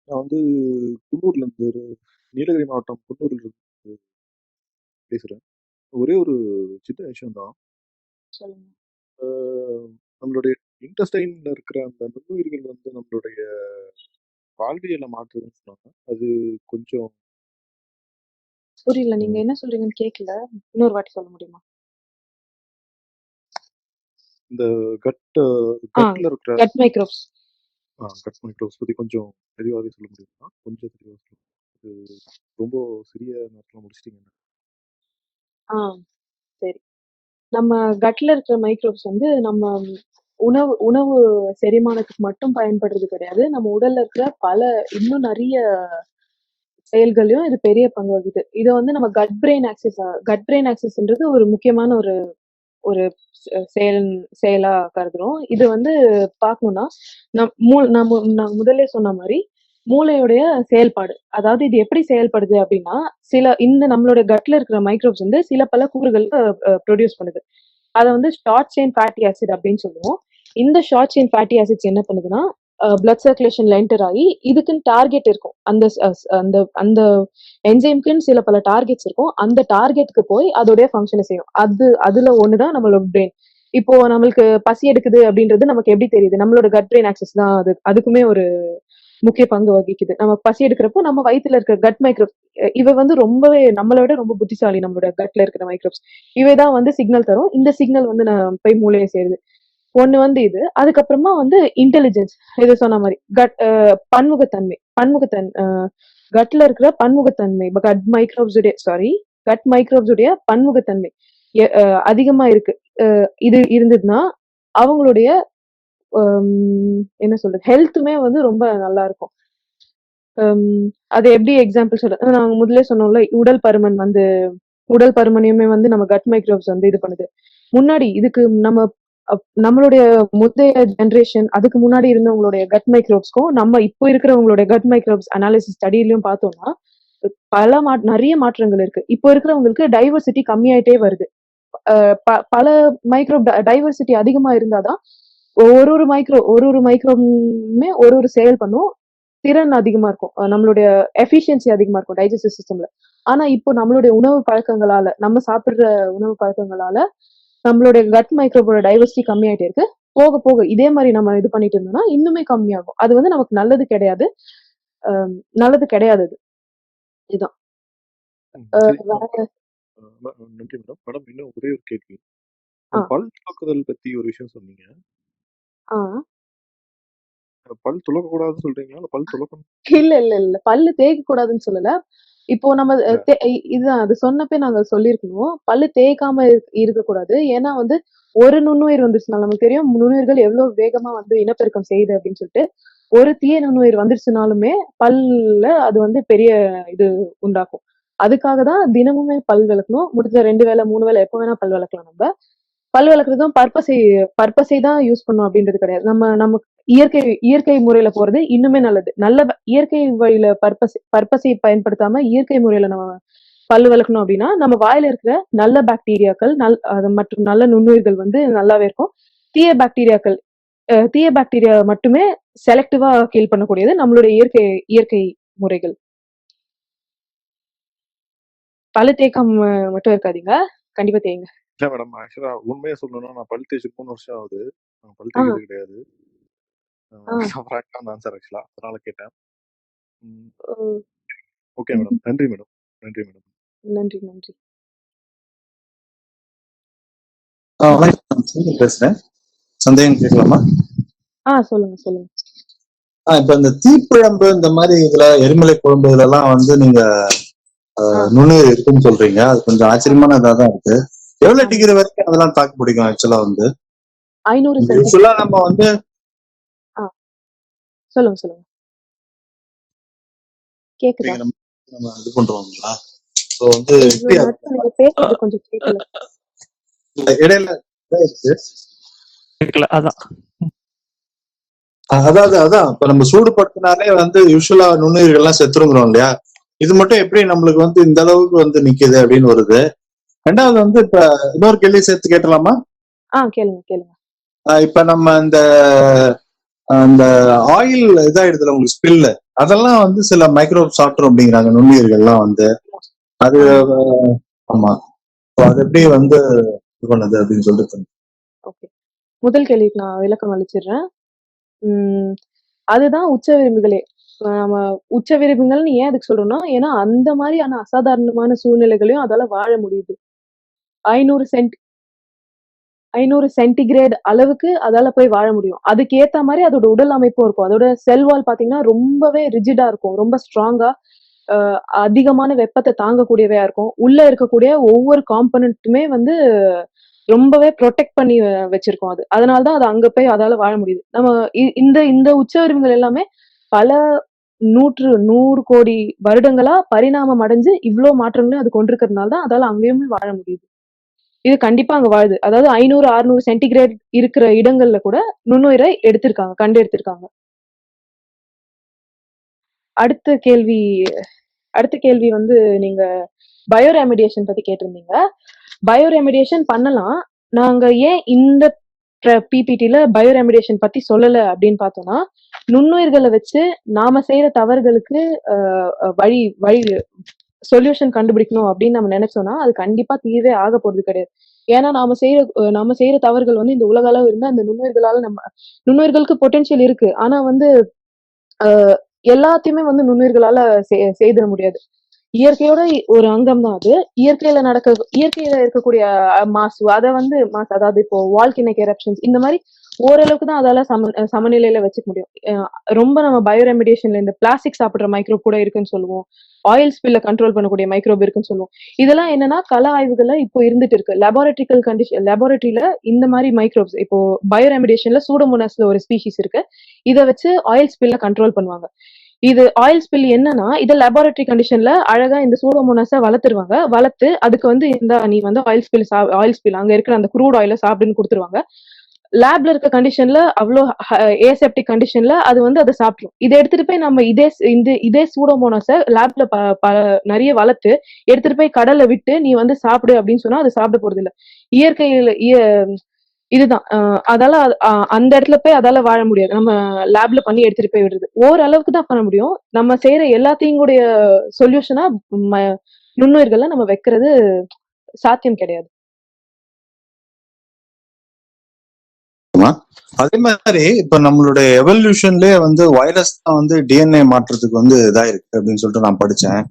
நான் வந்து குன்னூர்ல இருந்து, நீலகிரி மாவட்டம் குன்னூர்ல இருந்து பேசுறேன். ஒரே ஒரு சின்ன விஷயம் தான். சொல்லுங்க. நம்மளுடைய இன்டெஸ்டைன்ல இருக்கிற அந்த நுண்ணுயிர்கள் வந்து நம்மளுடைய வாழ்வியலை மாற்றுதுன்னு சொன்னாங்க. அது கொஞ்சம் புரியல, நீங்க என்ன சொல்றீங்கன்னு கேட்கல. இன்னொரு வாட்டி சொல்ல முடியுமா? இந்த கட்ல இருக்கிற கட் மைக்ரோப்ஸ் கட் மைக்ரோப்ஸ் பத்தி கொஞ்சம் தெளிவாகவே சொல்ல முடியுமா? கொஞ்சம் தெளிவாக சொல்லுங்க. அது ரொம்ப சிறிய நேரத்தில் முடிச்சிட்டீங்க. சரி. நம்ம கட்ல இருக்கிற மைக்ரோப்ஸ் வந்து நம்ம உணவு உணவு செரிமானத்துக்கு மட்டும் பயன்படுறது கிடையாது. நம்ம உடல்ல இருக்கிற இன்னும் நிறைய செயல்களையும் இது பெரிய பங்கு வகிக்குது. இதை வந்து நம்ம கட் பிரெயின் ஆக்சிஸ்ன்றது ஒரு முக்கியமான ஒரு ஒரு செயலா கருதுறோம். இது வந்து பார்க்கணும்னா நான் முதல்ல சொன்ன மாதிரி மூளையுடைய செயல்பாடு, அதாவது இது எப்படி செயல்படுது அப்படின்னா, இந்த நம்மளோட கட்ல இருக்கிற மைக்ரோப்ஸ் வந்து பல கூறுகள் ப்ரொடியூஸ் பண்ணுது. அதை வந்து ஷார்ட் செயின் ஃபேட்டி ஆசிட் அப்படின்னு சொல்லுவோம். இந்த ஷார்ட் செயின் ஃபேட்டி ஆசிட்ஸ் என்ன பண்ணுதுன்னா பிளட் சர்க்குலேஷன்ல என்டர் ஆகி இதுக்குன்னு டார்கெட் இருக்கும். அந்த அந்த அந்த என்சைம்க்குன்னு பல டார்கெட்ஸ் இருக்கும். அந்த டார்கெட்டுக்கு போய் அதோடைய ஃபங்க்ஷனை செய்யும். அதுல ஒண்ணுதான் நம்மளோட பிரெயின். இப்போ நம்மளுக்கு பசி எடுக்குது அப்படின்றது நமக்கு எப்படி தெரியுது? நம்மளோட கட் பிரெயின் ஆக்சஸ் தான் அதுக்குமே ஒரு முக்கிய பங்கு வகிக்குது. நமக்கு பசி எடுக்கிறப்போ நம்ம வயிற்றுல இருக்கிற கட் மைக்ரோப்ஸ் இவ வந்து ரொம்பவே நம்மளை விட ரொம்ப புத்திசாலி. நம்மளோட கட்ல இருக்கிற மைக்ரோப்ஸ் இவைதான் வந்து சிக்னல் தரும். இந்த சிக்னல் வந்து நான் போய் மூளையை சேருது. ஒண்ணு வந்து இது. அதுக்கப்புறமா வந்து இன்டெலிஜென்ஸ், இது சொன்ன மாதிரி பன்முகத்தன்மை கட்ல இருக்கிற பன்முகத்தன்மை, கட் மைக்ரோப்ஸ் உடைய பன்முகத்தன்மை அதிகமா இருக்கு. இது இருந்ததுன்னா அவங்களுடைய என்ன சொல்றது, ஹெல்த்துமே வந்து ரொம்ப நல்லா இருக்கும். அது எப்படி எக்ஸாம்பிள் சொல்றது, நாங்க முதல்ல சொன்னோம்ல, உடல் பருமனையுமே வந்து நம்ம கட் மைக்ரோப்ஸ் வந்து இது பண்ணுது. முன்னாடி இதுக்கு நம்மளுடைய முந்தைய ஜெனரேஷன், அதுக்கு முன்னாடி இருந்தவங்களுடைய கட் மைக்ரோப்ஸ்க்கும் நம்ம இப்போ இருக்கிறவங்களுடைய கட் மைக்ரோப்ஸ் அனாலிசிஸ் ஸ்டடியிலயும் பார்த்தோம்னா நிறைய மாற்றங்கள் இருக்கு. இப்போ இருக்கிறவங்களுக்கு டைவர்சிட்டி கம்மியாயிட்டே வருது. பல மைக்ரோப் டைவர்சிட்டி அதிகமா இருந்தாதான் ஒரு ஒரு மைக்ரோமே ஒரு செயல் பண்ணும், திறன் அதிகமா இருக்கும், நம்மளுடைய எஃபிஷியன்சி அதிகமா இருக்கும் டைஜஸ்டிவ் சிஸ்டம்ல. ஆனா இப்போ நம்மளுடைய உணவு பழக்கங்களால, நம்ம சாப்பிடுற உணவு பழக்கங்களால நம்மளுடைய கட் மைக்ரோபோட டைவர்சிட்டி கம்மியாயிட்டே இருக்கு. போக போக இதே மாதிரி நம்ம இது பண்ணிட்டு இருந்தோம்னா இன்னுமே கம்மியாகும். அது வந்து நமக்கு நல்லது கிடையாது. அது இதுதான். சரி வேற நன்றி மேடம். மேடம் இன்னும் ஒரே ஒரு கேள்வி. பல் துலக்குதல் பத்தி ஒரு விஷயம் சொன்னீங்க. பல் துலக்கக்கூடாதுன்னு சொல்றீங்களா, இல்ல பல் துலக்கணும்? இல்ல பல்லு தேய்க்க கூடாதுன்னு சொல்லல. இப்போ நம்ம இதுதான் அது சொன்னப்பே நாங்க சொல்லியிருக்கணும், பல்லு தேய்க்காம இருக்கக்கூடாது. ஏன்னா வந்து ஒரு நுண்ணுயிர் வந்துருச்சுனால, நமக்கு தெரியும் நுண்ணுயிர்கள் எவ்வளவு வேகமா வந்து இனப்பெருக்கம் செய்யுது அப்படின்னு சொல்லிட்டு. ஒரு தீய நுண்ணுயிர் வந்துருச்சுனாலுமே பல்ல அது வந்து பெரிய இது உண்டாக்கும். அதுக்காக தான் தினமுமே பல் விளக்கணும். முடிஞ்ச 2 வேளை 3 வேளை எப்ப வேணா பல் விளக்கலாம். நம்ம பல் விளக்குறதும் பர்பஸை தான் யூஸ் பண்ணும் அப்படின்றது கிடையாது. நம்ம இயற்கை முறையில போறது இன்னுமே நல்லது. இயற்கை வழியில பர்பஸை பயன்படுத்தாம இயற்கை முறையில நம்ம பல் விளக்கணும் அப்படின்னா, நம்ம வாயில இருக்கிற நல்ல பாக்டீரியாக்கள் மற்றும் நல்ல நுண்ணுயிர்கள் வந்து நல்லாவே இருக்கும். தீய பாக்டீரியா மட்டுமே செலக்டிவா கீல் பண்ணக்கூடியது நம்மளுடைய இயற்கை முறைகள். பல்லு தேய்க்காம மட்டும் இருக்காதீங்க, கண்டிப்பா தேய்ங்க. இல்ல மேடம், ஆக்சுவலா உண்மையா சொல்லணும்னா நான் பல் தேய்ச்சி 3 வருஷம் ஆகுது. நான் பல் தேய்க்கிறது கிடையாது. ஆன்சர் ஆக்சுவலா, அதனால கேட்டேன். Okay madam. நன்றி மேடம். நன்றி. பேசுறேன். சந்தேகம் கேட்கலாமா? சொல்லுங்க. இப்ப இந்த தீக்குழம்பு இந்த மாதிரி இதுல எரிமலை குழம்பு இதெல்லாம் வந்து நீங்க நுண்ணுயிர் இருக்குன்னு சொல்றீங்க. அது கொஞ்சம் ஆச்சரியமான இதாதான் இருக்கு. எவ்வளவு டிகிரி வரைக்கும் அதெல்லாம் தாக்கு பிடிக்கும்? ஆக்சுவலா வந்து 500 நம்ம வந்து சொல்லுங்க கேக்குதா? நம்ம இது பண்றோம்ங்களா? சோ வந்து நீங்க பேசுறது கொஞ்சம் கேட்கல. இடையில கேட்கல. அதான் இப்ப நம்ம சூடுபடுத்தினாலே வந்து யூஸ்வலா நுண்ணுயிர்கள்லாம் செத்துருங்கிறோம் இல்லையா? இது மட்டும் எப்படி நம்மளுக்கு வந்து இந்த அளவுக்கு வந்து நிக்குது அப்படின்னு வருது. ரெண்டாவது வந்து இப்ப இன்னொரு கேள்வி சேர்த்து கேட்டலாமா? கேளுங்க. இப்ப நம்ம அந்த ஆயில் இதாயிடுதுல உங்களுக்கு ஸ்பில், அதெல்லாம் வந்து சில மைக்ரோப் சாப்பிட்றோம் அப்படிங்கிறாங்க நுண்ணுயிர்கள்லாம் வந்து. அது ஆமா, அது எப்படி வந்து இது பண்ணுது அப்படின்னு சொல்லிட்டு. ஓகே, முதல் கேள்விக்கு நான் விளக்கம் அளிச்சிடுறேன். அதுதான் உச்ச விரும்புகளே. நம்ம உச்ச விரும்புகள்னு ஏன் அதுக்கு சொல்றோம்னா, ஏன்னா அந்த மாதிரியான அசாதாரணமான சூழ்நிலைகளையும் அதால வாழ முடியுது. 500 சென்டிகிரேட் அளவுக்கு அதால போய் வாழ முடியும். அதுக்கு ஏத்த மாதிரி அதோட உடல் அமைப்பும் இருக்கும். அதோட செல் வால் பாத்தீங்கன்னா ரொம்பவே ரிஜிடா இருக்கும், ரொம்ப ஸ்ட்ராங்கா, அதிகமான வெப்பத்தை தாங்கக்கூடியவையா இருக்கும். உள்ள இருக்கக்கூடிய ஒவ்வொரு காம்பனண்ட்டுமே வந்து ரொம்பவே ப்ரொடெக்ட் பண்ணி வச்சிருக்கோம். அதனாலதான் அது அங்க போய் அதால வாழ முடியுது. நம்ம இந்த உச்ச விரும்புகள் எல்லாமே பல 100 கோடி வருடங்களா பரிணாமம் அடைஞ்சு இவ்வளவு மாற்றங்களையும் அது கொண்டிருக்கிறதுனால தான் அதால அங்கேயுமே வாழ முடியுது. இது கண்டிப்பா அங்க வாழுது. அதாவது 500-600 சென்டிகிரேட் இருக்கிற இடங்கள்ல கூட நுண்ணுயிரை கண்டு எடுத்திருக்காங்க. அடுத்த கேள்வி வந்து நீங்க பயோ ரெமிடியேஷன் பத்தி கேட்டிருந்தீங்க. பயோ ரெமிடியேஷன் பண்ணலாம். நாங்க ஏன் இந்த பிபிடில பயோ ரெமிடியேஷன் பத்தி சொல்லல அப்படின்னு பார்த்தோம்னா, நுண்ணுயிர்களை வச்சு நாம செய்யற தவறுகளுக்கு வழி சொல்யூஷன் கண்டுபிடிக்கணும் அப்படின்னு நம்ம நினைச்சோம்னா அது கண்டிப்பா தீர்வே ஆக போறது கிடையாது. ஏன்னா நாம செய்யற தவறுகள் வந்து இந்த உலக அளவு இருந்தா அந்த நுண்ணுயிர்களுக்கு பொட்டென்சியல் இருக்கு. ஆனா வந்து எல்லாத்தையுமே வந்து நுண்ணுயிர்களால செய்திட முடியாது. இயற்கையோட ஒரு அங்கம் தான் அது. இயற்கையில இருக்கக்கூடிய மாசு, அதாவது இப்போ வால்கனிக் எரப்ஷன்ஸ் இந்த மாதிரி ஓரளவுக்கு தான் அதால சமநிலையில வச்சுக்க முடியும். ரொம்ப நம்ம பயோ ரெமிடியேஷன்ல இந்த பிளாஸ்டிக் சாப்பிடுற மைக்ரோப் கூட இருக்குன்னு சொல்லுவோம், ஆயில் ஸ்பில்ல கண்ட்ரோல் பண்ணக்கூடிய மைக்ரோப் இருக்குன்னு சொல்லுவோம். இதெல்லாம் என்னன்னா கள ஆய்வுகள்ல இப்போ இருந்துட்டு இருக்கு. லெபார்டரியில இந்த மாதிரி மைக்ரோப்ஸ், இப்போ பயோ ரெமிடியேஷன்ல சூடோமோனாஸ்ல ஒரு ஸ்பீஷிஸ் இருக்கு, இதை வச்சு ஆயில் ஸ்பில்ல கண்ட்ரோல் பண்ணுவாங்க. இது ஆயில் ஸ்பில் என்னன்னா, இத லேபரட்டரி கண்டிஷன்ல அழகா இந்த சூடோமோனாஸ வளர்த்துருவாங்க. வளர்த்து அதுக்கு வந்து நீ வந்து ஆயில் ஸ்பில் அங்க இருக்கிற அந்த க்ரூட் ஆயில சாப்பிடுன்னு குடுத்துருவாங்க. லேப்ல இருக்க கண்டிஷன்ல அவ்ளோ ஏசெப்டிக் கண்டிஷன்ல அது வந்து அத சாப்பிட்ரும். இத எடுத்துட்டு போய் நம்ம இதே சூடோமோனாஸ லேப்ல நெறைய வளர்த்து எடுத்துட்டு போய் கடல்ல விட்டு நீ வந்து சாப்பிடு அப்படின்னு சொன்னா அது சாப்பிட போறதில்ல. இயற்கையில இதுதான். அதால அந்த இடத்துல போய் அதால வாழ முடியாது. நம்ம லேப்ல பண்ணி எடுத்துட்டு போய் விடுறது. ஓரளவுக்கு தான் பண்ண முடியும். நம்ம செய்யற எல்லாத்தையும் கூடிய சொல்யூஷனா நுண்ணுயிர்கள்ல நம்ம வைக்கிறது சாத்தியம் கிடையாது. அதே மாதிரி இப்ப நம்மளுடைய எவல்யூஷன்லயே வந்து வைரஸ் தான் வந்து டிஎன்ஏ மாற்றத்துக்கு வந்து இதாயிருக்கு அப்படின்னு சொல்லிட்டு நான் படிச்சேன்.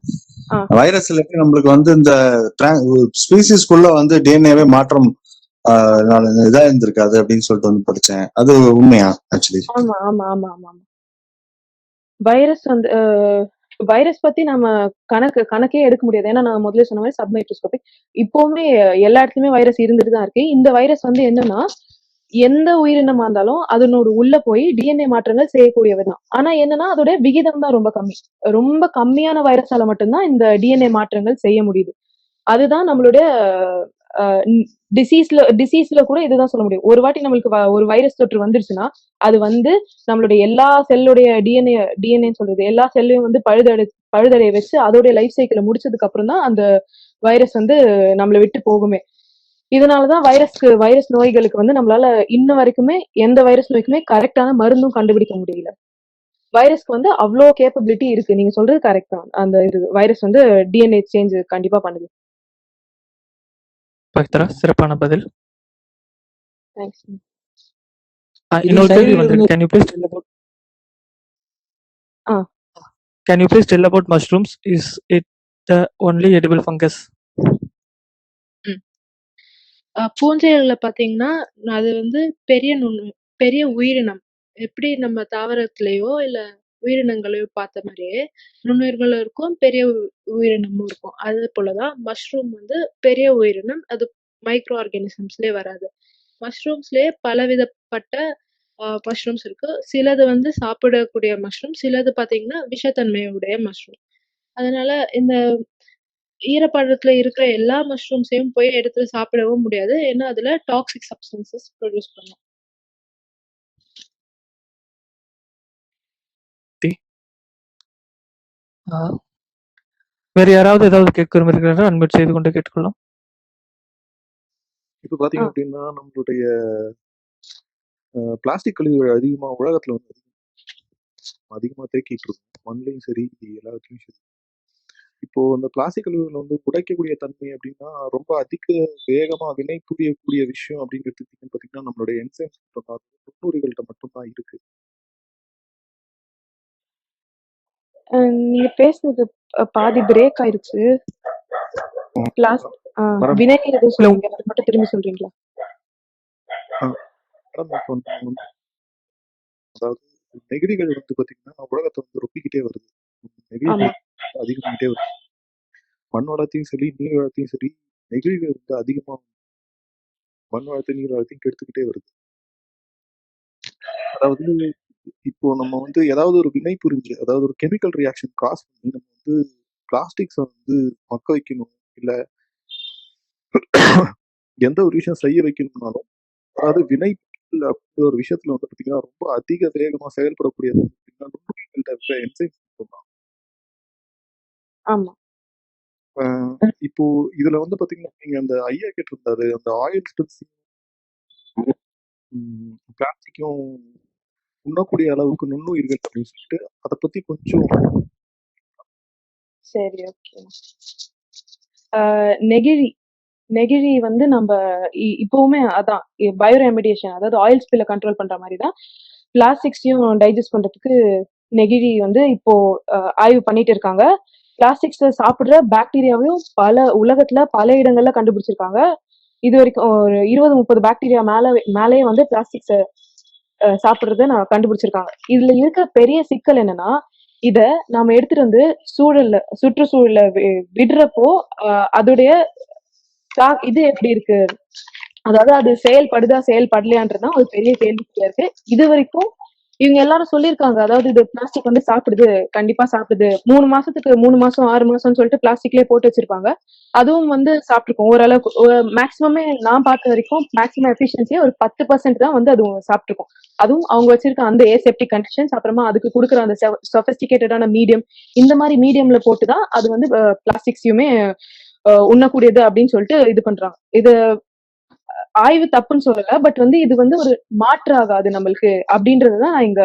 வைரஸ்ல நம்மளுக்கு வந்து இந்த ஸ்பீசிஸ்குள்ள வந்து டிஎன்ஏவே மாற்றம் இதா இருந்திருக்காது அப்படின்னு சொல்லிட்டு வந்து படிச்சேன். அது உண்மையா? ஆக்சுவலி ஆமா ஆமா ஆமா ஆமா ஆமா வைரஸ் வந்து வைரஸ் பத்தி நம்ம கணக்கே எடுக்க முடியாது. ஏன்னா நான் முதல்ல சொன்ன மாதிரி சப்மைக்ரோஸ்கோபிக். இப்பவுமே எல்லா இடத்துலயுமே வைரஸ் இருந்துட்டு தான் இருக்கு. இந்த வைரஸ் வந்து என்னன்னா, எந்த உயிரினமா இருந்தாலும் அதனோட உள்ள போய் டிஎன்ஏ மாற்றங்கள் செய்யக்கூடியதுதான். ஆனா என்னன்னா அதோட விகிதம் தான் ரொம்ப கம்மி. ரொம்ப கம்மியான வைரஸால மட்டும்தான் இந்த டிஎன்ஏ மாற்றங்கள் செய்ய முடியுது. அதுதான் நம்மளுடைய டிசீஸ்ல கூட இதுதான் சொல்ல முடியும். ஒரு வாட்டி நம்மளுக்கு ஒரு வைரஸ் தொற்று வந்துருச்சுன்னா அது வந்து நம்மளுடைய எல்லா செல்லுடைய டிஎன்ஏ சொல்றது எல்லா செல்லையும் வந்து பழுதடைய வச்சு அதோடைய லைஃப் சைக்கிளை முடிச்சதுக்கு அப்புறம் தான் அந்த வைரஸ் வந்து நம்மளை விட்டு போகுமே. இதனாலதான் வைரஸ் நோய்களுக்கு வந்து நம்மளால இன்ன வரைக்குமே எந்த வைரஸ் நோய்க்குமே கரெக்டான மருந்தும் கண்டுபிடிக்க முடியல. வைரஸ்க்கு வந்து அவ்வளோ கேப்பபிலிட்டி இருக்கு. நீங்க சொல்றது கரெக்ட் தான். அந்த இது வைரஸ் வந்து டிஎன்ஏ சேஞ்ச் கண்டிப்பா பண்ணுது. பவித்ரா, சிறப்பான பதில். தேங்க்ஸ். இன்னொரு கேள்வி வந்து can you please tell about mushrooms? Is it the only edible fungus? பூஞ்சைகள்ல பாத்தீங்கன்னா அது வந்து பெரிய உயிரினம். எப்படி நம்ம தாவரத்திலேயோ இல்ல உயிரினங்களையோ பார்த்த மாதிரியே நுண்ணுயிர்களும் இருக்கும், பெரிய உயிரினமும் இருக்கும். அது போலதான் மஷ்ரூம் வந்து பெரிய உயிரினம். அது மைக்ரோ ஆர்கானிசம்ஸ்லயே வராது. மஷ்ரூம்ஸ்லயே பலவிதப்பட்ட மஷ்ரூம்ஸ் இருக்கு. சிலது வந்து சாப்பிடக்கூடிய மஷ்ரூம், சிலது பாத்தீங்கன்னா விஷத்தன்மையுடைய மஷ்ரூம். அதனால இந்த ஈரப்பதத்துல இருக்கிற எல்லா மஷ்ரூம்ஸையும் போய் எடுத்து சாப்பிடவும் முடியாது. ஏன்னா அதுல டாக்ஸிக் சப்ஸ்டன்சஸ் ப்ரொடியூஸ் பண்ணும். வேற யாராவது ஏதாவது கேட்க விரும்புகிறீர்களா? அன்மியூட் செய்து கொண்டு கேட்டுக்கொள்ளலாம். இப்ப பாத்தீங்க அப்படின்னா நம்மளுடைய பிளாஸ்டிக் கழிவுகள் அதிகமா உலகத்துல வந்து அதிகமா தேக்கிட்டு இருக்கும். மண்லையும் சரி, எல்லாத்துலயும் சரி. இப்போ அந்த பிளாஸ்டிக் கழிவுகள் வந்து உடைக்கக்கூடிய தன்மை அப்படின்னா ரொம்ப அதிக வேகமா வினை புரியக்கூடிய விஷயம் அப்படின்னு எடுத்துக்கிட்டீங்கன்னு பாத்தீங்கன்னா நம்மளுடைய என்சைம்ஸ் நுண்ணுயிர்கள்ட்ட மட்டும்தான் இருக்கு. நீங்க பேசுனது பாதி பிரேக் ஆயிருச்சு. வினைகள் எதுவும் சொல்லுங்க, அது மட்டும் திரும்பி சொல்றீங்களா? அதாவது நெகிழிகள் வந்து பாத்தீங்கன்னா உலகத்தை வந்து ரொப்பிக்கிட்டே வருது. நெகிழிகள் அதிகமாகிட்டே வருது. மண் வளத்தையும் சரி, நீர் வளத்தையும் சரி, நெகிழிகள் வந்து அதிகமா மண் வளத்தை நீர் வளத்தையும் கெடுத்துக்கிட்டே வருது. அதாவது இப்போ நம்ம வந்து ஏதாவது ஒரு வினை புரிஞ்சு, அதாவது ஒரு கெமிக்கல் ரியாக்ஷன் காஸ் பண்ணி நம்ம வந்து பிளாஸ்டிக்ஸை வந்து மக்க வைக்கணும், இல்ல எந்த ஒரு விஷயம் செய்ய வைக்கணும்னாலும், அதாவது வினை அப்படின்ற ஒரு விஷயத்துல வந்து பாத்தீங்கன்னா ரொம்ப அதிக வேகமா செயல்படக்கூடியது நுண்ணுயிர்கள்ட்ட இருக்கிற என்சைம்ஸ் மட்டும்தான். ஆமா. இப்போ இதுல வந்து பாத்தீங்கன்னா நீங்க அந்த ஐயா கேட்டிருந்தாரு, அந்த ஆயில் ஸ்பில்ஸையும் பிளாஸ்டிக்கும் உண்ணக்கூடிய அளவுக்கு நுண்ணுயிர்கள் அப்படின்னு சொல்லிட்டு அதை பத்தி கொஞ்சம். சரி, ஓகே. நெகிழி வந்து நம்ம இப்பவுமே அதான் பயோரெமிடியேஷன், அதாவது ஆயில் ஸ்பில்ல கண்ட்ரோல் பண்ற மாதிரி தான் பிளாஸ்டிக்ஸையும் டைஜஸ்ட் பண்றதுக்கு நெகிழி வந்து இப்போ ஆய்வு பண்ணிட்டு இருக்காங்க. பிளாஸ்டிக்ஸை சாப்பிடுற பாக்டீரியாவையும் உலகத்துல பல இடங்கள்ல கண்டுபிடிச்சிருக்காங்க. இது வரைக்கும் ஒரு 20-30 பாக்டீரியா மேலேயே வந்து பிளாஸ்டிக்ஸை சாப்பிடுறத நான் கண்டுபிடிச்சிருக்காங்க. இதுல இருக்க பெரிய சிக்கல் என்னன்னா, இத நாம எடுத்துட்டு வந்து சுற்றுச்சூழல்ல விடுறப்போ அதோடைய இது எப்படி இருக்கு, அதாவது அது செயல்படலையான்றதுதான் ஒரு பெரிய கேள்விக்குறியா இருக்கு. இது வரைக்கும் இவங்க எல்லாரும் சொல்லியிருக்காங்க. அதாவது இது பிளாஸ்டிக் வந்து சாப்பிடுது, கண்டிப்பா சாப்பிடுது. 3 மாசத்துக்கு 3 மாசம், 6 மாசம்னு சொல்லிட்டு பிளாஸ்டிக்லயே போட்டு வச்சிருப்பாங்க. அதுவும் வந்து சாப்பிட்டுருக்கும். ஓரளவுக்கு மேக்ஸிமமே நான் பார்த்த வரைக்கும் மேக்ஸிமம் எஃபிஷியன்சியே ஒரு 10% தான் வந்து அது சாப்பிட்டுருக்கும். அதுவும் அவங்க வச்சிருக்க அந்த ஏசெப்டிக் கண்டிஷன்ஸ், அப்புறமா அதுக்கு குடுக்குற அந்த சொபிஸ்டிகேட்டடான மீடியம், இந்த மாதிரி மீடியம்ல போட்டு தான் அது வந்து பிளாஸ்டிக்ஸையுமே உண்ணக்கூடியது அப்படின்னு சொல்லிட்டு இது பண்றாங்க. இது ஆய்வு தப்புன்னு சொல்லல. பட் வந்து இது வந்து ஒரு மாற்று ஆகாது நம்மளுக்கு அப்படின்றதுதான் நான் இங்க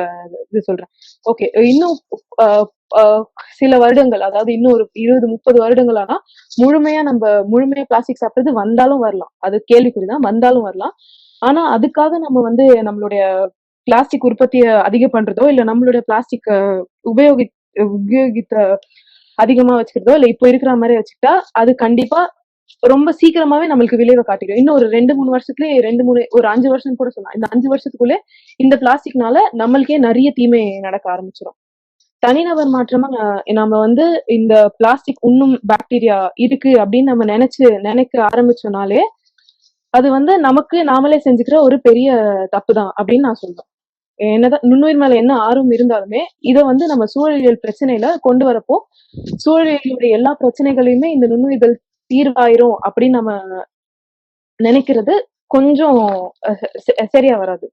இது சொல்றேன். ஓகே, இன்னும் அஹ், அஹ், சில வருடங்கள், அதாவது இன்னும் ஒரு 20-30 வருடங்கள் ஆனா முழுமையா பிளாஸ்டிக் சாப்பிட்டது வந்தாலும் வரலாம். அது கேள்விக்குறிதான், வந்தாலும் வரலாம். ஆனா அதுக்காக நம்ம வந்து நம்மளுடைய பிளாஸ்டிக் உற்பத்தியை அதிகம் பண்றதோ, இல்ல நம்மளுடைய பிளாஸ்டிக் உபயோகித்த அதிகமா வச்சுக்கிறதோ, இல்ல இப்போ இருக்கிற மாதிரி வச்சுக்கிட்டா அது கண்டிப்பா ரொம்ப சீக்கிரமாவே நம்மளுக்கு விளைவை காட்டிடும். இன்னும் ஒரு 2-3 வருஷத்துலயே ஒரு 5 வருஷம் கூட சொல்லலாம். இந்த 5 வருஷத்துக்குள்ளே இந்த பிளாஸ்டிக்னால நம்மளுக்கே நிறைய தீமை நடக்க ஆரம்பிச்சிடும். தனிநபர் மாற்றமா நம்ம வந்து இந்த பிளாஸ்டிக் உண்ணும் பாக்டீரியா இருக்கு அப்படின்னு நம்ம நினைக்க ஆரம்பிச்சோம்னாலே அது வந்து நமக்கு நாமளே செஞ்சுக்கிற ஒரு பெரிய தப்பு தான் அப்படின்னு நான் சொல்றேன். என்னதான் நுண்ணுயிர் மேல என்ன ஆர்வம் இருந்தாலுமே இதை வந்து நம்ம சூழலியல் பிரச்சனையில கொண்டு வரப்போ சூழலியலுடைய எல்லா பிரச்சனைகளையுமே இந்த நுண்ணுயிர்கள் தீர்வாயிரும் அப்படின்னு நம்ம நினைக்கிறது கொஞ்சம் சரியா வராது.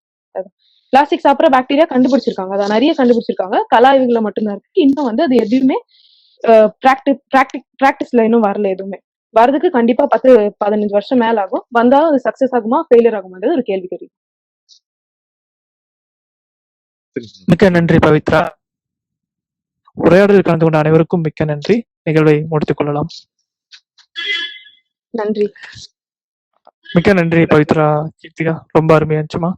பிளாஸ்டிக் சாப்பிட்ற பாக்டீரியா கண்டுபிடிச்சிருக்காங்க, அதான் நிறைய கண்டுபிடிச்சிருக்காங்க. கலாய்வுகளை மட்டும்தான் இருக்கு. இன்னும் வந்து அது எதுவுமே பிராக்டிஸ்ல இன்னும் வரல. எதுவுமே வரதுக்கு கண்டிப்பா 10-15 வருஷம் மேல ஆகும். வந்தாலும் அது சக்சஸ் ஆகுமா ஃபெயிலியர் ஆகுமான்றது ஒரு கேள்விக்குறி. மிக்க நன்றி பவித்ரா. உரையாடலில் கலந்து கொண்ட அனைவருக்கும் மிக்க நன்றி. நிகழ்வை முடித்துக் கொள்ளலாம். நன்றி. மிக்க நன்றி பவித்ரா, கீர்த்திகா, ரொம்ப அருமையா இருந்துச்சுமா.